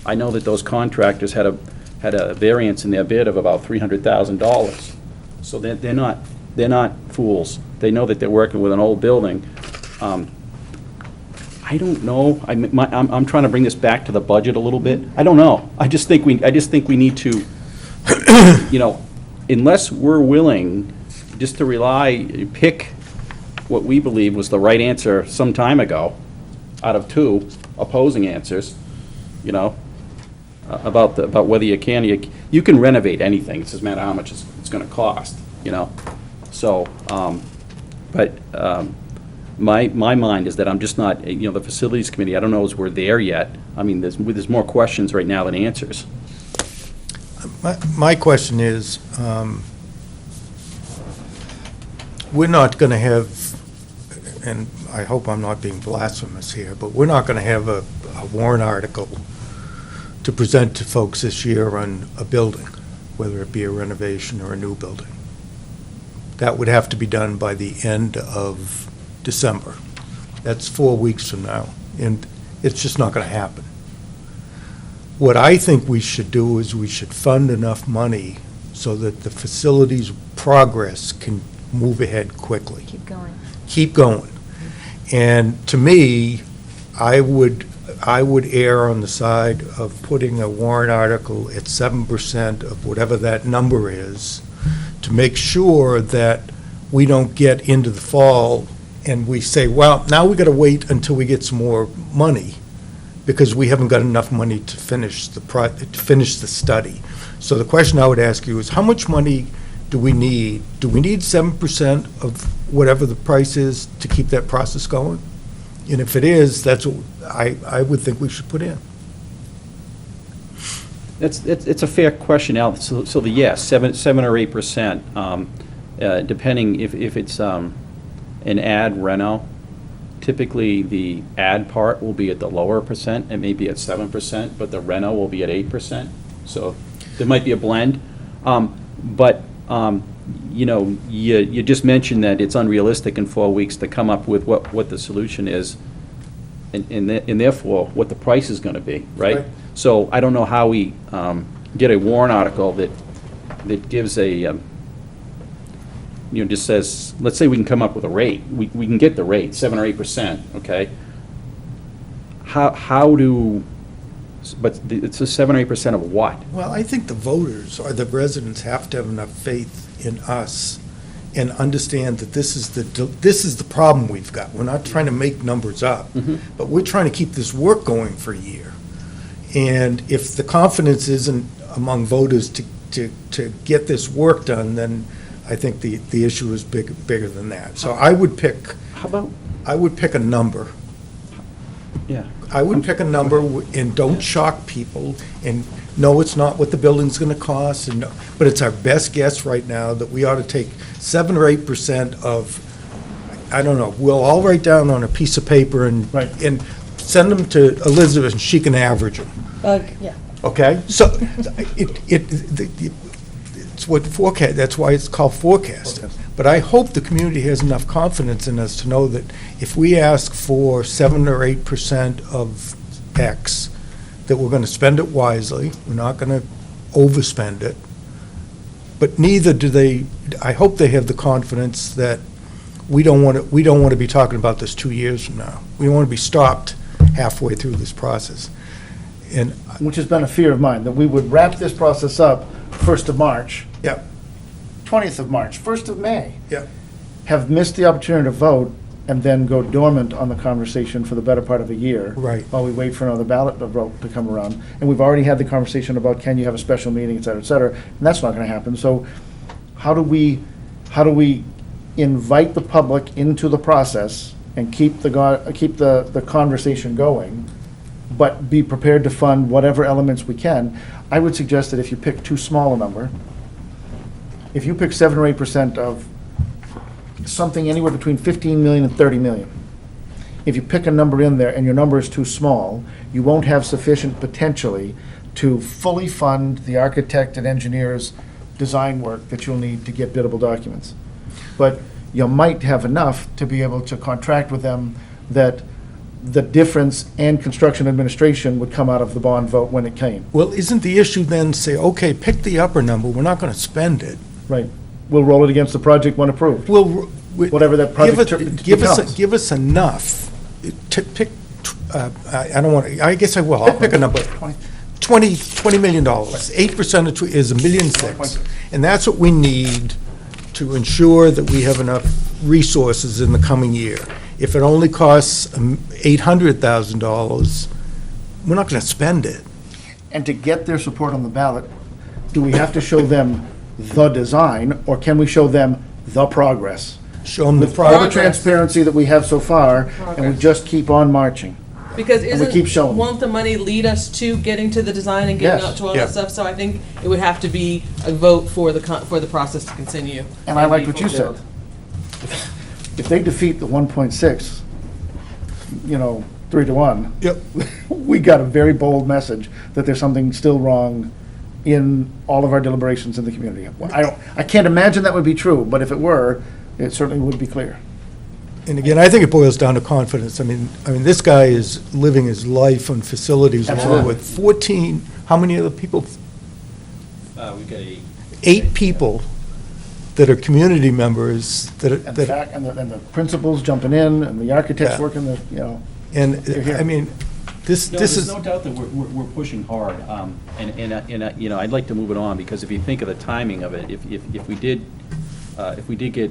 I know that those contractors had a variance in their bid of about $300,000. So they're not fools. They know that they're working with an old building. I don't know. I'm trying to bring this back to the budget a little bit. I don't know. I just think we need to, unless we're willing just to pick what we believe was the right answer some time ago, out of two opposing answers, about whether you can renovate anything. It doesn't matter how much it's going to cost, So, but my mind is that I'm just not, the Facilities Committee, I don't know as we're there yet. I mean, there's more questions right now than answers. My question is, we're not going to have, and I hope I'm not being blasphemous here, but we're not going to have a warrant article to present to folks this year on a building, whether it be a renovation or a new building. that would have to be done by the end of December. That's 4 weeks from now, and it's just not going to happen. What I think we should do is we should fund enough money so that the facility's progress can move ahead quickly. Keep going. Keep going. And to me, I would err on the side of putting a warrant article at 7% of whatever that number is, to make sure that we don't get into the fall and we say, well, now we got to wait until we get some more money, because we haven't got enough money to finish the study. So the question I would ask you is, how much money do we need? Do we need 7% of whatever the price is to keep that process going? And if it is, that's what I would think we should put in. It's a fair question, Al. So the yes, 7 or 8%, depending if it's an ad reno. Typically, the ad part will be at the lower percent, it may be at 7%, but the reno will be at 8%. So there might be a blend. But you just mentioned that it's unrealistic in 4 weeks to come up with what the solution is, and therefore what the price is going to be, right? So I don't know how we get a warrant article that gives a just says, let's say we can come up with a rate. We can get the rate, 7 or 8%, okay? But it's a 7 or 8% of what? Well, I think the voters or the residents have to have enough faith in us and understand that this is the problem we've got. We're not trying to make numbers up, but we're trying to keep this work going for a year. And if the confidence isn't among voters to get this work done, then I think the issue is bigger than that. So I would pick. How about? I would pick a number. Yeah. I would pick a number and don't shock people, and no, it's not what the building's gonna cost, but it's our best guess right now that we ought to take 7 or 8% of, I don't know, we'll all write down on a piece of paper and send them to Elizabeth and she can average them. Yeah. Okay? So it's what forecast, that's why it's called forecasting. But I hope the community has enough confidence in us to know that if we ask for 7 or 8% of X, that we're going to spend it wisely, we're not going to overspend it. But neither do they, I hope they have the confidence that we don't want to be talking about this 2 years from now. We don't want to be stopped halfway through this process. And Which has been a fear of mine, that we would wrap this process up 1st of March. Yep. 20th of March, 1st of May. Yep. Have missed the opportunity to vote and then go dormant on the conversation for the better part of a year. Right. While we wait for another ballot vote to come around. And we've already had the conversation about, can you have a special meeting, et cetera, and that's not gonna happen. So how do we invite the public into the process and keep the conversation going, but be prepared to fund whatever elements we can? I would suggest that if you pick too small a number, if you pick 7 or 8% of something anywhere between 15 million and 30 million, if you pick a number in there and your number is too small, you won't have sufficient potentially to fully fund the architect and engineer's design work that you'll need to get biddable documents. But you might have enough to be able to contract with them that the difference and construction administration would come out of the bond vote when it came. well, isn't the issue then say, okay, pick the upper number, we're not going to spend it. Right. We'll roll it against the project when approved. Whatever that project Give us enough to pick, I don't want to, I guess I will, I'll pick a number. $20 million. 8% of is $1.6 million. And that's what we need to ensure that we have enough resources in the coming year. If it only costs $800,000, we're not going to spend it. And to get their support on the ballot, do we have to show them the design, or can we show them the progress? Show them the With all the progress. transparency that we have so far, and we just keep on marching. Because And we keep showing. won't the money lead us to getting to the design and getting Yes. out to all Yeah. that stuff? So I think it would have to be a vote for the process to continue. And I like be what you said. fulfilled. If they defeat the 1.6, 3-1. Yep. We got a very bold message that there's something still wrong in all of our deliberations in the community. I can't imagine that would be true, but if it were, it certainly would be clear. And again, I think it boils down to confidence. I mean, this guy is living his life on facilities along Absolutely. with 14, how many other people? We've got 8 people that are community members that, And the fact, and the principals jumping in, and the architects Yeah. working the, you know. and, You're I mean, this There's is, no doubt that we're pushing hard, and you know, I'd like to move it on, because if you think of the timing of it, if we did get,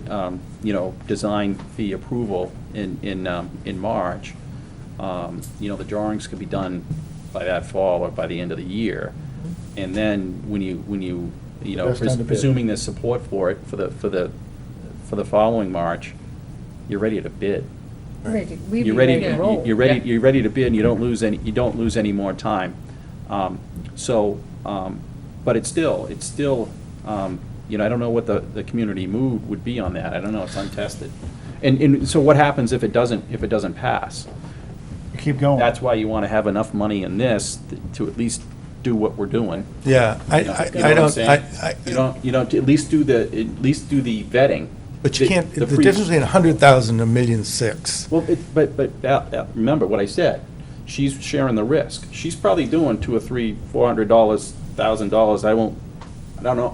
you know, design fee approval in March, you know, the drawings could be done by that fall or by the end of the year. And then when you know, Best time to bid. presuming there's support for it for the following March, you're ready to bid. You're ready, you're ready to bid, and you don't lose any more time. But it's still, you know, I don't know what the community mood would be on that. I don't know, it's untested. And so what happens if it doesn't pass? Keep going. That's why you want to have enough money in this to at least do what we're doing. yeah, You know what I'm saying? You don't, at least do the vetting. but you The- can't, the pre- difference between 100,000 and $1,600,000. Well, remember what I said. She's sharing the risk. She's probably doing $200 or $300, $400, $1,000.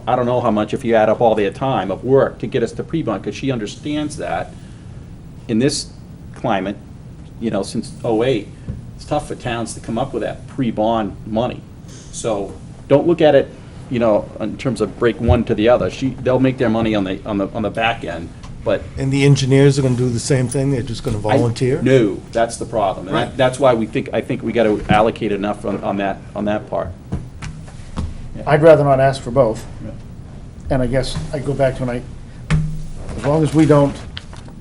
I don't know how much if you add up all their time of work to get us to pre-bond, because she understands that in this climate, you know, since '08, it's tough for towns to come up with that pre-bond money. So don't look at it, you know, in terms of break one to the other. They'll make their money on the back end, but And the engineers are going to do the same thing, they're just going to volunteer? no, that's the problem. And Right. that's why I think we got to allocate enough on that part. I'd rather not ask for both. Yeah. And I guess I go back to as long as we don't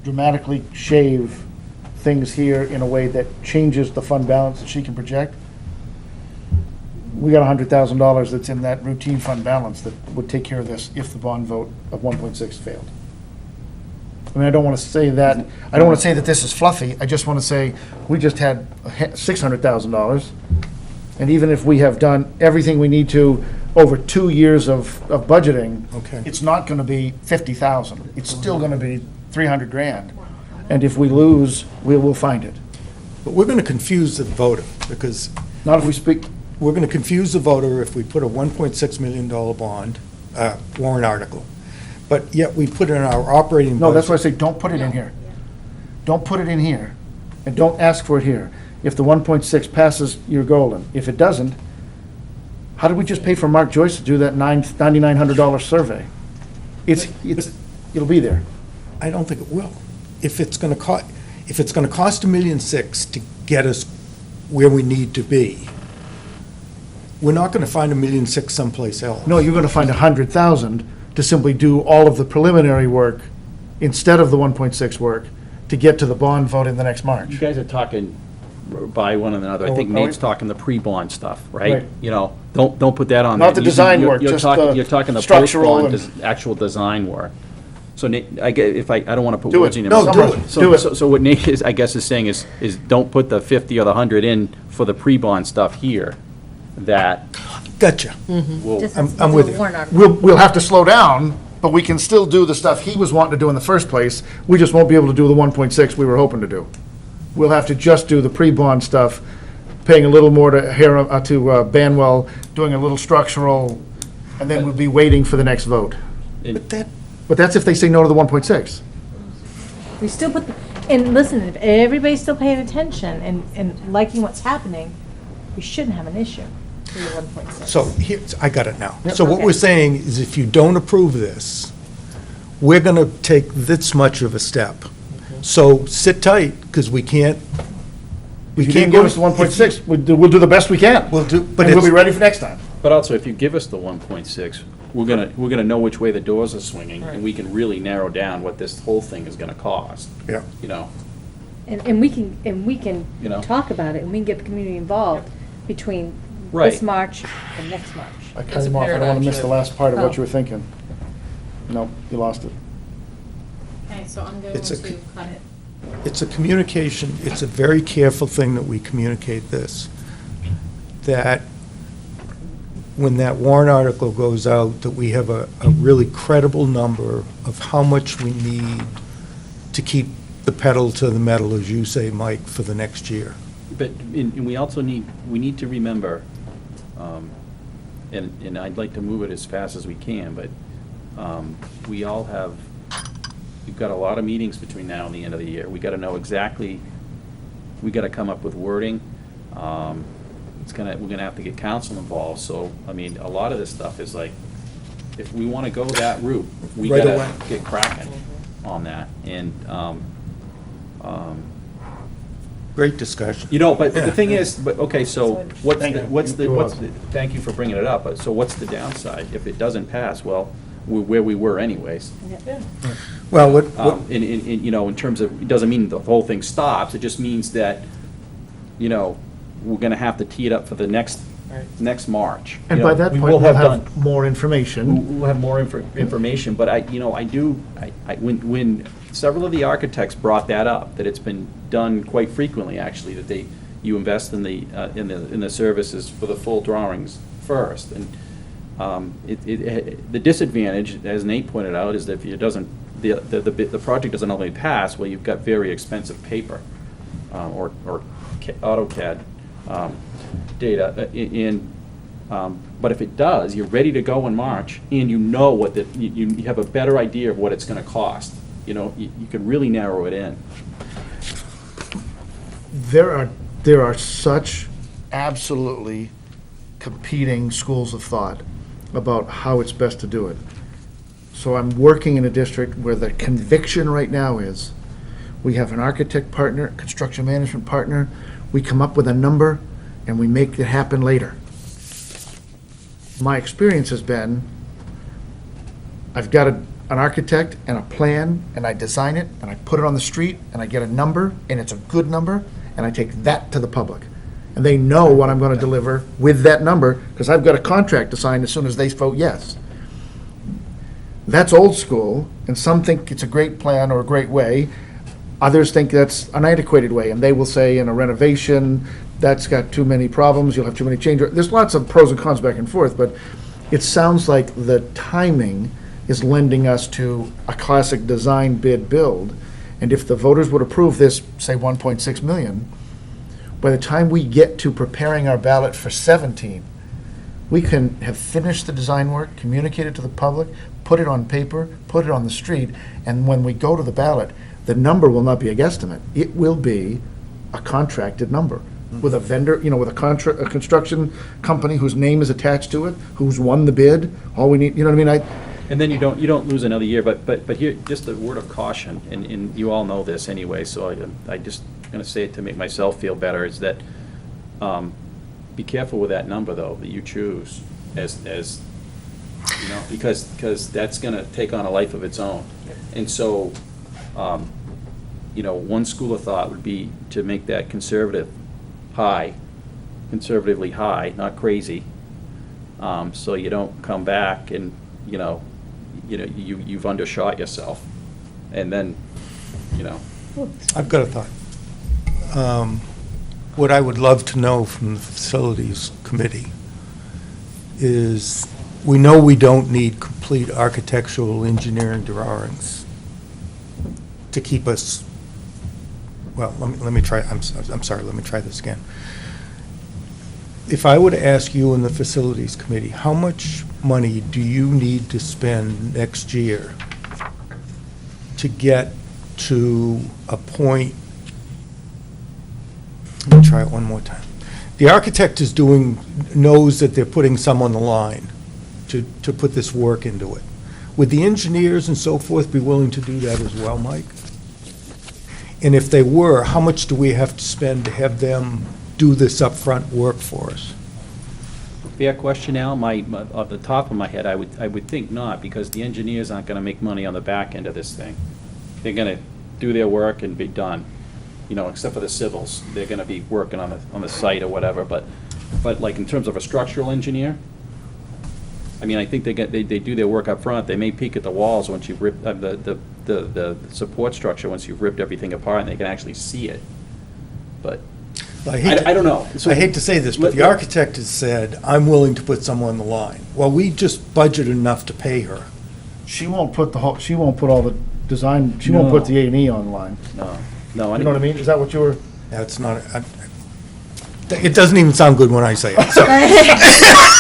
dramatically shave things here in a way that changes the fund balance that she can project, we got $100,000 that's in that routine fund balance that would take care of this if the bond vote of 1.6 failed. I mean, I don't want to say that this is fluffy. I just want to say, we just had $600,000. And even if we have done everything we need to over 2 years of budgeting, Okay. it's not going to be 50,000. It's still going to be 300 grand. And if we lose, we will find it. But we're going to confuse the voter, because Not if we speak, we're going to confuse the voter if we put a $1.6 million bond, warrant article, but yet we put in our operating budget. no, that's why I say, don't put it in here. Don't put it in here, and don't ask for it here. If the 1.6 passes, you're golden. If it doesn't, how did we just pay for Mark Joyce to do that $9,900 survey? It'll be there. I don't think it will. If it's going to cost $1.6 million to get us where we need to be, we're not going to find $1.6 million someplace else. No, you're going to find 100,000 to simply do all of the preliminary work instead of the 1.6 work to get to the bond vote in the next March. You guys are talking by one another. I think Oh, Nate's we- talking the pre-bond stuff, right? Right. You know, don't put that on there. Not the design work, You're just talking- the You're talking the structural post-bond, actual design work. So Nate, I don't want to put Do words it. in your No, mouth. do it. So- Do it. So what Nate is, I guess, is saying is don't put the 50 or the 100 in for the pre-bond stuff here, that Gotcha. will. I'm with you. We'll have to slow down, but we can still do the stuff he was wanting to do in the first place. We just won't be able to do the 1.6 we were hoping to do. We'll have to just do the pre-bond stuff, paying a little more to Banwell, doing a little structural, and then we'll be waiting for the next vote. But that, But that's if they say no to the 1.6. We still put, and listen, if everybody's still paying attention and liking what's happening, we shouldn't have an issue with the 1.6. so here's, I got it now. Yep. So what Okay. we're saying is if you don't approve this, we're going to take this much of a step. So sit tight, because we can't. If you didn't give us the 1.6, we'll do the best we can. We'll do, but And we'll be it's, ready for next time. But also, if you give us the 1.6, we're gonna know which way the doors are swinging, and we can really narrow down what this whole thing is gonna cost, yeah. you know? And we can You know. talk about it, and we can get the community involved between Right. this March and next March. I cut It's him a off. I don't want paradigm to miss the shift. last part of what Oh. you were thinking. No, you lost it. Okay, so I'm going It's a to cut it. It's a communication, it's a very careful thing that we communicate this, that when that warrant article goes out, that we have a really credible number of how much we need to keep the pedal to the metal, as you say, Mike, for the next year. But, and we also need to remember, and I'd like to move it as fast as we can, but we've got a lot of meetings between now and the end of the year. We gotta know exactly, we gotta come up with wording. We're gonna have to get council involved, so, I mean, a lot of this stuff is like, if we wanna go that route, we Right gotta away. get cracking on that, and, Great discussion. you know, but the Yeah. thing is, okay, so what's Thank the, you. what's the, You're what's welcome. the, thank you for bringing it up, but so what's the downside? If it doesn't pass, well, we're where we were anyways. Well, what, You know, in terms of, it doesn't mean the whole thing stops, it just means that, you know, we're gonna have to tee it up for the next March. And You by know, that we point, will we'll done- have more information. We'll have more information, but when several of the architects brought that up, that it's been done quite frequently, actually, that you invest in the services for the full drawings first, and the disadvantage, as Nate pointed out, is that if it doesn't, the project doesn't only pass, well, you've got very expensive paper, or AutoCAD data, but if it does, you're ready to go in March, and you know you have a better idea of what it's gonna cost. You know, you can really narrow it in. There are such absolutely competing schools of thought about how it's best to do it. So I'm working in a district where the conviction right now is, we have an architect partner, construction management partner, we come up with a number, and we make it happen later. My experience has been, I've got an architect and a plan, and I design it, and I put it on the street, and I get a number, and it's a good number, and I take that to the public. And they know what I'm gonna deliver with that number, because I've got a contract to sign as soon as they vote yes. That's old school, and some think it's a great plan or a great way. Others think that's an antiquated way, and they will say in a renovation, that's got too many problems, you'll have too many changes. There's lots of pros and cons back and forth, but it sounds like the timing is lending us to a classic design bid build. And if the voters would approve this, say 1.6 million, by the time we get to preparing our ballot for 17, we can have finished the design work, communicate it to the public, put it on paper, put it on the street, and when we go to the ballot, the number will not be a guesstimate. It will be a contracted number with a vendor, with a construction company whose name is attached to it, who's won the bid. All we need, you know what I mean? And then you don't lose another year, but here, just a word of caution, and you all know this anyway, so I just gonna say it to make myself feel better, is that, be careful with that number, though, that you choose as because that's gonna take on a life of its own. And so, one school of thought would be to make that conservatively high, not crazy, so you don't come back and, you've undershot yourself, and then, I've got a thought. What I would love to know from the Facilities Committee is, we know we don't need complete architectural engineering drawings to keep us, well, let me try, I'm sorry, let me try this again. If I were to ask you in the Facilities Committee, how much money do you need to spend next year to get to a point? Let me try it one more time. The architect knows that they're putting some on the line to put this work into it. Would the engineers and so forth be willing to do that as well, Mike? And if they were, how much do we have to spend to have them do this upfront work for us? fair question, Al. Off the top of my head, I would think not, because the engineers aren't gonna make money on the back end of this thing. They're gonna do their work and be done, except for the civils. They're gonna be working on the site or whatever, but like in terms of a structural engineer, I think they do their work up front. They may peek at the walls once you've ripped, the support structure, once you've ripped everything apart, and they can actually see it. But I don't know. So- I hate to say this, but the architect has said, I'm willing to put someone on the line. Well, we just budgeted enough to pay her. She won't put she won't put all the design, she won't put the A&E online. No. You know what I mean? Is that what you were? That's not, it doesn't even sound good when I say it, so.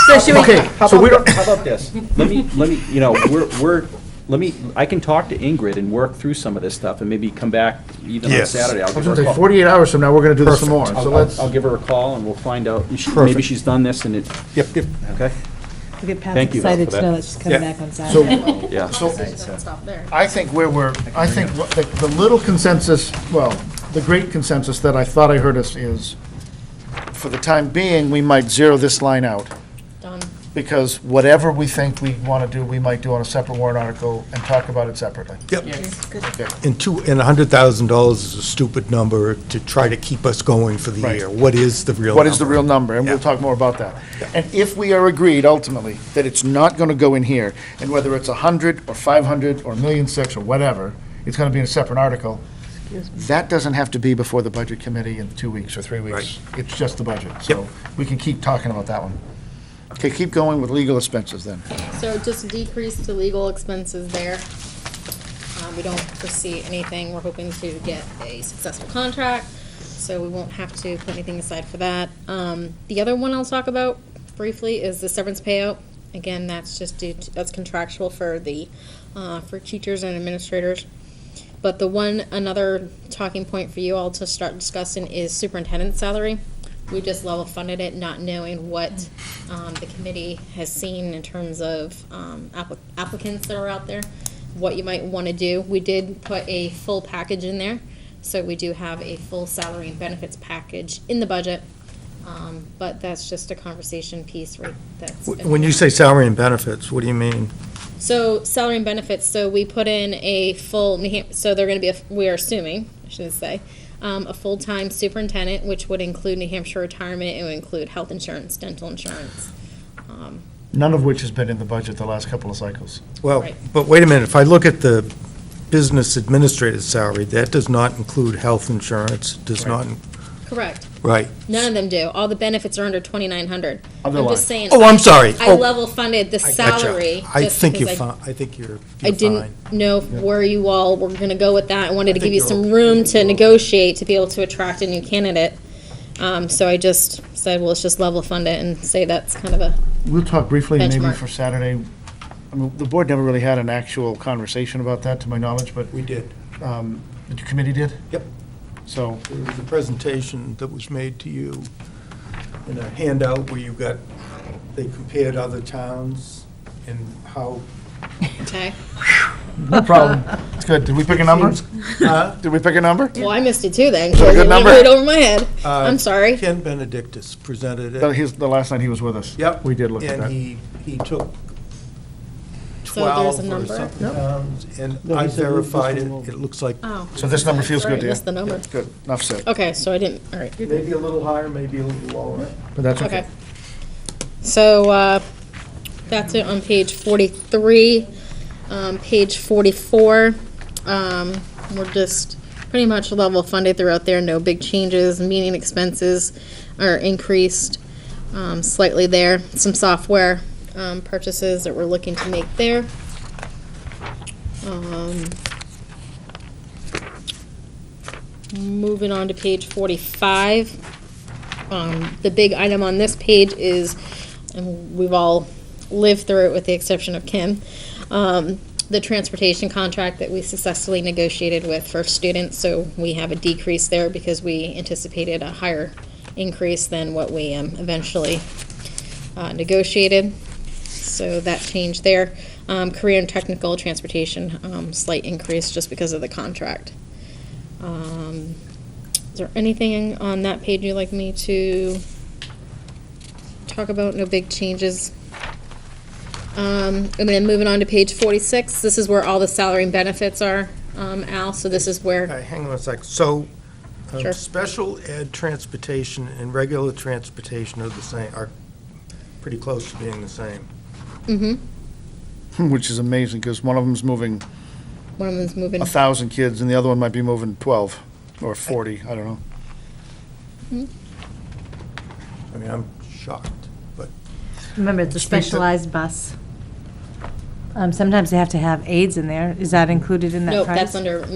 So should we, Okay, How so we about, don't, how about this? Let me, you know, I can talk to Ingrid and work through some of this stuff and maybe come back even on Yes. Saturday. I'll I was give her gonna a say, call. 48 hours from now, we're gonna do this some more, Perfect. so let's. I'll give her a call and we'll find out. Maybe Perfect. she's done this and it, Yep, yep. okay? we'll get Pat's Thank you, Val, excited for to that. know that she's coming Yeah. back on Saturday. Yeah. So, Don't stop there. I think I think what the little consensus, well, the great consensus that I thought I heard us is, for the time being, we might zero this line out, Done. because whatever we think we want to do, we might do on a separate warrant article and talk about it separately. Yep. Okay. And $100,000 is a stupid number to try to keep us going for the Right. year. What is the real number? What is the real number? And we'll Yeah. talk more about that. And if we are agreed ultimately that it's not going to go in here, and whether it's 100 or 500 or 1,600,000 or whatever, it's going to be in a separate article, that doesn't have to be before the budget committee in 2 weeks or 3 weeks. It's just the budget. So we can keep talking about that one. Okay, keep going with legal expenses then. So just decrease the legal expenses there. We don't foresee anything. We're hoping to get a successful contract, so we won't have to put anything aside for that. The other one I'll talk about briefly is the severance payout. Again, that's just that's contractual for for teachers and administrators. But another talking point for you all to start discussing is superintendent's salary. We just level funded it, not knowing what the committee has seen in terms of applicants that are out there, what you might want to do. We did put a full package in there, so we do have a full salary and benefits package in the budget. But that's just a conversation piece, right? When you say salary and benefits, what do you mean? So salary and benefits, so we put in a full, so they're going to be, we are assuming, I shouldn't say, a full-time superintendent, which would include New Hampshire retirement, it would include health insurance, dental insurance. None of which has been in the budget the last couple of cycles. Well, Right. but wait a minute, if I look at the business administrator's salary, that does not include health insurance, does not, Correct. right. None of them do. All the benefits are under 2,900. Other I'm line. just saying. Oh, I'm sorry. I Oh, level funded the I gotcha. salary. I just think you're because fine, I think you're I fine. didn't know where you all were gonna go with that. I wanted to think give you you're some okay. room to negotiate, to be able to attract a new candidate. So I just said, well, let's just level fund it and say that's kind of a, We'll talk briefly, maybe Benchmark. for Saturday. I mean, the board never really had an actual conversation about that, to my knowledge, but We did. the committee did? Yep. So, There was a presentation that was made to you in a handout where you got, they compared other towns and how. okay. no problem. It's good. Did we pick a number? Did we pick a number? Well, I missed it too then, it a because good it went number? right over my head. I'm sorry. Ken Benedictus presented The it. last night he was with us. Yep. We did look at And that. he took So there's a 12 or number? something Yep. towns, and No, he I said move verified this it. one over. It looks like Oh. So this number feels Sorry, good to you? missed the number. Good, enough said. Okay, so I didn't, all right. maybe a little higher, maybe a little lower. But that's Okay. okay. So, that's it on page 43. Page 44, we're just pretty much level funded throughout there, no big changes. Meeting expenses are increased, slightly there. Some software, purchases that we're looking to make there. Moving on to page 45. The big item on this page is, and we've all lived through it with the exception of Kim, the transportation contract that we successfully negotiated with for students. So we have a decrease there because we anticipated a higher increase than what we eventually negotiated. So that changed there. Career and technical transportation, slight increase just because of the contract. Is there anything on that page you'd like me to talk about? No big changes. And then moving on to page 46, this is where all the salary and benefits are, Al, so this is where, Hang on a sec. So, Sure. special ed transportation and regular transportation are the same, are pretty close to being the same. Which is amazing, because one of them's moving one of them's moving. 1,000 kids, and the other one might be moving 12 or 40, I don't know. I mean, I'm shocked, but Remember, it's a Speak to- specialized bus. Sometimes they have to have aides in there. Is that included in that Nope, price? that's under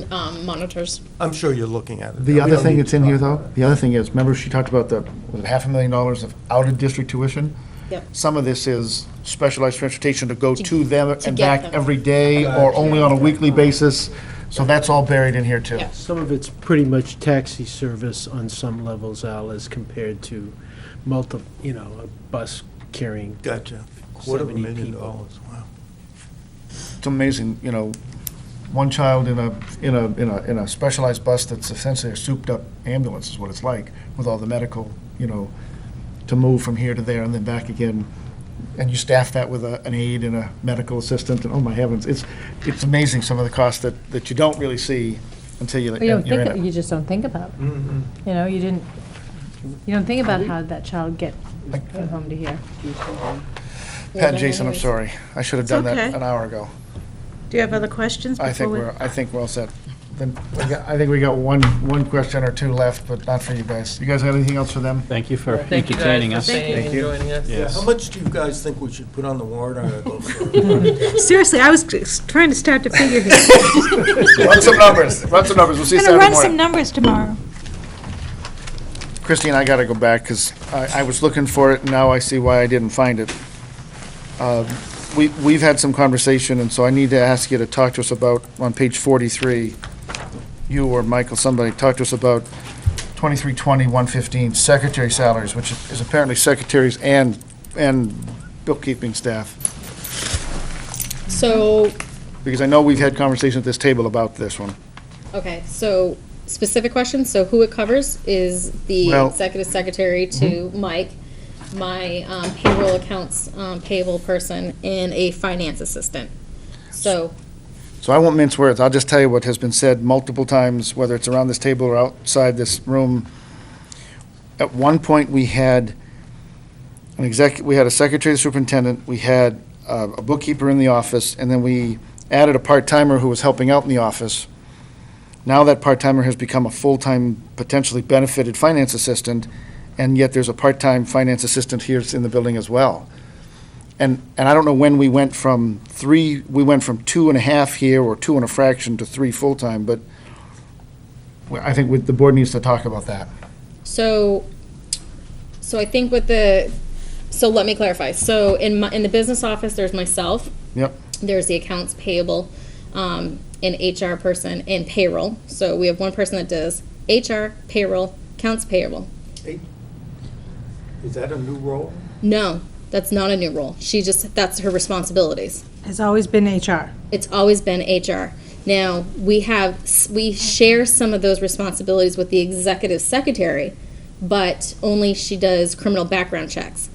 monitors. I'm sure you're looking at it. The We other don't thing need that's to in here, talk though, the other thing is, remember she talked about the, was it $500,000 of out-of-district tuition? Yep. Some of this is specialized transportation to go to them and get back them. every day, or only on a weekly basis, so that's all buried in here, too. Yeah. Some of it's pretty much taxi service on some levels, Al, as compared to a bus carrying. Gotcha. 70 $250,000, people. wow. It's amazing, one child in a specialized bus that's essentially a souped-up ambulance is what it's like, with all the medical, to move from here to there and then back again. And you staff that with an aide and a medical assistant, and oh my heavens, it's amazing some of the costs that you don't really see until you're You don't in think, it. you just don't think about it. Mm-hmm. You don't think about how that child came home to here. Pat and Jason, I'm sorry. I should have done that okay. an hour ago. Do you have other questions I think before we? I think we're all set. Then, I think we got one question or two left, but not for you guys. You guys have anything else for them? Thank you for Thank you guys entertaining for us. staying and Thank you. joining us. Yes. How much do you guys think we should put on the warrant article for? Seriously, I was just trying to start to figure here. Run some numbers, we'll see you I'm going to Saturday run some morning. numbers tomorrow. Christine, I gotta go back, because I was looking for it, and now I see why I didn't find it. We've had some conversation, and so I need to ask you to talk to us about, on page 43, you or Michael, somebody, talk to us about 2320-115, secretary salaries, which is apparently secretaries and bookkeeping staff. So, Because I know we've had conversations at this table about this one. okay, so specific questions. So who it covers is the Well- executive secretary to Mike, my payroll accounts payable person, and a finance assistant. So, So I won't mince words. I'll just tell you what has been said multiple times, whether it's around this table or outside this room. At one point, we had we had a secretary superintendent, we had a bookkeeper in the office, and then we added a part-timer who was helping out in the office. Now that part-timer has become a full-time, potentially benefited finance assistant, and yet there's a part-time finance assistant here in the building as well. And I don't know when we went from 2.5 here, or 2 and a fraction, to 3 full-time, but I think the board needs to talk about that. so I think so let me clarify. So in the business office, there's myself, Yep. there's the accounts payable, an HR person, and payroll. So we have one person that does HR, payroll, accounts payable. Is that a new role? No, that's not a new role. That's her responsibilities. Has always been HR. It's always been HR. Now, we share some of those responsibilities with the executive secretary, but only she does criminal background checks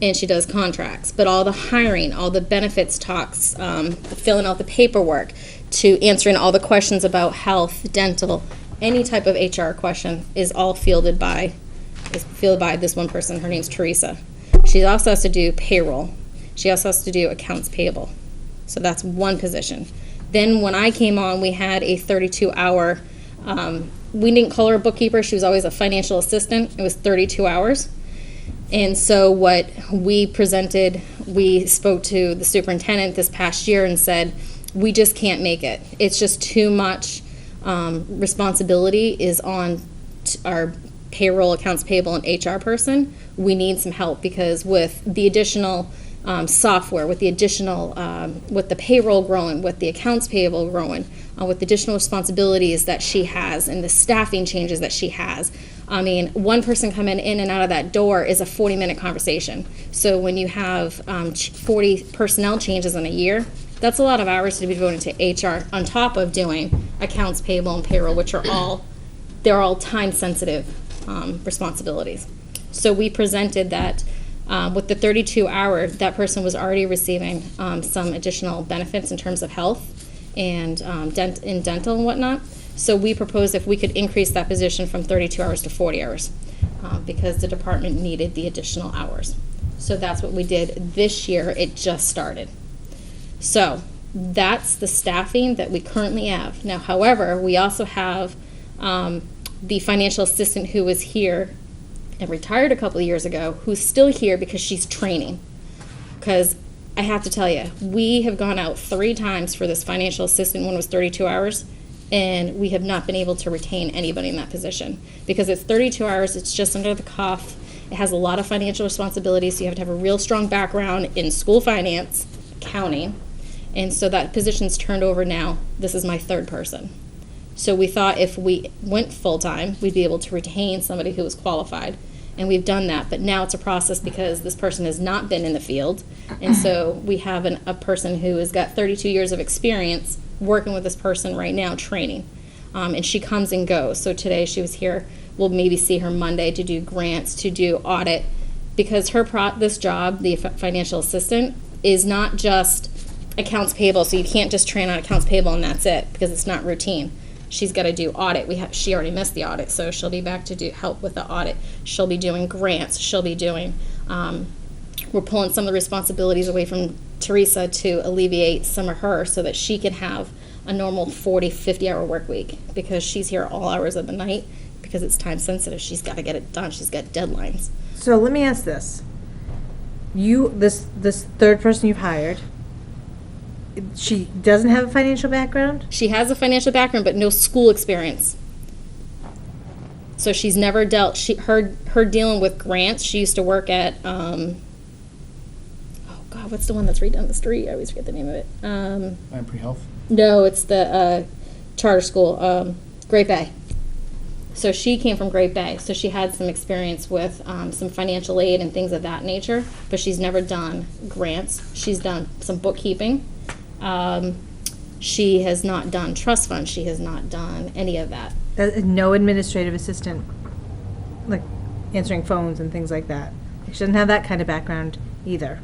and she does contracts. But all the hiring, all the benefits talks, filling out the paperwork, to answering all the questions about health, dental, any type of HR question is fielded by this one person. Her name's Teresa. She also has to do payroll. She also has to do accounts payable. So that's one position. Then when I came on, we had a 32-hour, we didn't call her a bookkeeper, she was always a financial assistant. It was 32 hours. And so what we presented, we spoke to the superintendent this past year and said, we just can't make it. It's just too much responsibility is on our payroll, accounts payable, and HR person. We need some help, because with the additional software, with the additional, with the payroll growing, with the accounts payable growing, with the additional responsibilities that she has and the staffing changes that she has. I mean, one person coming in and out of that door is a 40-minute conversation. So when you have 40 personnel changes in a year, that's a lot of hours to be devoted to HR on top of doing accounts payable and payroll, which are they're all time-sensitive responsibilities. So we presented that with the 32-hour, that person was already receiving some additional benefits in terms of health and dental and whatnot. So we proposed if we could increase that position from 32 hours to 40 hours because the department needed the additional hours. So that's what we did this year. It just started. So that's the staffing that we currently have. Now, however, we also have the financial assistant who was here and retired a couple of years ago, who's still here because she's training. Because I have to tell you, we have gone out 3 times for this financial assistant. One was 32 hours, and we have not been able to retain anybody in that position. Because it's 32 hours, it's just under the cuff. It has a lot of financial responsibilities, so you have to have a real strong background in school finance, accounting. And so that position's turned over now. This is my 3rd person. So we thought if we went full-time, we'd be able to retain somebody who was qualified. And we've done that, but now it's a process because this person has not been in the field. And so we have a person who has got 32 years of experience working with this person right now, training. And she comes and goes. So today she was here. We'll maybe see her Monday to do grants, to do audit. Because this job, the financial assistant, is not just accounts payable. So you can't just train on accounts payable and that's it, because it's not routine. She's got to do audit. She already missed the audit, so she'll be back to do help with the audit. She'll be doing grants. She'll be doing. We're pulling some of the responsibilities away from Teresa to alleviate some of her, so that she can have a normal 40, 50-hour work week, because she's here all hours of the night because it's time sensitive. She's got to get it done. She's got deadlines. So let me ask this. This 3rd person you've hired, she doesn't have a financial background? She has a financial background, but no school experience. So she's never dealt. Her dealing with grants. She used to work at. Oh God, what's the one that's right down the street? I always forget the name of it. Lamprey Health. No, it's the charter school, Great Bay. So she came from Great Bay. So she had some experience with some financial aid and things of that nature, but she's never done grants. She's done some bookkeeping. She has not done trust funds. She has not done any of that. No administrative assistant, like answering phones and things like that. She doesn't have that kind of background either.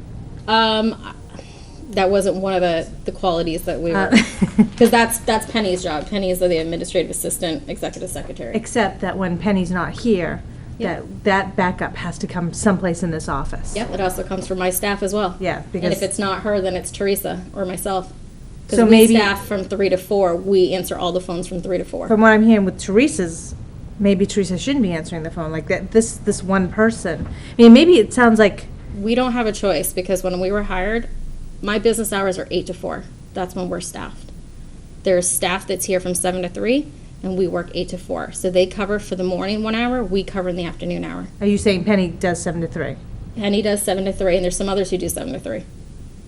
That wasn't one of the qualities that we were, because that's Penny's job. Penny is the administrative assistant, executive secretary. Except that when Penny's not here, Yep. that backup has to come someplace in this office. Yep, it also comes from my staff as well. Yeah, And because if it's not her, then it's Teresa or myself. So Because maybe- we staff from 3 to 4. We answer all the phones from 3 to 4. from what I'm hearing with Teresa's, maybe Teresa shouldn't be answering the phone like that. This one person. I mean, maybe it sounds like We don't have a choice, because when we were hired, my business hours are 8 to 4. That's when we're staffed. There's staff that's here from 7 to 3, and we work 8 to 4. So they cover for the morning 1 hour, we cover in the afternoon hour. Are you saying Penny does 7 to 3? Penny does 7 to 3, and there's some others who do 7 to 3.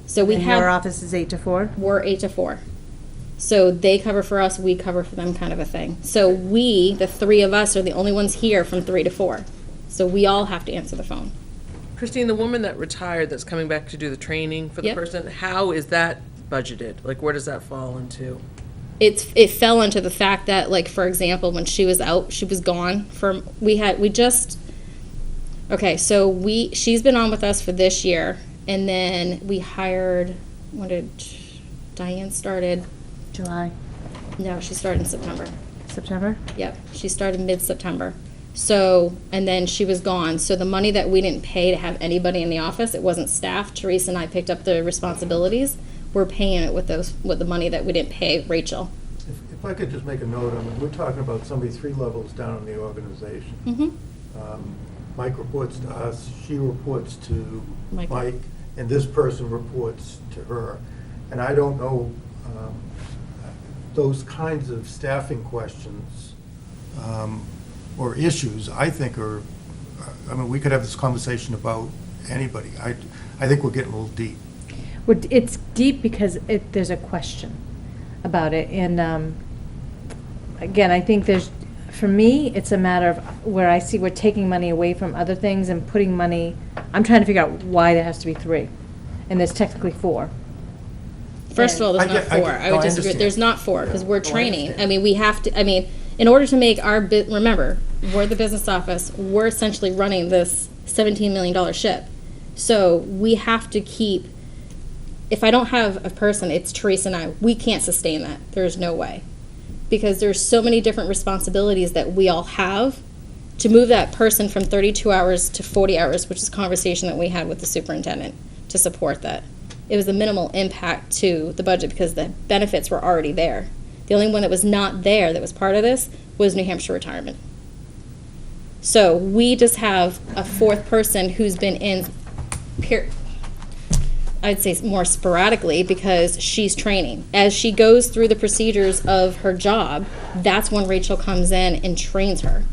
So we And have. your office is 8 to 4? We're 8 to 4. So they cover for us, we cover for them, kind of a thing. So we, the 3 of us, are the only ones here from 3 to 4. So we all have to answer the phone. Christine, the woman that retired that's coming back to do the training for the Yep. person, how is that budgeted? Like, where does that fall into? It fell into the fact that, like, for example, when she was out, she was gone from, she's been on with us for this year, and then we hired, when did Diane started? July, No, she started in September. September? Yep, she started mid-September. So, and then she was gone. So the money that we didn't pay to have anybody in the office, it wasn't staff. Teresa and I picked up the responsibilities. We're paying it with the money that we didn't pay Rachel. If I could just make a note, I mean, we're talking about somebody 3 levels down in the organization. Mm-hmm. Mike reports to us, she reports to Mike. Mike, and this person reports to her. And I don't know, those kinds of staffing questions or issues, I think I mean, we could have this conversation about anybody. I think we're getting a little deep. It's deep because there's a question about it. And again, I think for me, it's a matter of where I see we're taking money away from other things and putting money, I'm trying to figure out why there has to be 3. And there's technically 4. First of all, there's not 4. I would disagree. There's not 4 because we're training. I mean, we have to, in order to make remember, we're the business office. We're essentially running this $17 million ship. So we have to keep, if I don't have a person, it's Teresa and I, we can't sustain that. There's no way. Because there's so many different responsibilities that we all have. To move that person from 32 hours to 40 hours, which is a conversation that we had with the superintendent to support that. It was a minimal impact to the budget because the benefits were already there. The only one that was not there that was part of this was New Hampshire retirement. So we just have a fourth person who's been in, I'd say more sporadically, because she's training. As she goes through the procedures of her job, that's when Rachel comes in and trains her.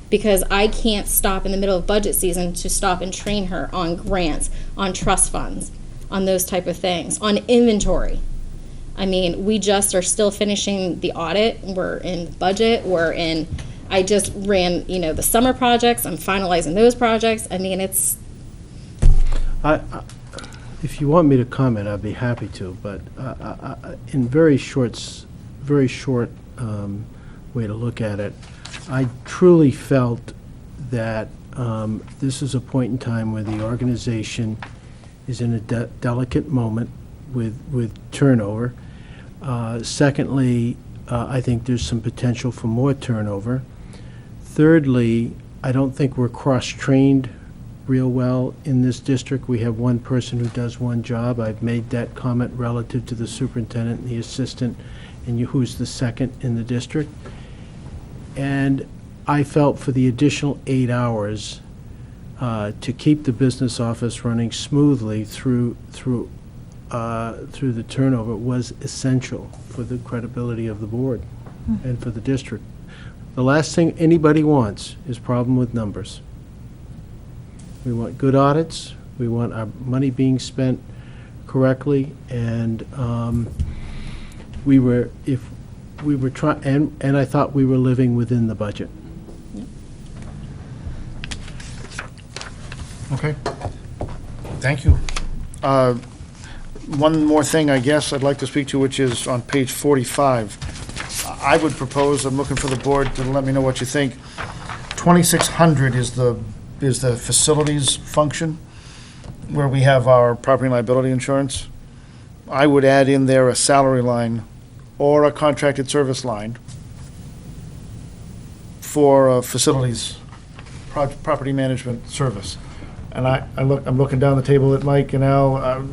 Because I can't stop in the middle of budget season to stop and train her on grants, on trust funds, on those type of things, on inventory. I mean, we just are still finishing the audit. We're in budget. I just ran, the summer projects. I'm finalizing those projects. I mean, it's. If you want me to comment, I'd be happy to, but in very short way to look at it, I truly felt that this is a point in time where the organization is in a delicate moment with turnover. Secondly, I think there's some potential for more turnover. Thirdly, I don't think we're cross-trained real well in this district. We have one person who does one job. I've made that comment relative to the superintendent and the assistant, and who's the second in the district. And I felt for the additional 8 hours to keep the business office running smoothly through the turnover was essential for the credibility of the board and for the district. The last thing anybody wants is problem with numbers. We want good audits. We want our money being spent correctly, and and I thought we were living within the budget. Okay. Thank you. One more thing, I guess, I'd like to speak to, which is on page 45. I would propose, I'm looking for the board to let me know what you think. 2,600 is the facilities function, where we have our property and liability insurance. I would add in there a salary line or a contracted service line for facilities, property management service. And I'm looking down the table at Mike and Al,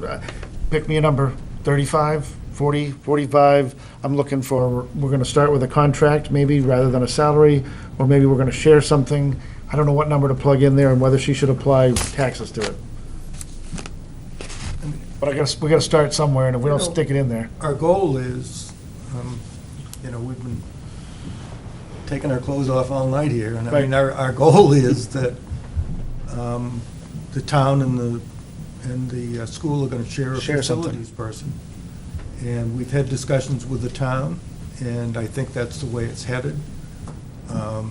pick me a number, 35, 40, 45. I'm looking for, we're gonna start with a contract maybe rather than a salary, or maybe we're gonna share something. I don't know what number to plug in there and whether she should apply taxes to it. But we gotta start somewhere, and if we don't stick it in there. Our goal is, we've been taking our clothes off all night here, and I mean, our goal is that the town and the school are gonna share a facilities person. And we've had discussions with the town, and I think that's the way it's headed. A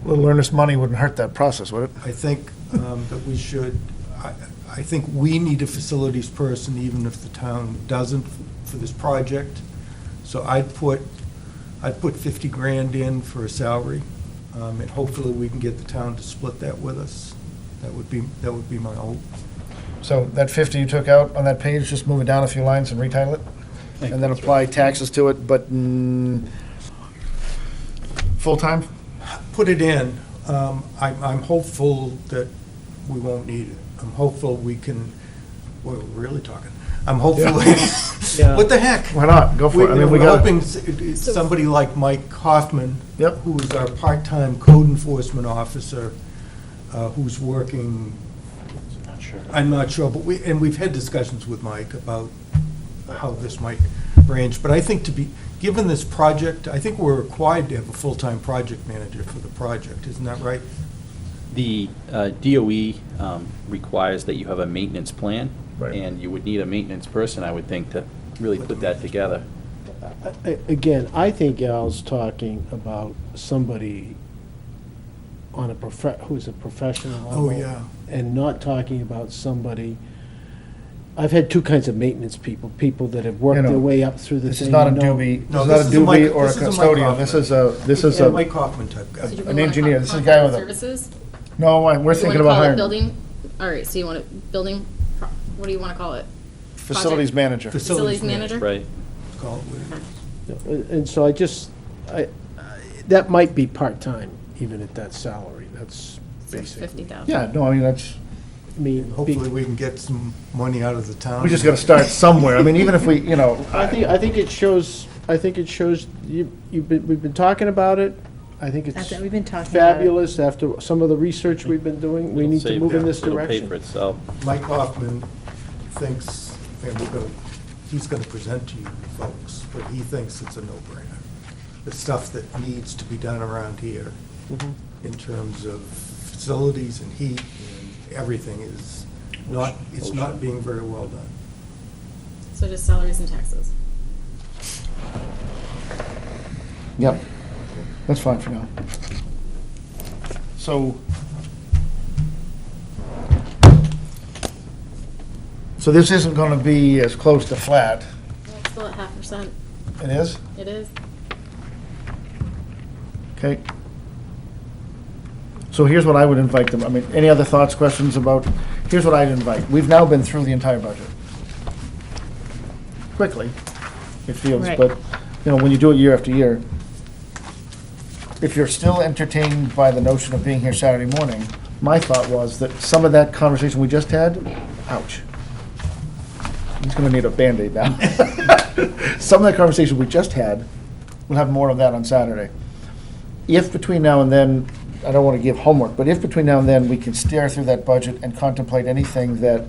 little earnest money wouldn't hurt that process, would it? I think that we should, I think we need a facilities person, even if the town doesn't, for this project. So I'd put 50 grand in for a salary, and hopefully we can get the town to split that with us. That would be my hope. So that 50 you took out on that page, just move it down a few lines and retitle it? And then apply taxes to it, but full-time? Put it in. I'm hopeful that we won't need it. I'm hopeful we can, we're really talking. I'm hopeful, what the heck? Why not? Go for it. I mean, We're hoping somebody like Mike Hoffman, who is our part-time code enforcement officer, who's working, I'm not sure, but we've had discussions with Mike about how this might branch. But I think given this project, I think we're required to have a full-time project manager for the project. Isn't that right? The DOE requires that you have a maintenance plan, Right. and you would need a maintenance person, I would think, to really put that together. Again, I think Al's talking about somebody on who's a professional level. Oh, yeah. And not talking about somebody, I've had two kinds of maintenance people that have worked their way up through the thing. This is not a doobie, No, this is not a doobie or a this is a Mike custodian. Hoffman. This is a, Mike Hoffman type guy. So do we an want engineer. This is a guy with a- Services? no, we're You wanna thinking about call it hiring Building, all right, so you want it, building, what do you want to call it? facilities manager. Facilities manager? Right. Call it what it is. And so that might be part-time, even at that salary. That's basically. 50,000. Yeah, no, I mean, that's, I mean, Hopefully we can get some money out of the town. we just gotta start somewhere. I mean, even if we, I think it shows, we've been talking about it. I think That's it's it, we've been talking about it. fabulous after some of the research we've been doing. We need to move in this It'll pay direction. for itself. Mike Hoffman thinks, and he's gonna present to you folks, but he thinks it's a no-brainer. The stuff that needs to be done around here in terms of facilities and heat and everything is not, it's not being very well done. So just salaries and taxes. Yep, that's fine for now. So this isn't gonna be as close to flat. It's still at 0.5%. It is? It is. Okay. So here's what I would invite them, I mean, any other thoughts, questions about, here's what I'd invite. We've now been through the entire budget. Quickly, it feels, Right. but, you know, when you do it year after year, if you're still entertained by the notion of being here Saturday morning, my thought was that some of that conversation we just had, ouch. He's gonna need a Band-Aid now. Some of that conversation we just had, we'll have more of that on Saturday. If between now and then, I don't want to give homework, but if between now and then we can stare through that budget and contemplate anything that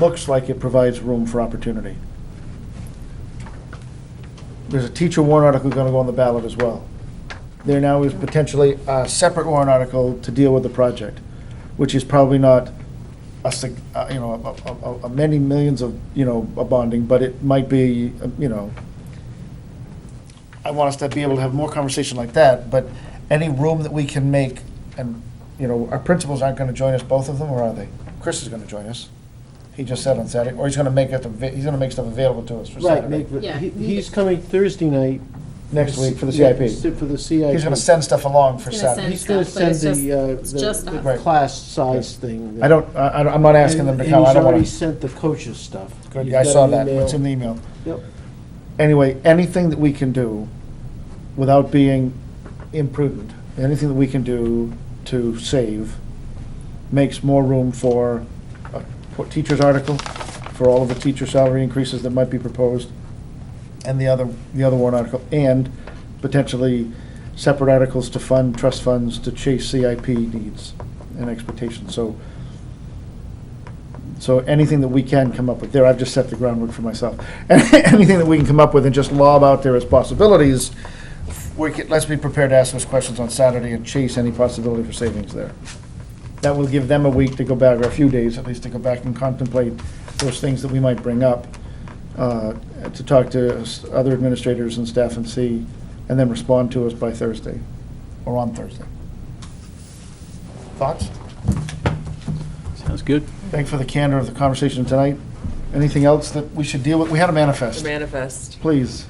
looks like it provides room for opportunity. There's a teacher warrant article going to go on the ballot as well. There now is potentially a separate warrant article to deal with the project, which is probably not a many millions of, a bonding, but it might be, I want us to be able to have more conversation like that, but any room that we can make, and, our principals aren't going to join us, both of them, or are they? Chris is going to join us. He just said on Saturday, or he's going to make stuff available to us for Right, Saturday. Yeah. He's coming Thursday night. Next week for the CIP. For the CIP. He's going to send stuff along for He's gonna Saturday. He's gonna stuff, but send it's just the us. class size thing. I'm not asking them to come, I And don't he's already want to. sent the coaches stuff. Good, You've I got saw an that, email. it's in the email. Yep. Anyway, anything that we can do without being imprudent, anything that we can do to save makes more room for a teacher's article, for all of the teacher salary increases that might be proposed, and the other warrant article, and potentially separate articles to fund trust funds to chase CIP needs and expectations. So anything that we can come up with there, I've just set the groundwork for myself. Anything that we can come up with and just lob out there as possibilities, let's be prepared to ask those questions on Saturday and chase any possibility for savings there. That will give them a week to go back, or a few days at least, to go back and contemplate those things that we might bring up, to talk to other administrators and staff and see, and then respond to us by Thursday, or on Thursday. Thoughts? Sounds good. Thanks for the candor of the conversation tonight. Anything else that we should deal with? We had a The manifest. manifest. Please,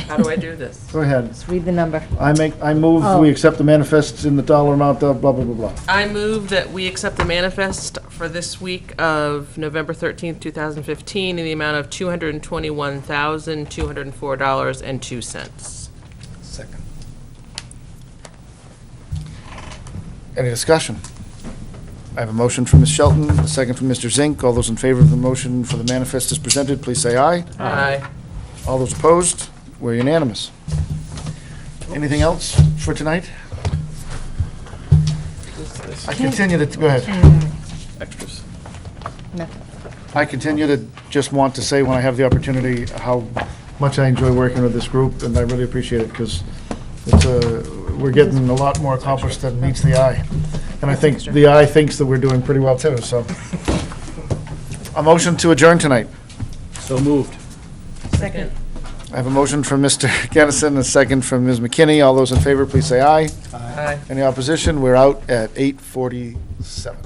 How do I do this? go ahead. Just read the number. I move Oh. we accept the manifests in the dollar amount of blah, blah, blah, blah. I move that we accept the manifest for this week of November 13th, 2015, in the amount of $221,204.02. Second. Any discussion? I have a motion from Ms. Shelton, a second from Mr. Zink. All those in favor of the motion for the manifest as presented, please say aye. Aye. All those opposed, we're unanimous. Anything else for tonight? I continue to, go ahead. Extras. I continue to just want to say when I have the opportunity how much I enjoy working with this group, and I really appreciate it, because we're getting a lot more accomplished than meets the eye. And I think the eye thinks that we're doing pretty well too, so. A motion to adjourn tonight. So moved. Second. I have a motion from Mr. Kennison, a second from Ms. McKinney. All those in favor, please say aye. Aye. Any opposition? We're out at 8:47.